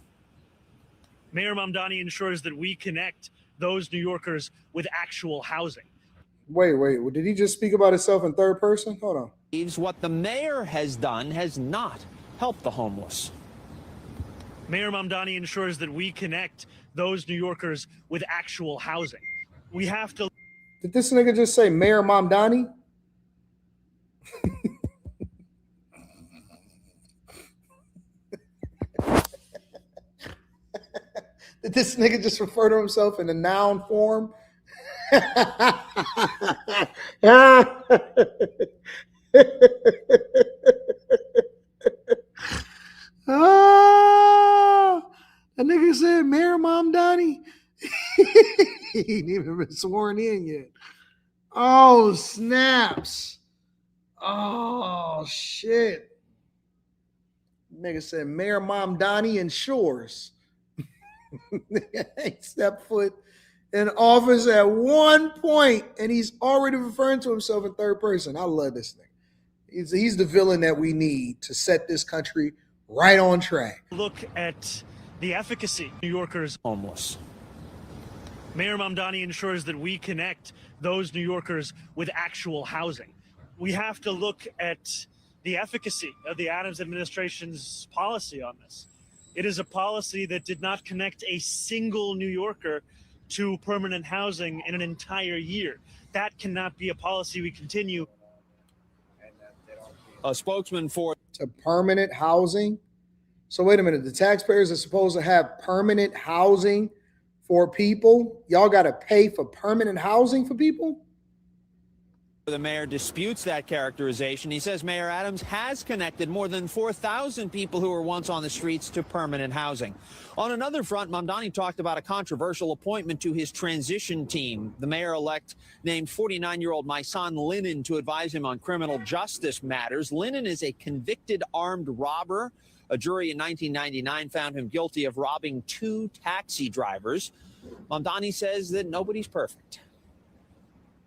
Mayor Mamdani ensures that we connect those New Yorkers with actual housing. Wait. Did he just speak about himself in third person? Hold on. Believes what the mayor has done has not helped the homeless. Mayor Mamdani ensures that we connect those New Yorkers with actual housing. We have to. Did this nigga just say Mayor Mamdani? Did this nigga just refer to himself in a noun form? That nigga said Mayor Mamdani. He ain't even been sworn in yet. Oh, snaps. Oh, shit. Nigga said Mayor Mamdani ensures. He stepped foot in office at one point, and he's already referring to himself in third person. I love this thing. He's the villain that we need to set this country right on track. Look at the efficacy of New Yorkers homeless. Mayor Mamdani ensures that we connect those New Yorkers with actual housing. We have to look at the efficacy of the Adams administration's policy on this. It is a policy that did not connect a single New Yorker to permanent housing in an entire year. That cannot be a policy we continue. A spokesman for to permanent housing. So wait a minute, the taxpayers are supposed to have permanent housing for people. Y'all got to pay for permanent housing for people? The mayor disputes that characterization. He says Mayor Adams has connected more than 4,000 people who were once on the streets to permanent housing. On another front, Mamdani talked about a controversial appointment to his transition team. The mayor-elect named 49-year-old Mysan Linnan to advise him on criminal justice matters. Linnan is a convicted armed robber. A jury in 1999 found him guilty of robbing 2 taxi drivers. Mamdani says that nobody's perfect.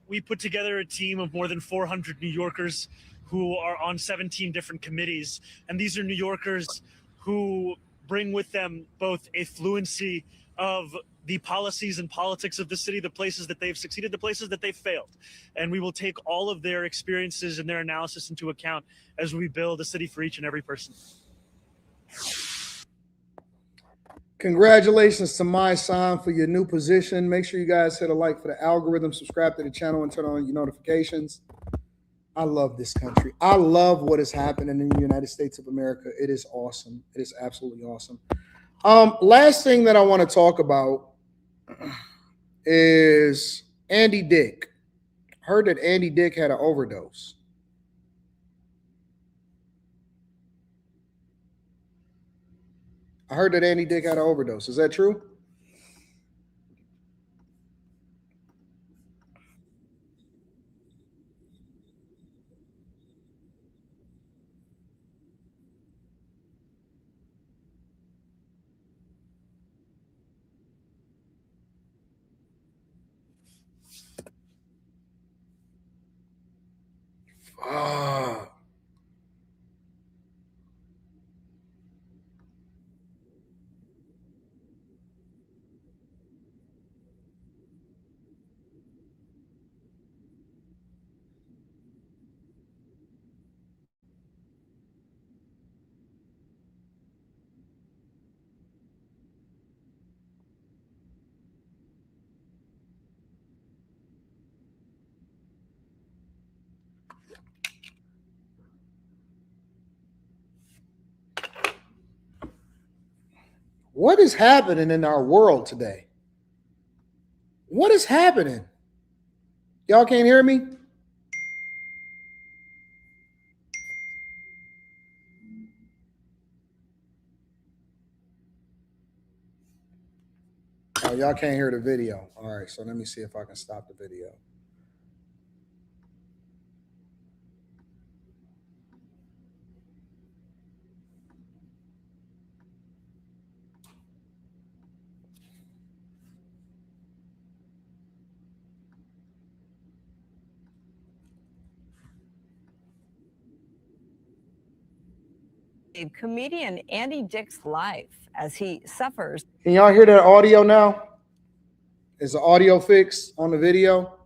We put together a team of more than 400 New Yorkers who are on 17 different committees. And these are New Yorkers who bring with them both a fluency of the policies and politics of the city, the places that they've succeeded, the places that they've failed. And we will take all of their experiences and their analysis into account as we build a city for each and every person. Congratulations to Mysan for your new position. Make sure you guys hit a like for the algorithm, subscribe to the channel, and turn on your notifications. I love this country. I love what is happening in the United States of America. It is awesome. It is absolutely awesome. Last thing that I want to talk about is Andy Dick. Heard that Andy Dick had an overdose. I heard that Andy Dick had an overdose. Is that true? What is happening in our world today? What is happening? Y'all can't hear me? Oh, y'all can't hear the video. All right, so let me see if I can stop the video. Comedian Andy Dick's life as he suffers. Can y'all hear that audio now? Is the audio fixed on the video?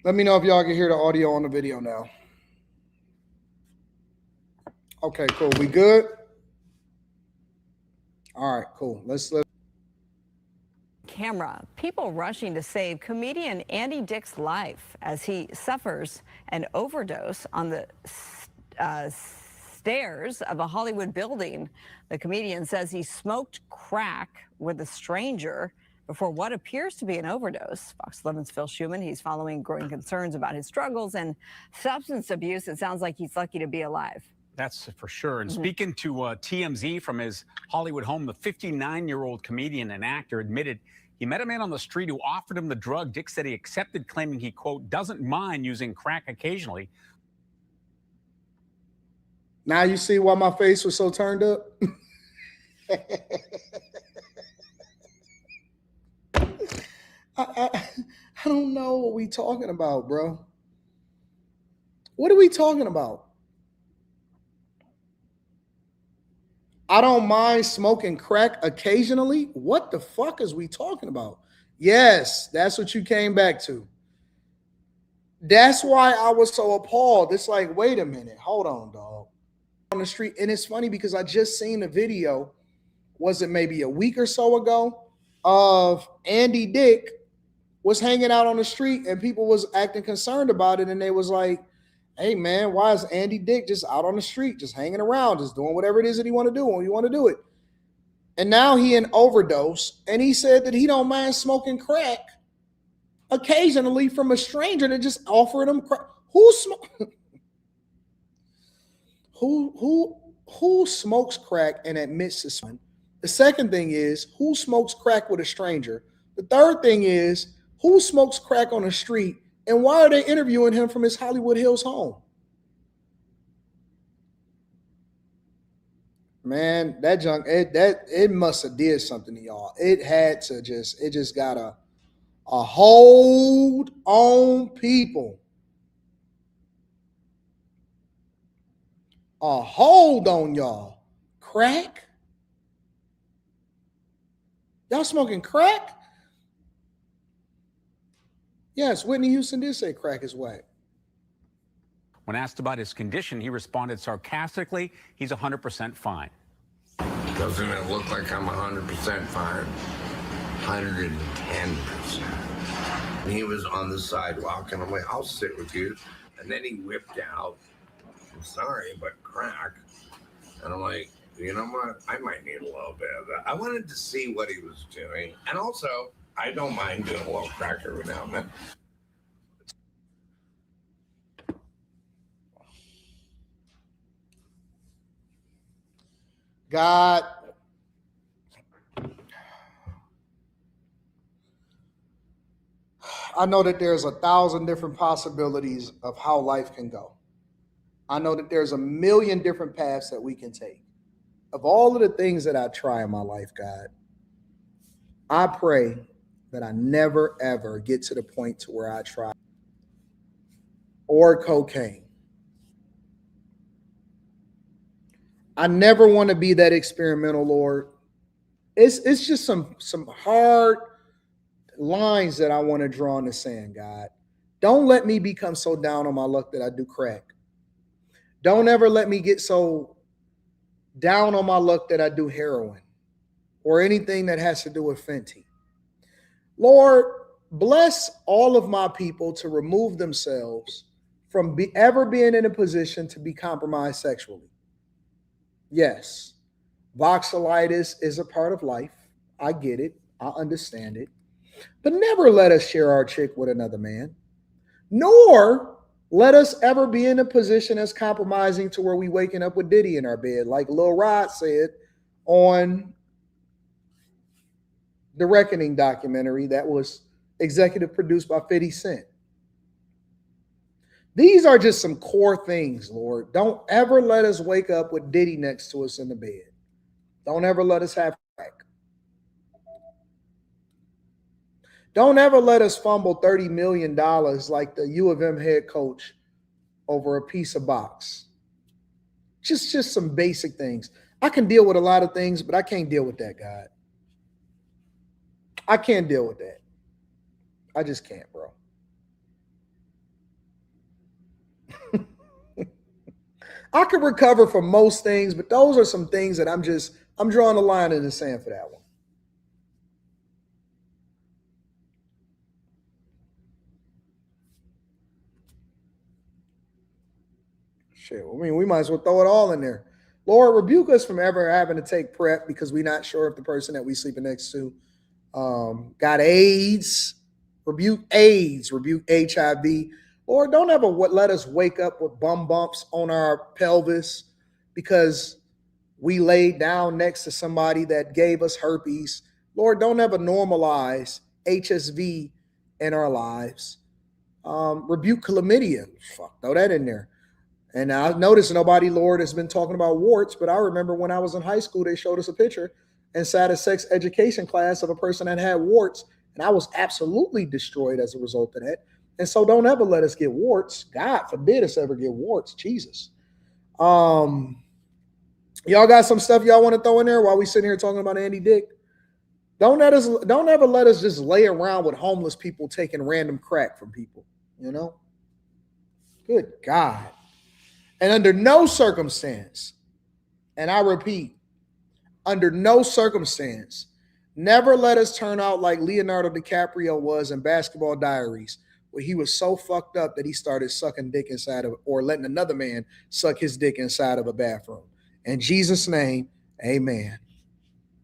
Let me know if y'all can hear the audio on the video now. Okay, cool. We good? All right, cool. Let's Camera. People rushing to save comedian Andy Dick's life as he suffers an overdose on the stairs of a Hollywood building. The comedian says he smoked crack with a stranger before what appears to be an overdose. Fox 11's Phil Schuman, he's following growing concerns about his struggles and substance abuse. It sounds like he's lucky to be alive. That's for sure. And speaking to TMZ from his Hollywood home, the 59-year-old comedian and actor admitted he met a man on the street who offered him the drug. Dick said he accepted, claiming he, quote, doesn't mind using crack occasionally. Now you see why my face was so turned up? I don't know what we talking about, bro. What are we talking about? I don't mind smoking crack occasionally. What the fuck is we talking about? Yes, that's what you came back to. That's why I was so appalled. It's like, wait a minute. Hold on, dog. On the street. And it's funny because I just seen a video, was it maybe a week or so ago, of Andy Dick was hanging out on the street and people was acting concerned about it. And they was like, hey, man, why is Andy Dick just out on the street, just hanging around, just doing whatever it is that he want to do when you want to do it? And now he in overdose, and he said that he don't mind smoking crack occasionally from a stranger that just offered him crack. Who smokes crack and admits to smoking? The second thing is, who smokes crack with a stranger? The third thing is, who smokes crack on the street? And why are they interviewing him from his Hollywood Hills home? Man, that junk, it must have did something to y'all. It had to it just got a hold on people. A hold on y'all. Crack? Y'all smoking crack? Yes, Whitney Houston did say crack is whack. When asked about his condition, he responded sarcastically, he's 100% fine. Doesn't it look like I'm 100% fine? 110%. And he was on the sidewalk, and I'm like, I'll sit with you. And then he whipped out, I'm sorry, but crack. And I'm like, you know what? I might need a little bit of that. I wanted to see what he was doing. And also, I don't mind doing a little crack every now and then. God, I know that there's 1,000 different possibilities of how life can go. I know that there's 1,000,000 different paths that we can take. Of all of the things that I try in my life, God, I pray that I never, ever get to the point to where I try or cocaine. I never want to be that experimental, Lord. It's just some hard lines that I want to draw in the sand, God. Don't let me become so down on my luck that I do crack. Don't ever let me get so down on my luck that I do heroin or anything that has to do with Fenty. Lord, bless all of my people to remove themselves from ever being in a position to be compromised sexually. Yes, voxelitis is a part of life. I get it. I understand it. But never let us share our chick with another man, nor let us ever be in a position that's compromising to where we waking up with Diddy in our bed, like Lil Rod said on the Reckoning documentary that was executive produced by 50 Cent. These are just some core things, Lord. Don't ever let us wake up with Diddy next to us in the bed. Don't ever let us have crack. Don't ever let us fumble $30 million like the U of M head coach over a piece of box. Just some basic things. I can deal with a lot of things, but I can't deal with that, God. I can't deal with that. I just can't, bro. I can recover from most things, but those are some things that I'm drawing a line in the sand for that one. Shit, I mean, we might as well throw it all in there. Lord, rebuke us from ever having to take PrEP because we're not sure if the person that we sleeping next to got AIDS. Rebuke AIDS, rebuke HIV. Lord, don't ever let us wake up with bum bumps on our pelvis because we laid down next to somebody that gave us herpes. Lord, don't ever normalize HSV in our lives. Rebuke chlamydia. Fuck, throw that in there. And I've noticed nobody, Lord, has been talking about warts, but I remember when I was in high school, they showed us a picture inside a sex education class of a person that had warts, and I was absolutely destroyed as a result of that. And so don't ever let us get warts. God forbid us ever get warts. Jesus. Y'all got some stuff y'all want to throw in there while we sitting here talking about Andy Dick? Don't ever let us just lay around with homeless people taking random crack from people, you know? Good God. And under no circumstance, and I repeat, under no circumstance, never let us turn out like Leonardo DiCaprio was in Basketball Diaries, where he was so fucked up that he started sucking dick inside of, or letting another man suck his dick inside of a bathroom. In Jesus' name, amen.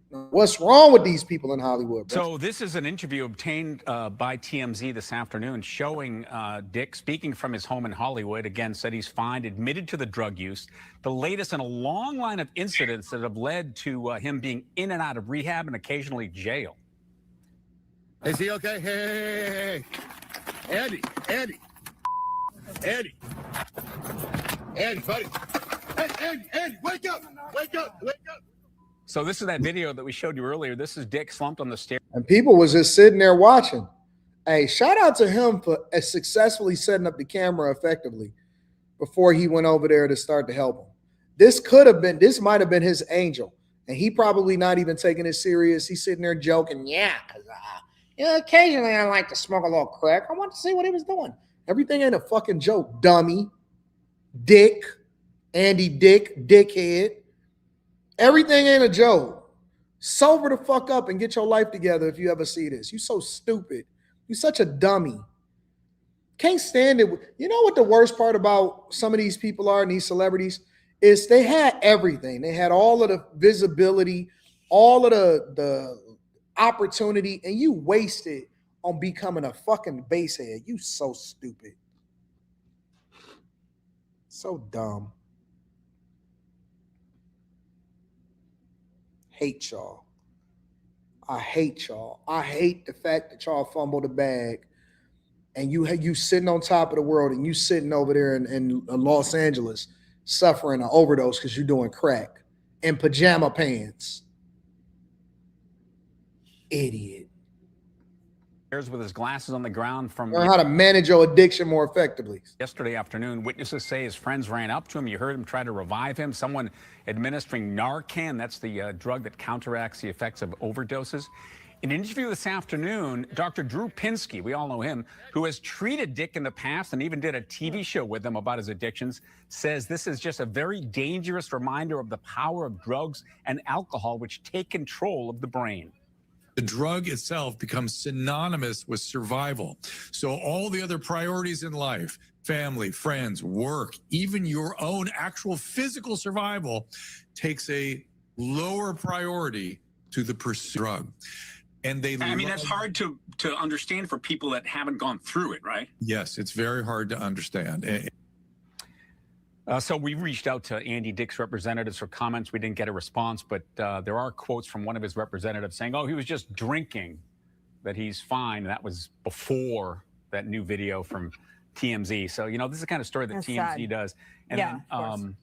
What's wrong with these people in Hollywood, bro? So this is an interview obtained by TMZ this afternoon showing Dick speaking from his home in Hollywood. Again, said he's fine, admitted to the drug use, the latest in a long line of incidents that have led to him being in and out of rehab and occasionally jail. Is he okay? Hey. Andy, buddy. Hey, Andy, wake up. So this is that video that we showed you earlier. This is Dick slumped on the stairs. And people was just sitting there watching. Hey, shout out to him for successfully setting up the camera effectively before he went over there to start to help him. This might have been his angel. And he probably not even taking it serious. He's sitting there joking. Yeah, because occasionally I like to smoke a little crack. I want to see what he was doing. Everything ain't a fucking joke, dummy. Dick. Andy Dick. Dickhead. Everything ain't a joke. Sober the fuck up and get your life together if you ever see this. You so stupid. You such a dummy. Can't stand it. You know what the worst part about some of these people are and these celebrities is they had everything. They had all of the visibility, all of the opportunity, and you wasted on becoming a fucking basehead. You so stupid. So dumb. Hate y'all. I hate y'all. I hate the fact that y'all fumbled the bag and you sitting on top of the world and you sitting over there in Los Angeles suffering an overdose because you're doing crack in pajama pants. Idiot. With his glasses on the ground from learn how to manage your addiction more effectively. Yesterday afternoon, witnesses say his friends ran up to him. You heard him try to revive him. Someone administering Narcan, that's the drug that counteracts the effects of overdoses. In an interview this afternoon, Dr. Drew Pinsky, we all know him, who has treated Dick in the past and even did a TV show with him about his addictions, says this is just a very dangerous reminder of the power of drugs and alcohol, which take control of the brain. The drug itself becomes synonymous with survival. So all the other priorities in life, family, friends, work, even your own actual physical survival takes a lower priority to the pursuit of drug. And that's hard to understand for people that haven't gone through it, right? Yes, it's very hard to understand. So we reached out to Andy Dick's representatives for comments. We didn't get a response, but there are quotes from one of his representatives saying, oh, he was just drinking, that he's fine. That was before that new video from TMZ. So, this is the kind of story that That's TMZ sad. does. And Yeah, then,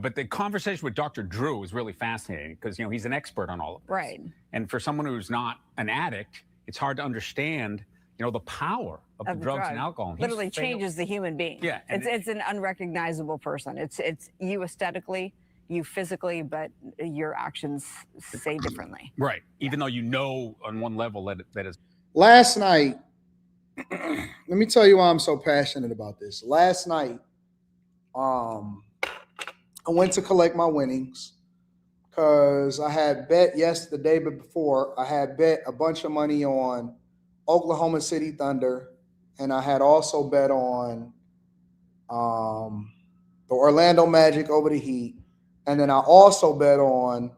but the conversation with Dr. Drew was really fascinating because, he's an expert on all of this. Right. And for someone who's not an addict, it's hard to understand, the power of the drugs and alcohol. Literally changes the human being. Yeah. It's an unrecognizable person. It's you aesthetically, you physically, but your actions say differently. Right. Even though on one level that is. Last night, let me tell you why I'm so passionate about this. Last night, I went to collect my winnings because I had bet the day before, I had bet a bunch of money on Oklahoma City Thunder, and I had also bet on the Orlando Magic over the Heat, and then I also bet on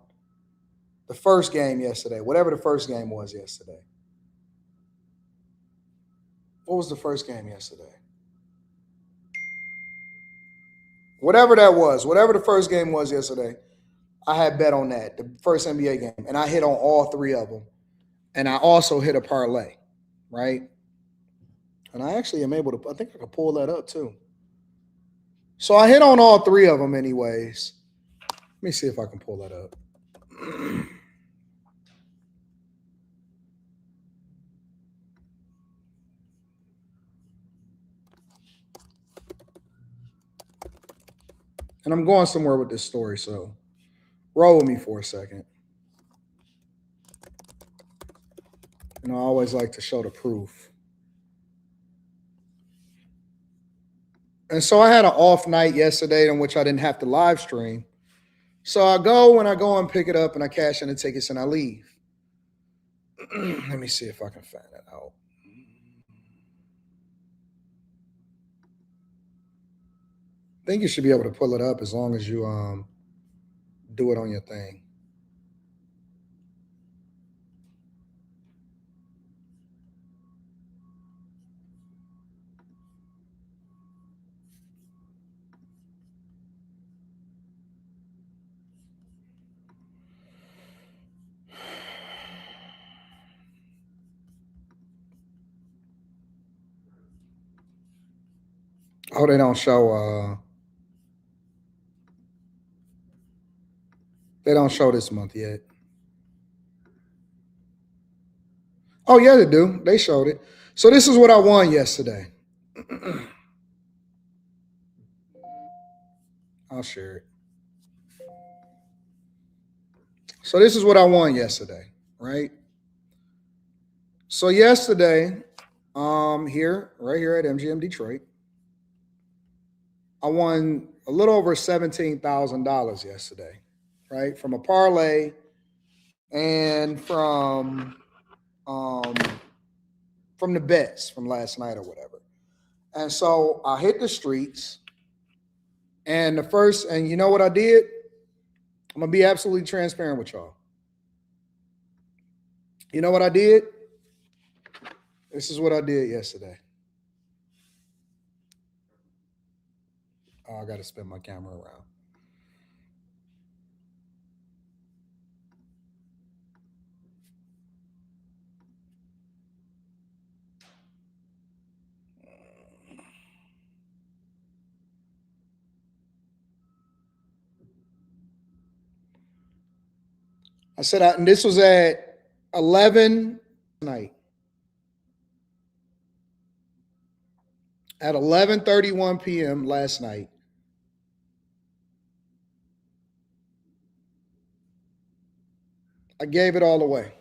the first game yesterday, whatever the first game was yesterday. What was the first game yesterday? Whatever that was, whatever the first game was yesterday, I had bet on that, the first NBA game, and I hit on all three of them. And I also hit a parlay, right? And I actually am able to, I think I could pull that up too. So I hit on all three of them anyways. Let me see if I can pull that up. And I'm going somewhere with this story, so roll with me for a second. I always like to show the proof. And so I had an off night yesterday in which I didn't have to live stream. So I go and pick it up and I cash in the tickets and I leave. Let me see if I can find that out. I think you should be able to pull it up as long as you do it on your thing. Oh, they don't show this month yet. Oh, yeah, they do. They showed it. So this is what I won yesterday. I'll share it. So this is what I won yesterday, right? So yesterday, right here at MGM Detroit, I won a little over $17,000 yesterday, right? From a parlay and from the bets from last night or whatever. And so I hit the streets. And you know what I did? I'm going to be absolutely transparent with y'all. You know what I did? This is what I did yesterday. Oh, I got to spin my camera around. I said, and this was at 11 night. At 11:31 p.m. last night, I gave it all away.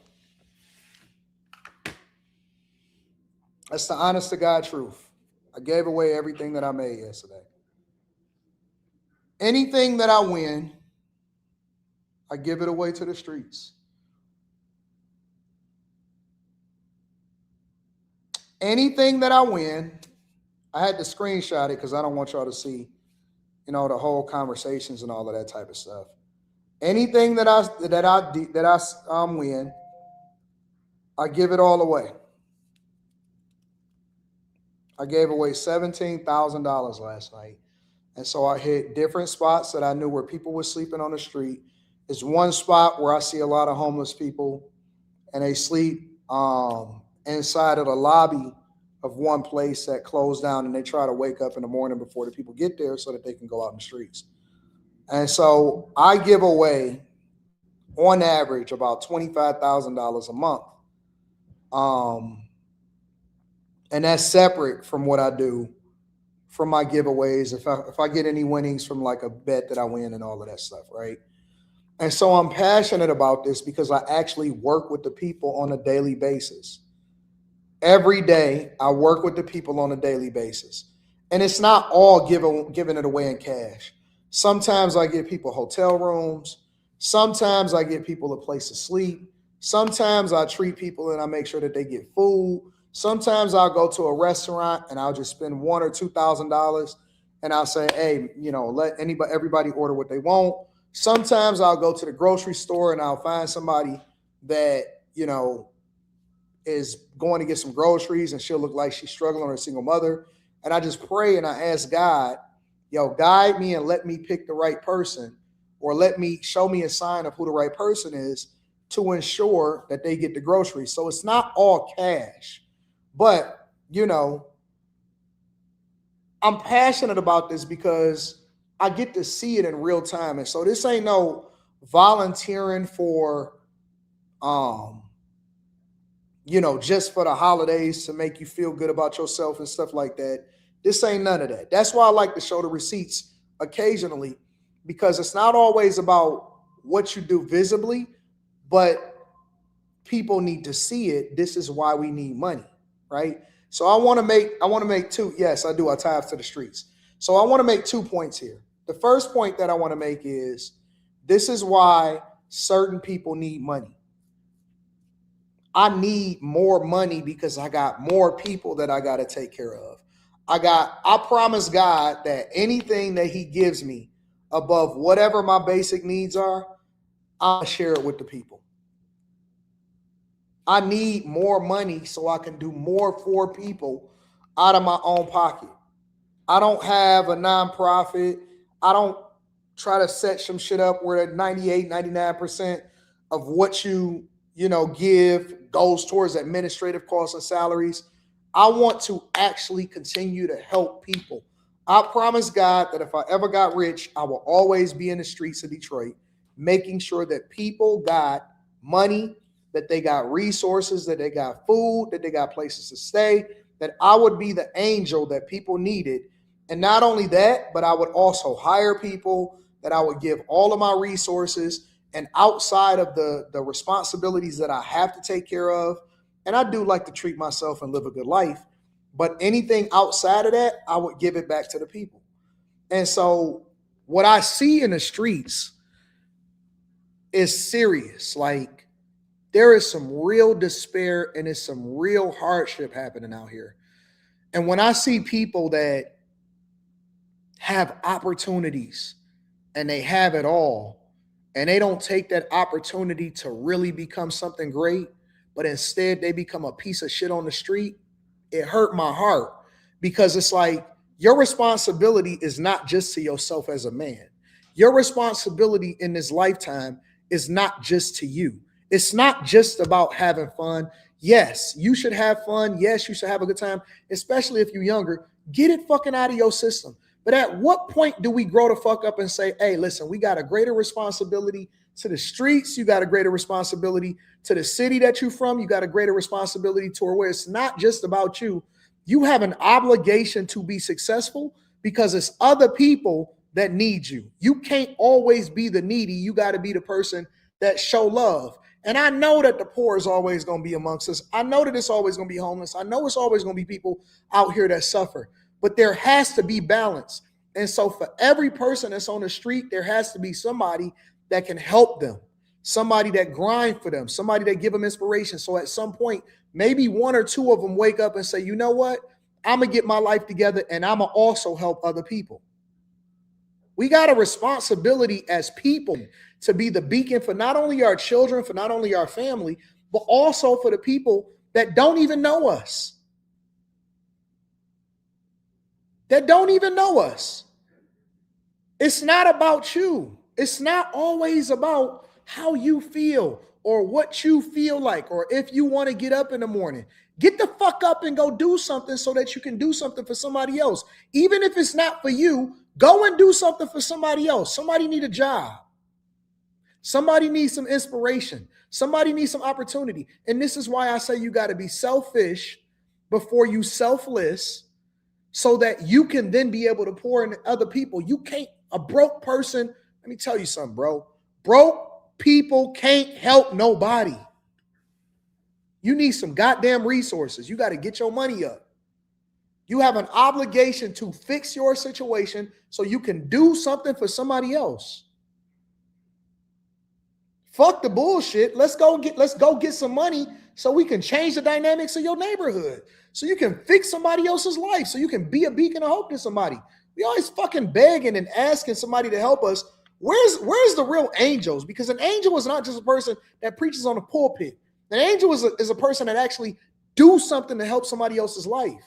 That's the honest to God truth. I gave away everything that I made yesterday. Anything that I win, I give it away to the streets. Anything that I win, I had to screenshot it because I don't want y'all to see, you know, the whole conversations and all of that type of stuff. Anything that I win, I give it all away. I gave away $17,000 last night. And so I hit different spots that I knew where people were sleeping on the street. It's one spot where I see a lot of homeless people, and they sleep inside of the lobby of one place that closed down, and they try to wake up in the morning before the people get there so that they can go out in the streets. And so I give away, on average, about $25,000 a month. And that's separate from what I do from my giveaways. If I get any winnings from like a bet that I win and all of that stuff, right? And so I'm passionate about this because I actually work with the people on a daily basis. Every day, I work with the people on a daily basis. And it's not all giving it away in cash. Sometimes I give people hotel rooms. Sometimes I give people a place to sleep. Sometimes I treat people and I make sure that they get food. Sometimes I'll go to a restaurant and I'll just spend $1,000 or $2,000 and I'll say, hey, you know, let everybody order what they want. Sometimes I'll go to the grocery store and I'll find somebody that, you know, is going to get some groceries and she'll look like she's struggling or a single mother. And I just pray and I ask God, yo, guide me and let me pick the right person, or show me a sign of who the right person is to ensure that they get the groceries. So it's not all cash, but, you know, I'm passionate about this because I get to see it in real time. And so this ain't no volunteering for, you know, just for the holidays to make you feel good about yourself and stuff like that. This ain't none of that. That's why I like to show the receipts occasionally, because it's not always about what you do visibly, but people need to see it. This is why we need money, right? So I want to make two. Yes, I do. I tithe to the streets. So I want to make 2 points here. The first point that I want to make is this is why certain people need money. I need more money because I got more people that I got to take care of. I promise God that anything that he gives me above whatever my basic needs are, I'll share it with the people. I need more money so I can do more for people out of my own pocket. I don't have a nonprofit. I don't try to set some shit up where 98, 99% of what you give goes towards administrative costs and salaries. I want to actually continue to help people. I promise God that if I ever got rich, I will always be in the streets of Detroit, making sure that people got money, that they got resources, that they got food, that they got places to stay, that I would be the angel that people needed. And not only that, but I would also hire people, that I would give all of my resources, and outside of the responsibilities that I have to take care of. And I do like to treat myself and live a good life, but anything outside of that, I would give it back to the people. And so what I see in the streets is serious. Like, there is some real despair and there's some real hardship happening out here. And when I see people that have opportunities and they have it all, and they don't take that opportunity to really become something great, but instead they become a piece of shit on the street, it hurt my heart, because it's like, your responsibility is not just to yourself as a man. Your responsibility in this lifetime is not just to you. It's not just about having fun. Yes, you should have fun. Yes, you should have a good time, especially if you're younger. Get it fucking out of your system. But at what point do we grow the fuck up and say, hey, listen, we got a greater responsibility to the streets. You got a greater responsibility to the city that you're from. You got a greater responsibility to where it's not just about you. You have an obligation to be successful because it's other people that need you. You can't always be the needy. You got to be the person that show love. And I know that the poor is always going to be amongst us. I know that it's always going to be homeless. I know it's always going to be people out here that suffer. But there has to be balance. And so for every person that's on the street, there has to be somebody that can help them, somebody that grind for them, somebody that give them inspiration. So at some point, maybe one or two of them wake up and say, you know what? I'm going to get my life together and I'm going to also help other people. We got a responsibility as people to be the beacon for not only our children, for not only our family, but also for the people that don't even know us. That don't even know us. It's not about you. It's not always about how you feel or what you feel like or if you want to get up in the morning. Get the fuck up and go do something so that you can do something for somebody else. Even if it's not for you, go and do something for somebody else. Somebody need a job. Somebody needs some inspiration. Somebody needs some opportunity. And this is why I say you got to be selfish before you selfless so that you can then be able to pour into other people. You can't, a broke person, let me tell you something, bro. Broke people can't help nobody. You need some goddamn resources. You got to get your money up. You have an obligation to fix your situation so you can do something for somebody else. Fuck the bullshit. Let's go get some money so we can change the dynamics of your neighborhood. So you can fix somebody else's life. So you can be a beacon of hope to somebody. We always fucking begging and asking somebody to help us. Where's the real angels? Because an angel is not just a person that preaches on the pulpit. An angel is a person that actually do something to help somebody else's life.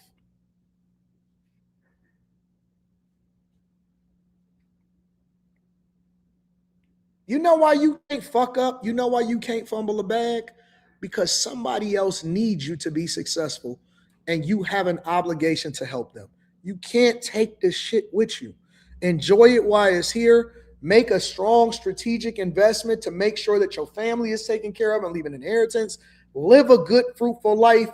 You know why you can't fuck up? You know why you can't fumble a bag? Because somebody else needs you to be successful and you have an obligation to help them. You can't take this shit with you. Enjoy it while it's here. Make a strong strategic investment to make sure that your family is taken care of and leave an inheritance. Live a good, fruitful life,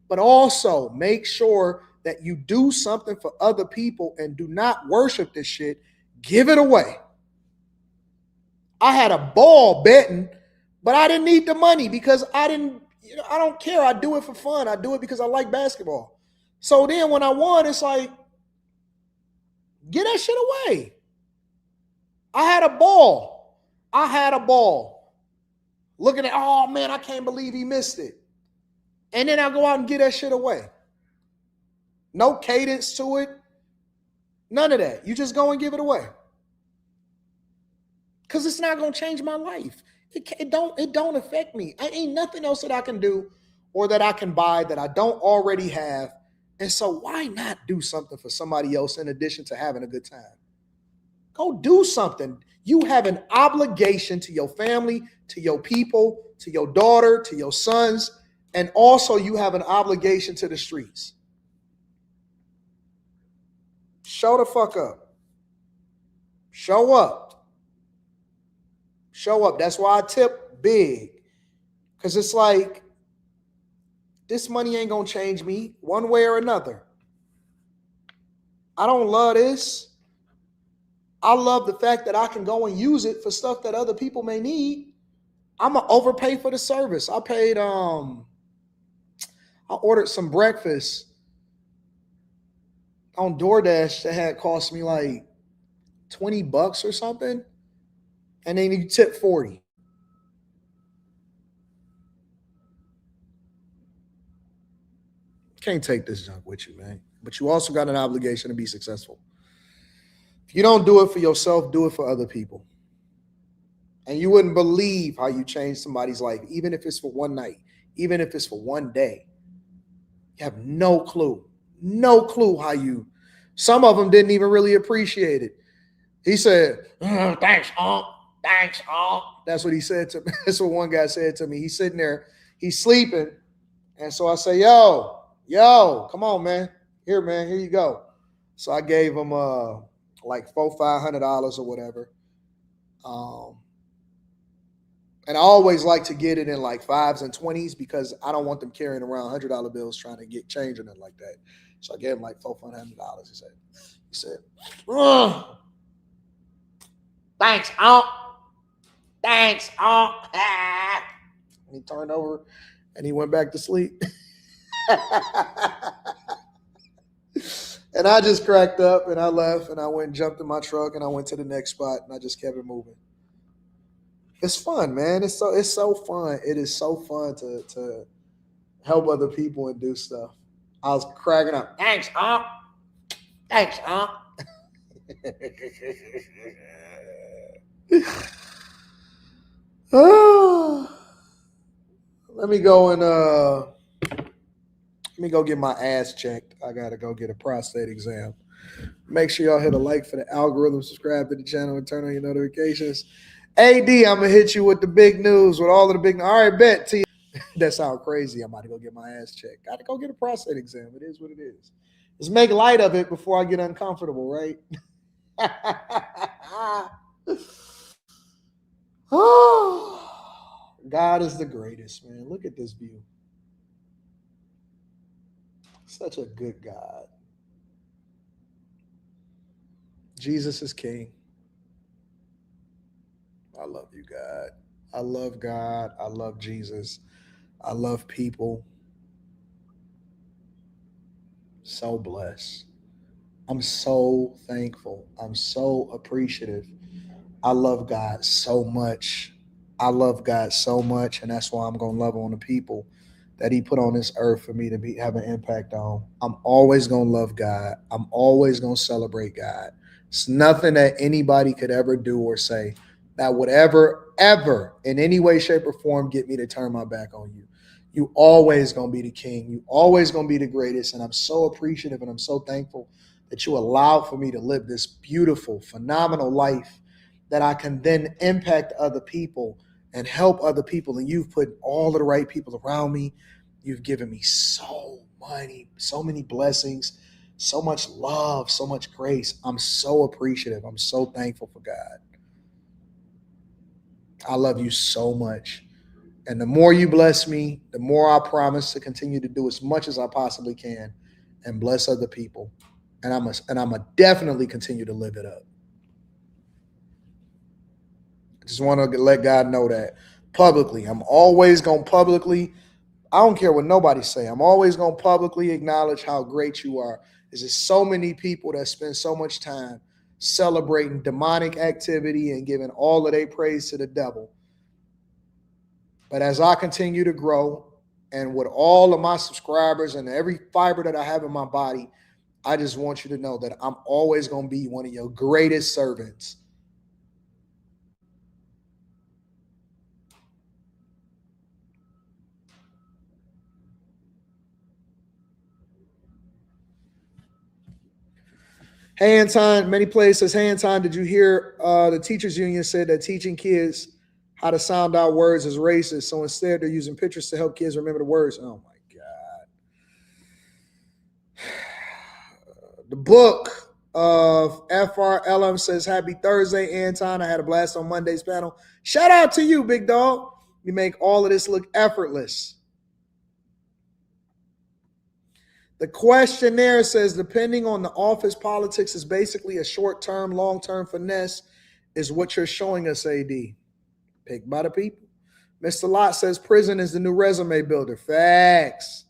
but also make sure that you do something for other people and do not worship this shit. Give it away. I had a ball betting, but I didn't need the money because I don't care. I do it for fun. I do it because I like basketball. So then when I won, it's like, get that shit away. I had a ball. Looking at, oh man, I can't believe he missed it. And then I go out and get that shit away. No cadence to it. None of that. You just go and give it away. Because it's not going to change my life. It don't affect me. I ain't nothing else that I can do or that I can buy that I don't already have. And so why not do something for somebody else in addition to having a good time? Go do something. You have an obligation to your family, to your people, to your daughter, to your sons, and also you have an obligation to the streets. Show the fuck up. Show up. Show up. That's why I tip big. Because it's like, this money ain't going to change me one way or another. I don't love this. I love the fact that I can go and use it for stuff that other people may need. I'm going to overpay for the service. I ordered some breakfast on DoorDash that had cost me like $20 or something. And then you tip 40. Can't take this junk with you, man. But you also got an obligation to be successful. If you don't do it for yourself, do it for other people. And you wouldn't believe how you change somebody's life, even if it's for one night, even if it's for one day. You have no clue. No clue how you. Some of them didn't even really appreciate it. He said, thanks, Unc. Thanks, Unc. That's what he said to me. That's what one guy said to me. He's sitting there. He's sleeping. And so I say, yo, come on, man. Here, man. Here you go. So I gave him like $400-500 or whatever. And I always like to get it in like 5s and 20s because I don't want them carrying around $100 bills trying to get change or nothing like that. So I gave him like $400. He said, thanks, Unc. Thanks, Unc. And he turned over and he went back to sleep. And I just cracked up and I left and I went and jumped in my truck and I went to the next spot and I just kept it moving. It's fun, man. It's so fun. It is so fun to help other people and do stuff. I was cracking up. Thanks, Aunt. Thanks, Aunt. Let me go get my ass checked. I gotta go get a prostate exam. Make sure y'all hit a like for the algorithm, subscribe to the channel, and turn on your notifications. AD, I'm gonna hit you with the big news, with all of the big. All right, bet to you. That sounds crazy. I'm about to go get my ass checked. Gotta go get a prostate exam. It is what it is. Let's make light of it before I get uncomfortable, right? Oh, God is the greatest, man. Look at this view. Such a good God. Jesus is King. I love you, God. I love God. I love Jesus. I love people. So blessed. I'm so thankful. I'm so appreciative. I love God so much. I love God so much, and that's why I'm going to love on the people that he put on this earth for me to have an impact on. I'm always going to love God. I'm always going to celebrate God. It's nothing that anybody could ever do or say that would ever in any way, shape, or form get me to turn my back on you. You always going to be the king. You always going to be the greatest, and I'm so appreciative and I'm so thankful that you allowed for me to live this beautiful, phenomenal life that I can then impact other people and help other people. And you've put all of the right people around me. You've given me so many blessings, so much love, so much grace. I'm so appreciative. I'm so thankful for God. I love you so much. And the more you bless me, the more I promise to continue to do as much as I possibly can and bless other people. And I'm a definitely continue to live it up. I just want to let God know that publicly. I'm always going to publicly, I don't care what nobody say, I'm always going to publicly acknowledge how great you are. There's just so many people that spend so much time celebrating demonic activity and giving all of their praise to the devil. But as I continue to grow, and with all of my subscribers and every fiber that I have in my body, I just want you to know that I'm always going to be one of your greatest servants. Hey, Anton, many places. Hey, Anton, did you hear the teachers union said that teaching kids how to sound out words is racist? So instead, they're using pictures to help kids remember the words. Oh, my God. The book of FRLM says, happy Thursday, Anton. I had a blast on Monday's panel. Shout out to you, big dog. You make all of this look effortless. The questionnaire says, depending on the office politics, is basically a short-term, long-term finesse is what you're showing us, AD. Picked by the people. Mr. Lott says, prison is the new resume builder. Facts.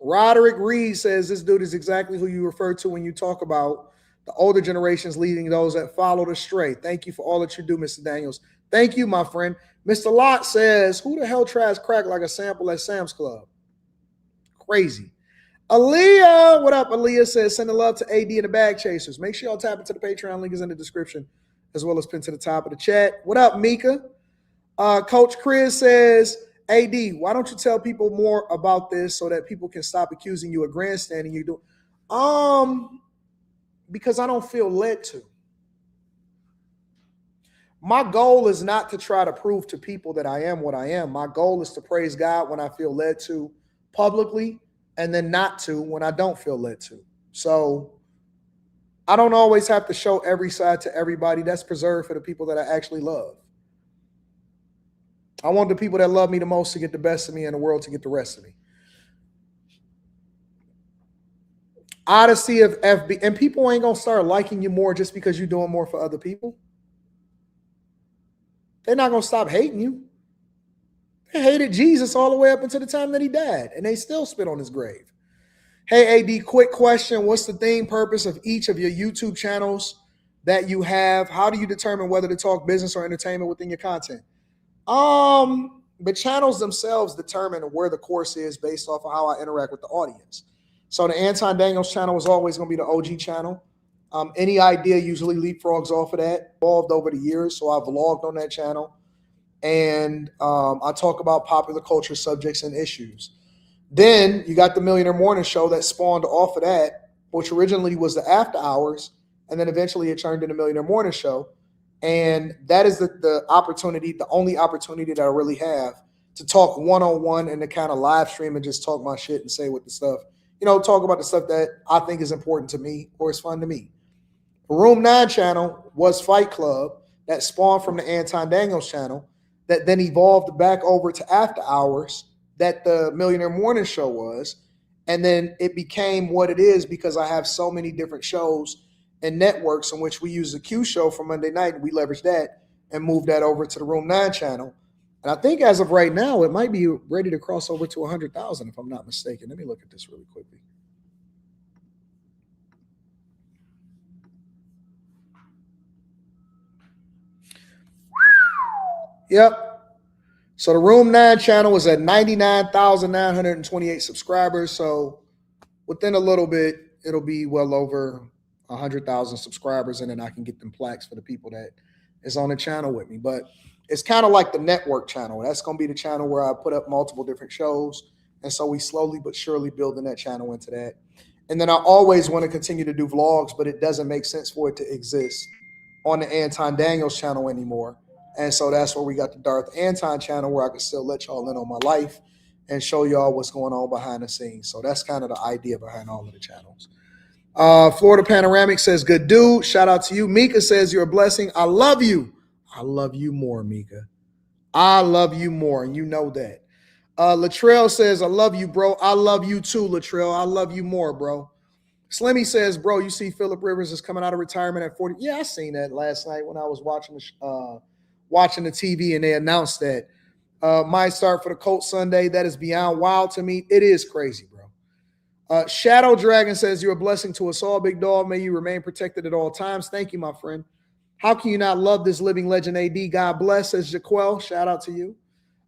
Roderick Reed says, this dude is exactly who you refer to when you talk about the older generations leading those that followed astray. Thank you for all that you do, Mr. Daniels. Thank you, my friend. Mr. Lott says, who the hell tries crack like a sample at Sam's Club? Crazy. Aaliyah, what up? Aaliyah says, send a love to AD and the Bag Chasers. Make sure y'all tap into the Patreon link is in the description, as well as pinned to the top of the chat. What up, Mika? Coach Chris says, AD, why don't you tell people more about this so that people can stop accusing you of grandstanding? You do, because I don't feel led to. My goal is not to try to prove to people that I am what I am. My goal is to praise God when I feel led to publicly, and then not to when I don't feel led to. So I don't always have to show every side to everybody. That's preserved for the people that I actually love. I want the people that love me the most to get the best of me and the world to get the rest of me. Odyssey of FB. And people ain't going to start liking you more just because you're doing more for other people. They're not going to stop hating you. They hated Jesus all the way up until the time that he died, and they still spit on his grave. Hey, AD, quick question. What's the theme purpose of each of your YouTube channels that you have? How do you determine whether to talk business or entertainment within your content? But channels themselves determine where the course is based off of how I interact with the audience. So the Anton Daniels channel is always going to be the OG channel. Any idea usually leapfrogs off of that. Evolved over the years, so I vlogged on that channel. And I talk about popular culture subjects and issues. Then you got the Millionaire Morning Show that spawned off of that, which originally was the After Hours, and then eventually it turned into Millionaire Morning Show. And that is the opportunity, the only opportunity that I really have to talk one-on-one and to kind of live stream and just talk my shit and say what the stuff, talk about the stuff that I think is important to me or is fun to me. The Room 9 channel was Fight Club that spawned from the Anton Daniels channel that then evolved back over to After Hours that the Millionaire Morning Show was. And then it became what it is because I have so many different shows and networks in which we use the Q show for Monday night, and we leverage that and move that over to the Room 9 channel. And I think as of right now, it might be ready to cross over to 100,000 if I'm not mistaken. Let me look at this really quickly. Yep. So the Room 9 channel is at 99,928 subscribers. So within a little bit, it'll be well over 100,000 subscribers, and then I can get them plaques for the people that is on the channel with me. But it's kind of like the network channel. That's going to be the channel where I put up multiple different shows. And so we slowly but surely building that channel into that. And then I always want to continue to do vlogs, but it doesn't make sense for it to exist on the Anton Daniels channel anymore. And so that's where we got the Darth Anton channel where I can still let y'all in on my life and show y'all what's going on behind the scenes. So that's kind of the idea behind all of the channels. Florida Panoramic says, good dude. Shout out to you. Mika says, you're a blessing. I love you. I love you more, Mika. I love you more, and you know that. Latrell says, I love you, bro. I love you too, Latrell. I love you more, bro. Slimmy says, bro, you see Phillip Rivers is coming out of retirement at 40. Yeah, I seen that last night when I was watching the TV, and they announced that. Might start for the Colts Sunday. That is beyond wild to me. It is crazy, bro. Shadow Dragon says, you're a blessing to us all, big dog. May you remain protected at all times. Thank you, my friend. How can you not love this living legend, AD? God bless, says Jaquel. Shout out to you.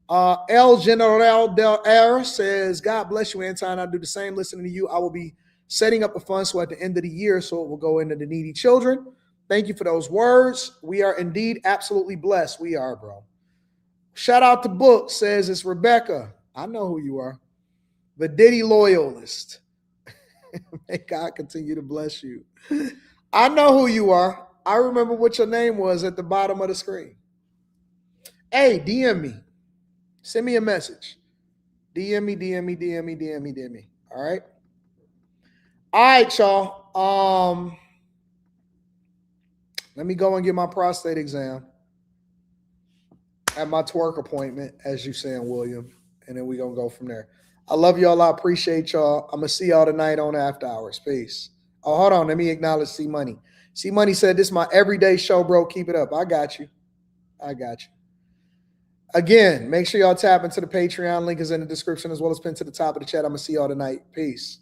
El General Del Air says, God bless you, Anton. I do the same listening to you. I will be setting up a fund so at the end of the year, so it will go into the needy children. Thank you for those words. We are indeed absolutely blessed. We are, bro. Shout out to Book, says it's Rebecca. I know who you are. The Diddy loyalist. May God continue to bless you. I know who you are. I remember what your name was at the bottom of the screen. Hey, DM me. Send me a message. DM me. All right? All right, y'all. Let me go and get my prostate exam at my twerk appointment, as you saying, William. And then we're going to go from there. I love y'all. I appreciate y'all. I'm going to see y'all tonight on After Hours. Peace. Oh, hold on. Let me acknowledge C Money. C Money said, this is my everyday show, bro. Keep it up. I got you. Again, make sure y'all tap into the Patreon. Link is in the description as well as pinned to the top of the chat. I'm going to see y'all tonight. Peace.